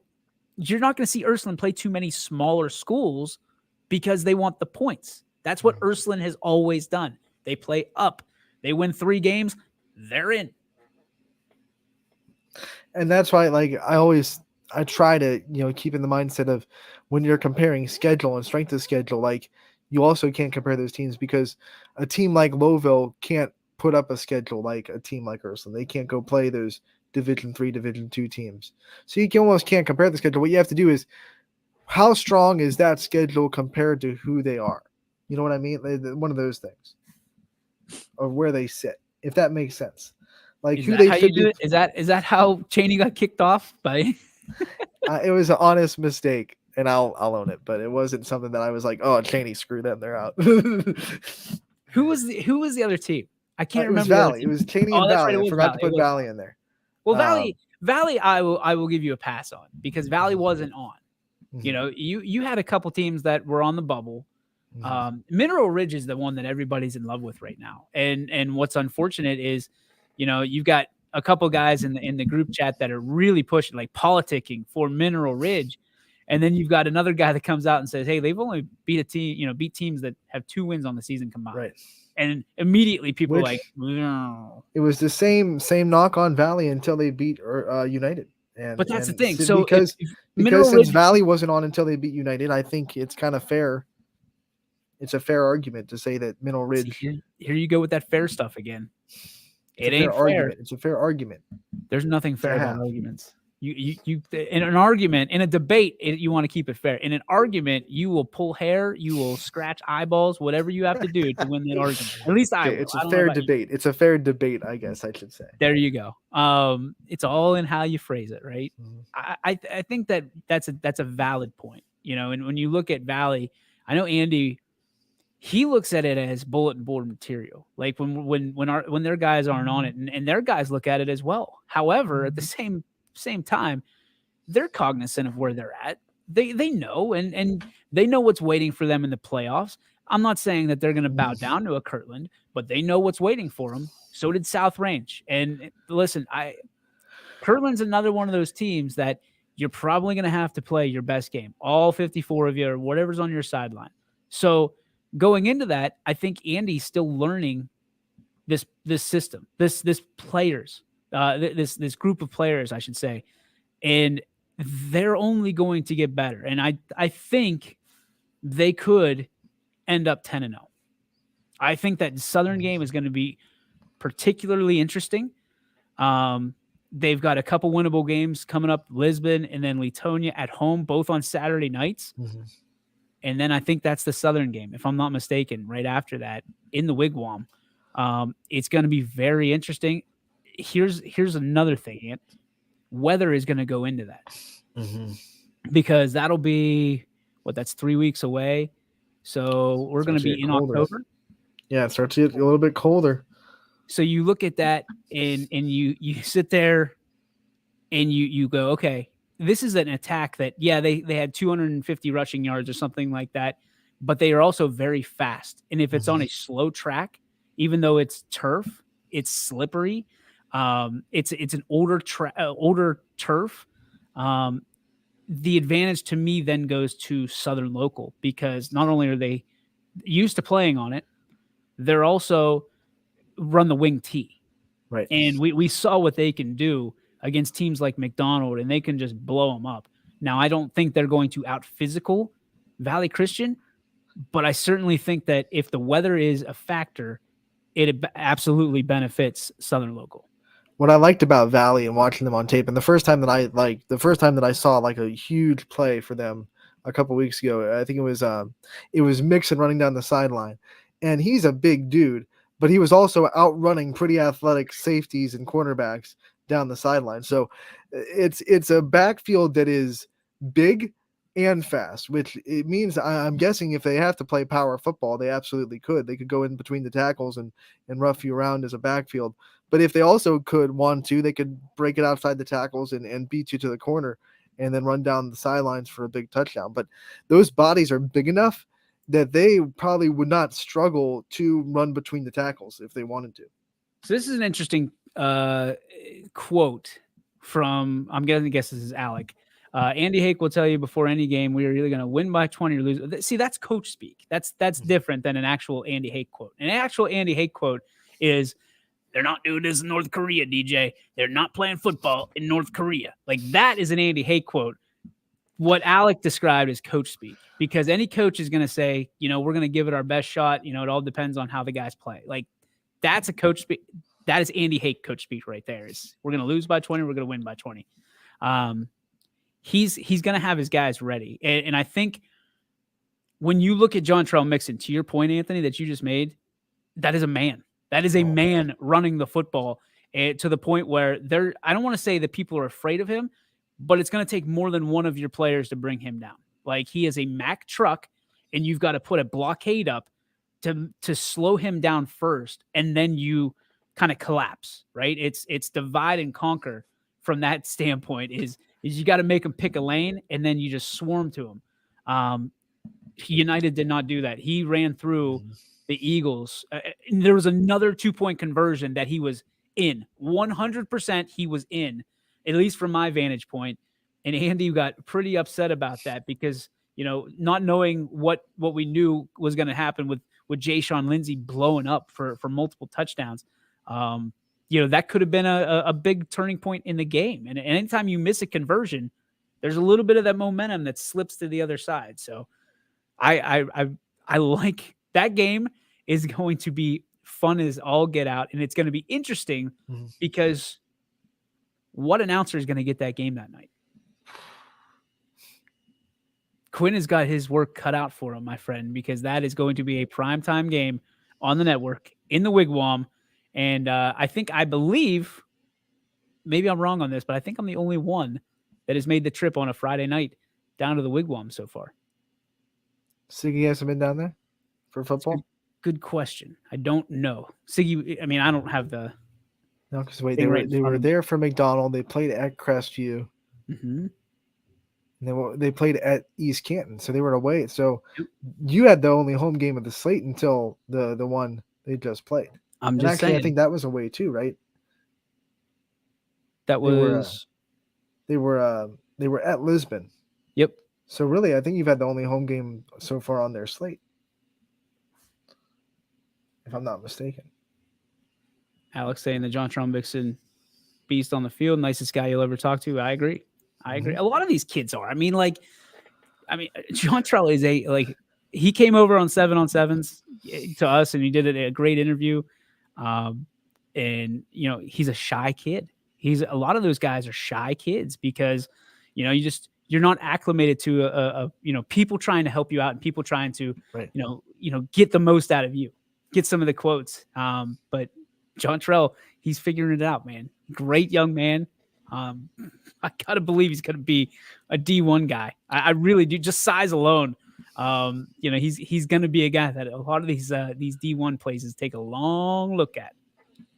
[SPEAKER 4] you're not going to see Ursuline play too many smaller schools because they want the points. That's what Ursuline has always done. They play up. They win 3 games, they're in.
[SPEAKER 3] And that's why, I try to, keep in the mindset of when you're comparing schedule and strength of schedule, you also can't compare those teams, because a team like Lowville can't put up a schedule like a team like Ursuline. They can't go play those Division III, Division II teams. So you almost can't compare the schedule. What you have to do is, how strong is that schedule compared to who they are? You know what I mean? One of those things, of where they sit, if that makes sense. Like,
[SPEAKER 4] is
[SPEAKER 3] who
[SPEAKER 4] that
[SPEAKER 3] they
[SPEAKER 4] how
[SPEAKER 3] should
[SPEAKER 4] you do
[SPEAKER 3] be.
[SPEAKER 4] it? Is that how Cheney got kicked off by?
[SPEAKER 3] It was an honest mistake, and I'll own it. But it wasn't something that I was like, "Oh, Cheney, screw them, they're out."
[SPEAKER 4] Who was the other team? I can't remember.
[SPEAKER 3] It was Valley. It was Cheney and
[SPEAKER 4] that's
[SPEAKER 3] Valley.
[SPEAKER 4] right,
[SPEAKER 3] I forgot to put Valley in there.
[SPEAKER 4] Well, Valley, I will give you a pass on, because Valley wasn't on. You had a couple teams that were on the bubble. Mineral Ridge is the one that everybody's in love with right now. And what's unfortunate is, you've got a couple guys in the group chat that are really pushing, like, politicking for Mineral Ridge. And then you've got another guy that comes out and says, hey, they've only beat teams that have 2 wins on the season combined.
[SPEAKER 3] Right.
[SPEAKER 4] And immediately people are like, no.
[SPEAKER 3] It was the same knock on Valley until they beat United.
[SPEAKER 4] But that's the thing. So
[SPEAKER 3] because since Valley wasn't on until they beat United, I think it's kind of fair. It's a fair argument to say that Mineral Ridge.
[SPEAKER 4] Here you go with that fair stuff again. It ain't fair.
[SPEAKER 3] Argument. It's a fair argument.
[SPEAKER 4] There's nothing fair about arguments. You in an argument, in a debate, you want to keep it fair. In an argument, you will pull hair, you will scratch eyeballs, whatever you have to do to win that argument. At least I will.
[SPEAKER 3] It's a fair debate. It's a fair debate, I guess I should say.
[SPEAKER 4] There you go. It's all in how you phrase it, right? I think that's a valid point. And when you look at Valley, I know Andy, he looks at it as bulletin board material. Like when their guys aren't on it, and their guys look at it as well. However, at the same time, they're cognizant of where they're at. They know, and they know what's waiting for them in the playoffs. I'm not saying that they're going to bow down to a Kirtland, but they know what's waiting for them. So did South Range. And listen, Kirtland's another one of those teams that you're probably going to have to play your best game, all 54 of you or whatever's on your sideline. So going into that, I think Andy's still learning this system, this players, this group of players, I should say, and they're only going to get better. And I think they could end up 10-0. I think that Southern game is going to be particularly interesting. They've got a couple winnable games coming up, Lisbon and then Leetonia at home, both on Saturday nights. And then I think that's the Southern game, if I'm not mistaken, right after that in the Wigwam. It's going to be very interesting. Here's another thing, Ant. Weather is going to go into that because that'll be that's 3 weeks away. So we're going to be in October.
[SPEAKER 3] Yeah, it starts to get a little bit colder.
[SPEAKER 4] So you look at that and you sit there and you go, okay, this is an attack that, they had 250 rushing yards or something like that, but they are also very fast. And if it's on a slow track, even though it's turf, it's slippery. It's an older turf. the advantage to me then goes to Southern Local, because not only are they used to playing on it, they're also run the wing T.
[SPEAKER 3] Right.
[SPEAKER 4] And we saw what they can do against teams like McDonald, and they can just blow them up. Now, I don't think they're going to out physical Valley Christian, but I certainly think that if the weather is a factor, it absolutely benefits Southern Local.
[SPEAKER 3] What I liked about Valley and watching them on tape, and the first time that I saw like a huge play for them a couple weeks ago, I think it was Mixon running down the sideline, and he's a big dude, but he was also outrunning pretty athletic safeties and cornerbacks down the sideline. So it's a backfield that is big and fast, which it means I'm guessing if they have to play power football, they absolutely could. They could go in between the tackles and rough you around as a backfield. But if they also want to, they could break it outside the tackles and beat you to the corner and then run down the sidelines for a big touchdown. But those bodies are big enough that they probably would not struggle to run between the tackles if they wanted to.
[SPEAKER 4] So this is an interesting quote from, I'm going to guess this is Alec. Andy Hake will tell you before any game, we are either going to win by 20 or lose. See, that's coach speak. That's different than an actual Andy Hake quote. An actual Andy Hake quote is, they're not doing this in North Korea, DJ. They're not playing football in North Korea. Like, that is an Andy Hake quote. What Alec described is coach speak, because any coach is going to say, we're going to give it our best shot. It all depends on how the guys play. Like, that's a coach speak. That is Andy Hake coach speak right there. Is we're going to lose by 20. We're going to win by 20. He's going to have his guys ready. And I think when you look at Jontrell Mixon, to your point, Anthony, that you just made, that is a man. That is a man running the football to the point where I don't want to say that people are afraid of him, but it's going to take more than one of your players to bring him down. Like, he is a Mack truck, and you've got to put a blockade up to slow him down first, and then you kind of collapse, right? It's divide and conquer from that standpoint is you got to make him pick a lane, and then you just swarm to him. United did not do that. He ran through the Eagles. There was another 2-point conversion that he was in. 100% he was in, at least from my vantage point. And Andy got pretty upset about that because, not knowing what we knew was going to happen with Jay Sean Lindsay blowing up for multiple touchdowns. That could have been a big turning point in the game. And anytime you miss a conversion, there's a little bit of that momentum that slips to the other side. So I like that game is going to be fun as all get out. And it's going to be interesting because what announcer is going to get that game that night? Quinn has got his work cut out for him, my friend, because that is going to be a primetime game on the network in the Wigwam. And I believe, maybe I'm wrong on this, but I think I'm the only one that has made the trip on a Friday night down to the Wigwam so far.
[SPEAKER 3] Siggy hasn't been down there for football?
[SPEAKER 4] Good question. I don't know. Siggy, I don't have the...
[SPEAKER 3] No, because wait, they were there for McDonald. They played at Crestview.
[SPEAKER 4] Mm-hmm.
[SPEAKER 3] And they played at East Canton, so they were away. So you had the only home game of the slate until the one they just played.
[SPEAKER 4] I'm just saying.
[SPEAKER 3] I think that was away too, right?
[SPEAKER 4] That was.
[SPEAKER 3] They were at Lisbon.
[SPEAKER 4] Yep.
[SPEAKER 3] So really, I think you've had the only home game so far on their slate, if I'm not mistaken.
[SPEAKER 4] Alex saying the Jontrell Mixon beast on the field, nicest guy you'll ever talk to. I agree. A lot of these kids are. Jontrell is he came over on 7-on-7s to us, and he did a great interview. And he's a shy kid. A lot of those guys are shy kids because, you're not acclimated to people trying to help you out and people trying to, get the most out of you, get some of the quotes. But Jontrell, he's figuring it out, man. Great young man. I gotta believe he's gonna be a D1 guy. I really do. Just size alone, he's gonna be a guy that a lot of these D1 places take a long look at.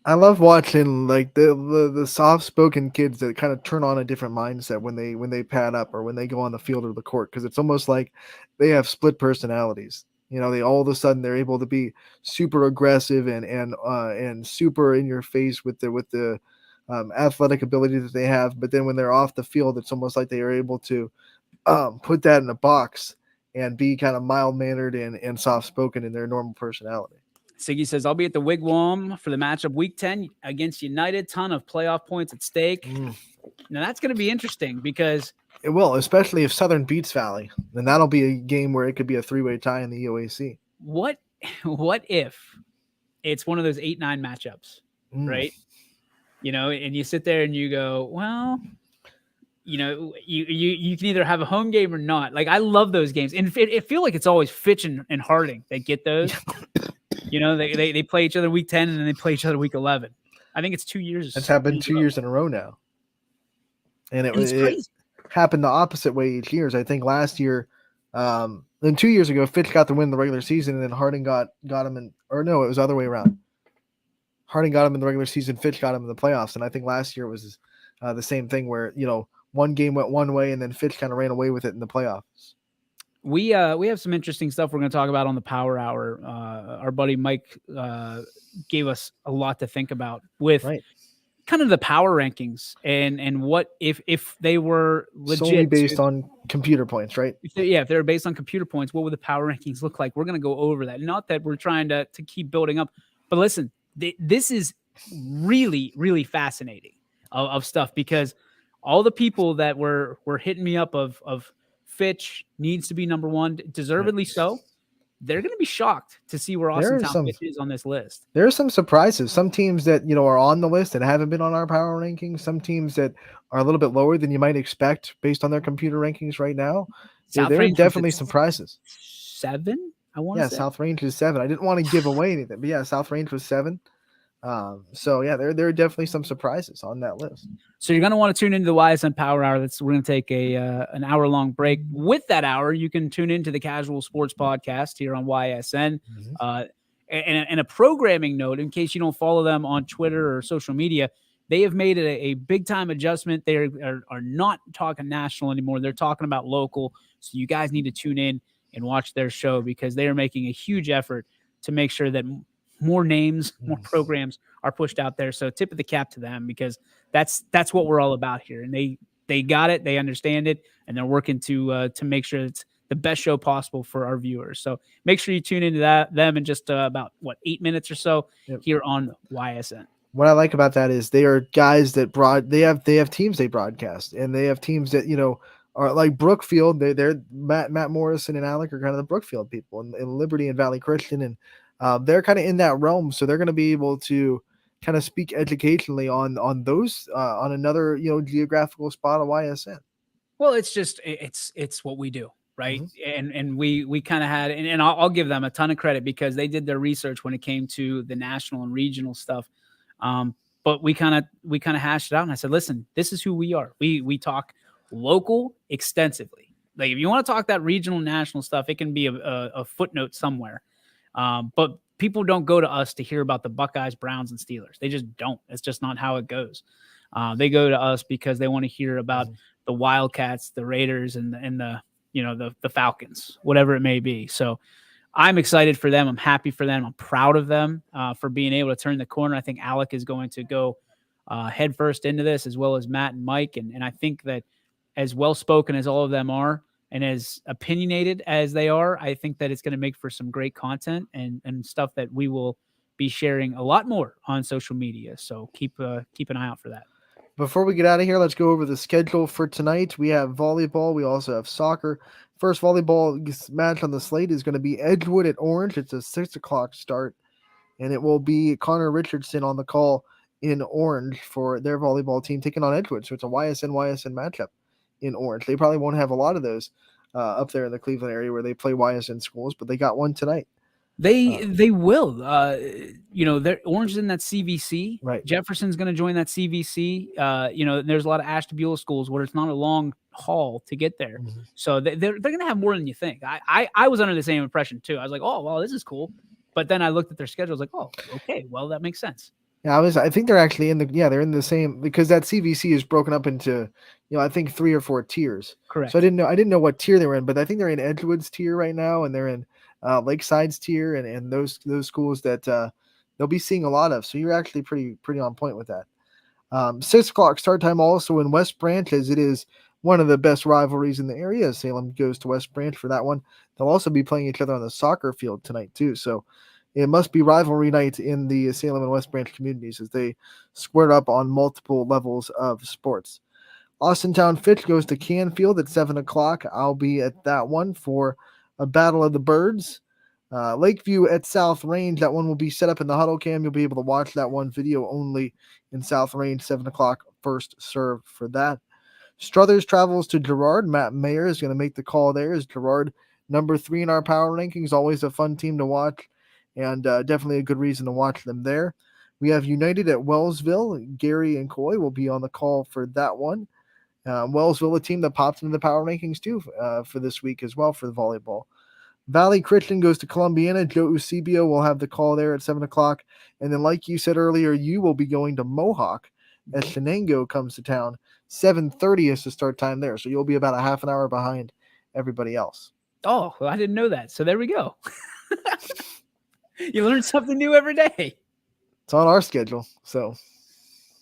[SPEAKER 3] I love watching like the soft-spoken kids that kind of turn on a different mindset when they pad up or when they go on the field or the court, because it's almost like they have split personalities. They all of a sudden they're able to be super aggressive and super in your face with the athletic ability that they have, but then when they're off the field, it's almost like they are able to put that in a box and be kind of mild-mannered and soft-spoken in their normal personality.
[SPEAKER 4] Siggy says, I'll be at the Wigwam for the matchup week 10 against United. Ton of playoff points at stake. Now, that's going to be interesting because
[SPEAKER 3] it will, especially if Southern beats Valley. Then that'll be a game where it could be a three-way tie in the EOAC.
[SPEAKER 4] What if it's one of those 8-9 matchups, right? You know, and you sit there and you go, well, you know, you can either have a home game or not. Like, I love those games. And it feel like it's always Fitch and Harding that get those. You know, they play each other week 10 and then they play each other week 11. I think it's 2 years.
[SPEAKER 3] It's happened 2 years in a row now. And
[SPEAKER 4] it's crazy.
[SPEAKER 3] Happened the opposite way each year. I think last year, then 2 years ago, Fitch got the win in the regular season, and then Harding got him in, or no, it was the other way around. Harding got him in the regular season, Fitch got him in the playoffs, and I think last year it was the same thing where, you know, one game went one way, and then Fitch kind of ran away with it in the playoffs.
[SPEAKER 4] We have some interesting stuff we're going to talk about on the Power Hour. Our buddy Mike gave us a lot to think about with kind of the power rankings and what if they were legit
[SPEAKER 3] solely based on computer points, right?
[SPEAKER 4] If they were based on computer points, what would the power rankings look like? We're going to go over that. Not that we're trying to keep building up, but listen, this is really, really fascinating of stuff because all the people that were hitting me up of Fitch needs to be number one, deservedly so. They're going to be shocked to see where Austintown Fitch is on this list.
[SPEAKER 3] There are some surprises. Some teams that, you know, are on the list that haven't been on our power rankings. Some teams that are a little bit lower than you might expect based on their computer rankings right now. There are definitely surprises.
[SPEAKER 4] 7, I want to say.
[SPEAKER 3] Yeah, South Range is 7. I didn't want to give away anything, but yeah, South Range was 7. So yeah, there are definitely some surprises on that list.
[SPEAKER 4] So you're going to want to tune into the Ysn Power Hour. We're going to take an hour-long break. With that hour, you can tune into the Casual Sports Podcast here on YSN. And a programming note, in case you don't follow them on Twitter or social media, they have made it a big-time adjustment. They are not talking national anymore. They're talking about local. So you guys need to tune in and watch their show because they are making a huge effort to make sure that more names, more programs are pushed out there. So tip of the cap to them because that's what we're all about here. And they got it, they understand it, and they're working to make sure it's the best show possible for our viewers. So make sure you tune into them in just about 8 minutes or so here on YSN.
[SPEAKER 3] What I like about that is they are guys that they have teams they broadcast, and they have teams that, you know, are like Brookfield. They're Matt Morrison and Alec are kind of the Brookfield people, and Liberty and Valley Christian, and they're kind of in that realm, so they're going to be able to kind of speak educationally on those on another, you know, geographical spot of YSN.
[SPEAKER 4] Well, it's just it's what we do, right? And we kind of had, and I'll give them a ton of credit because they did their research when it came to the national and regional stuff. But we kind of hashed it out, and I said, listen, this is who we are. We talk local extensively. Like if you want to talk that regional national stuff, it can be a footnote somewhere. But people don't go to us to hear about the Buckeyes, Browns, and Steelers. They just don't. It's just not how it goes. They go to us because they want to hear about the Wildcats, the Raiders, and the you know the Falcons, whatever it may be. So I'm excited for them. I'm happy for them. I'm proud of them for being able to turn the corner. I think Alec is going to go headfirst into this, as well as Matt and Mike. And I think that as well-spoken as all of them are, and as opinionated as they are, I think that it's going to make for some great content and stuff that we will be sharing a lot more on social media. So keep an eye out for that.
[SPEAKER 3] Before we get out of here, let's go over the schedule for tonight. We have volleyball. We also have soccer. First volleyball match on the slate is going to be Edgewood at Orange. It's a 6:00 start, and it will be Connor Richardson on the call in Orange for their volleyball team taking on Edgewood. So it's a YSN matchup in Orange. They probably won't have a lot of those up there in the Cleveland area where they play YSN schools, but they got one tonight.
[SPEAKER 4] They will. You know, Orange is in that CVC.
[SPEAKER 3] Right.
[SPEAKER 4] Jefferson's going to join that CVC. You know, there's a lot of Ashtabula schools where it's not a long haul to get there. So they're going to have more than you think. I was under the same impression too. I was like, oh, well, this is cool. But then I looked at their schedule. I was like, oh, okay, well, that makes sense.
[SPEAKER 3] Yeah, I think they're actually they're in the same, because that CVC is broken up into, you know, I think 3 or 4 tiers.
[SPEAKER 4] Correct.
[SPEAKER 3] So I didn't know what tier they were in, but I think they're in Edgewood's tier right now, and they're in Lakeside's tier, and those schools that they'll be seeing a lot of. So you're actually pretty on point with that. 6:00 start time also in West Branch, as it is one of the best rivalries in the area. Salem goes to West Branch for that one. They'll also be playing each other on the soccer field tonight too. So it must be rivalry night in the Salem and West Branch communities as they squared up on multiple levels of sports. Austintown Fitch goes to Canfield at 7 o'clock. I'll be at that one for a Battle of the Birds. Lakeview at South Range, that one will be set up in the huddle cam. You'll be able to watch that one video only in South Range, 7 o'clock, first serve for that. Struthers travels to Girard. Matt Mayer is going to make the call there. Is Girard number 3 in our power rankings? Always a fun team to watch, and definitely a good reason to watch them there. We have United at Wellsville. Gary and Coy will be on the call for that one. Wellsville, a team that popped into the power rankings too for this week as well for the volleyball. Valley Christian goes to Columbiana. Joe Eusebio will have the call there at 7 o'clock. And then, like you said earlier, you will be going to Mohawk as Shenango comes to town. 7:30 is the start time there. So you'll be about a half an hour behind everybody else.
[SPEAKER 4] Oh, well, I didn't know that. So there we go. You learn something new every day.
[SPEAKER 3] It's on our schedule. So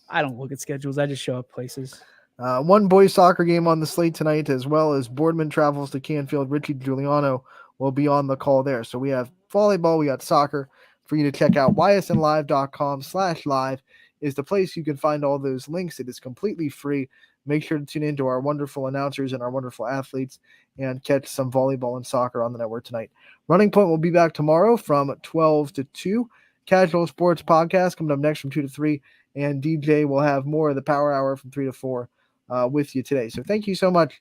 [SPEAKER 4] I don't look at schedules. I just show up places.
[SPEAKER 3] One boys soccer game on the slate tonight, as well as Boardman travels to Canfield. Richie Giuliano will be on the call there. So we have volleyball, we got soccer for you to check out. ysnlive.com/live is the place you can find all those links. It is completely free. Make sure to tune in to our wonderful announcers and our wonderful athletes and catch some volleyball and soccer on the network tonight. Running Point will be back tomorrow from 12 to 2. Casual Sports Podcast coming up next from 2 to 3. And DJ will have more of the Power Hour from 3 to 4 with you today. So thank you so much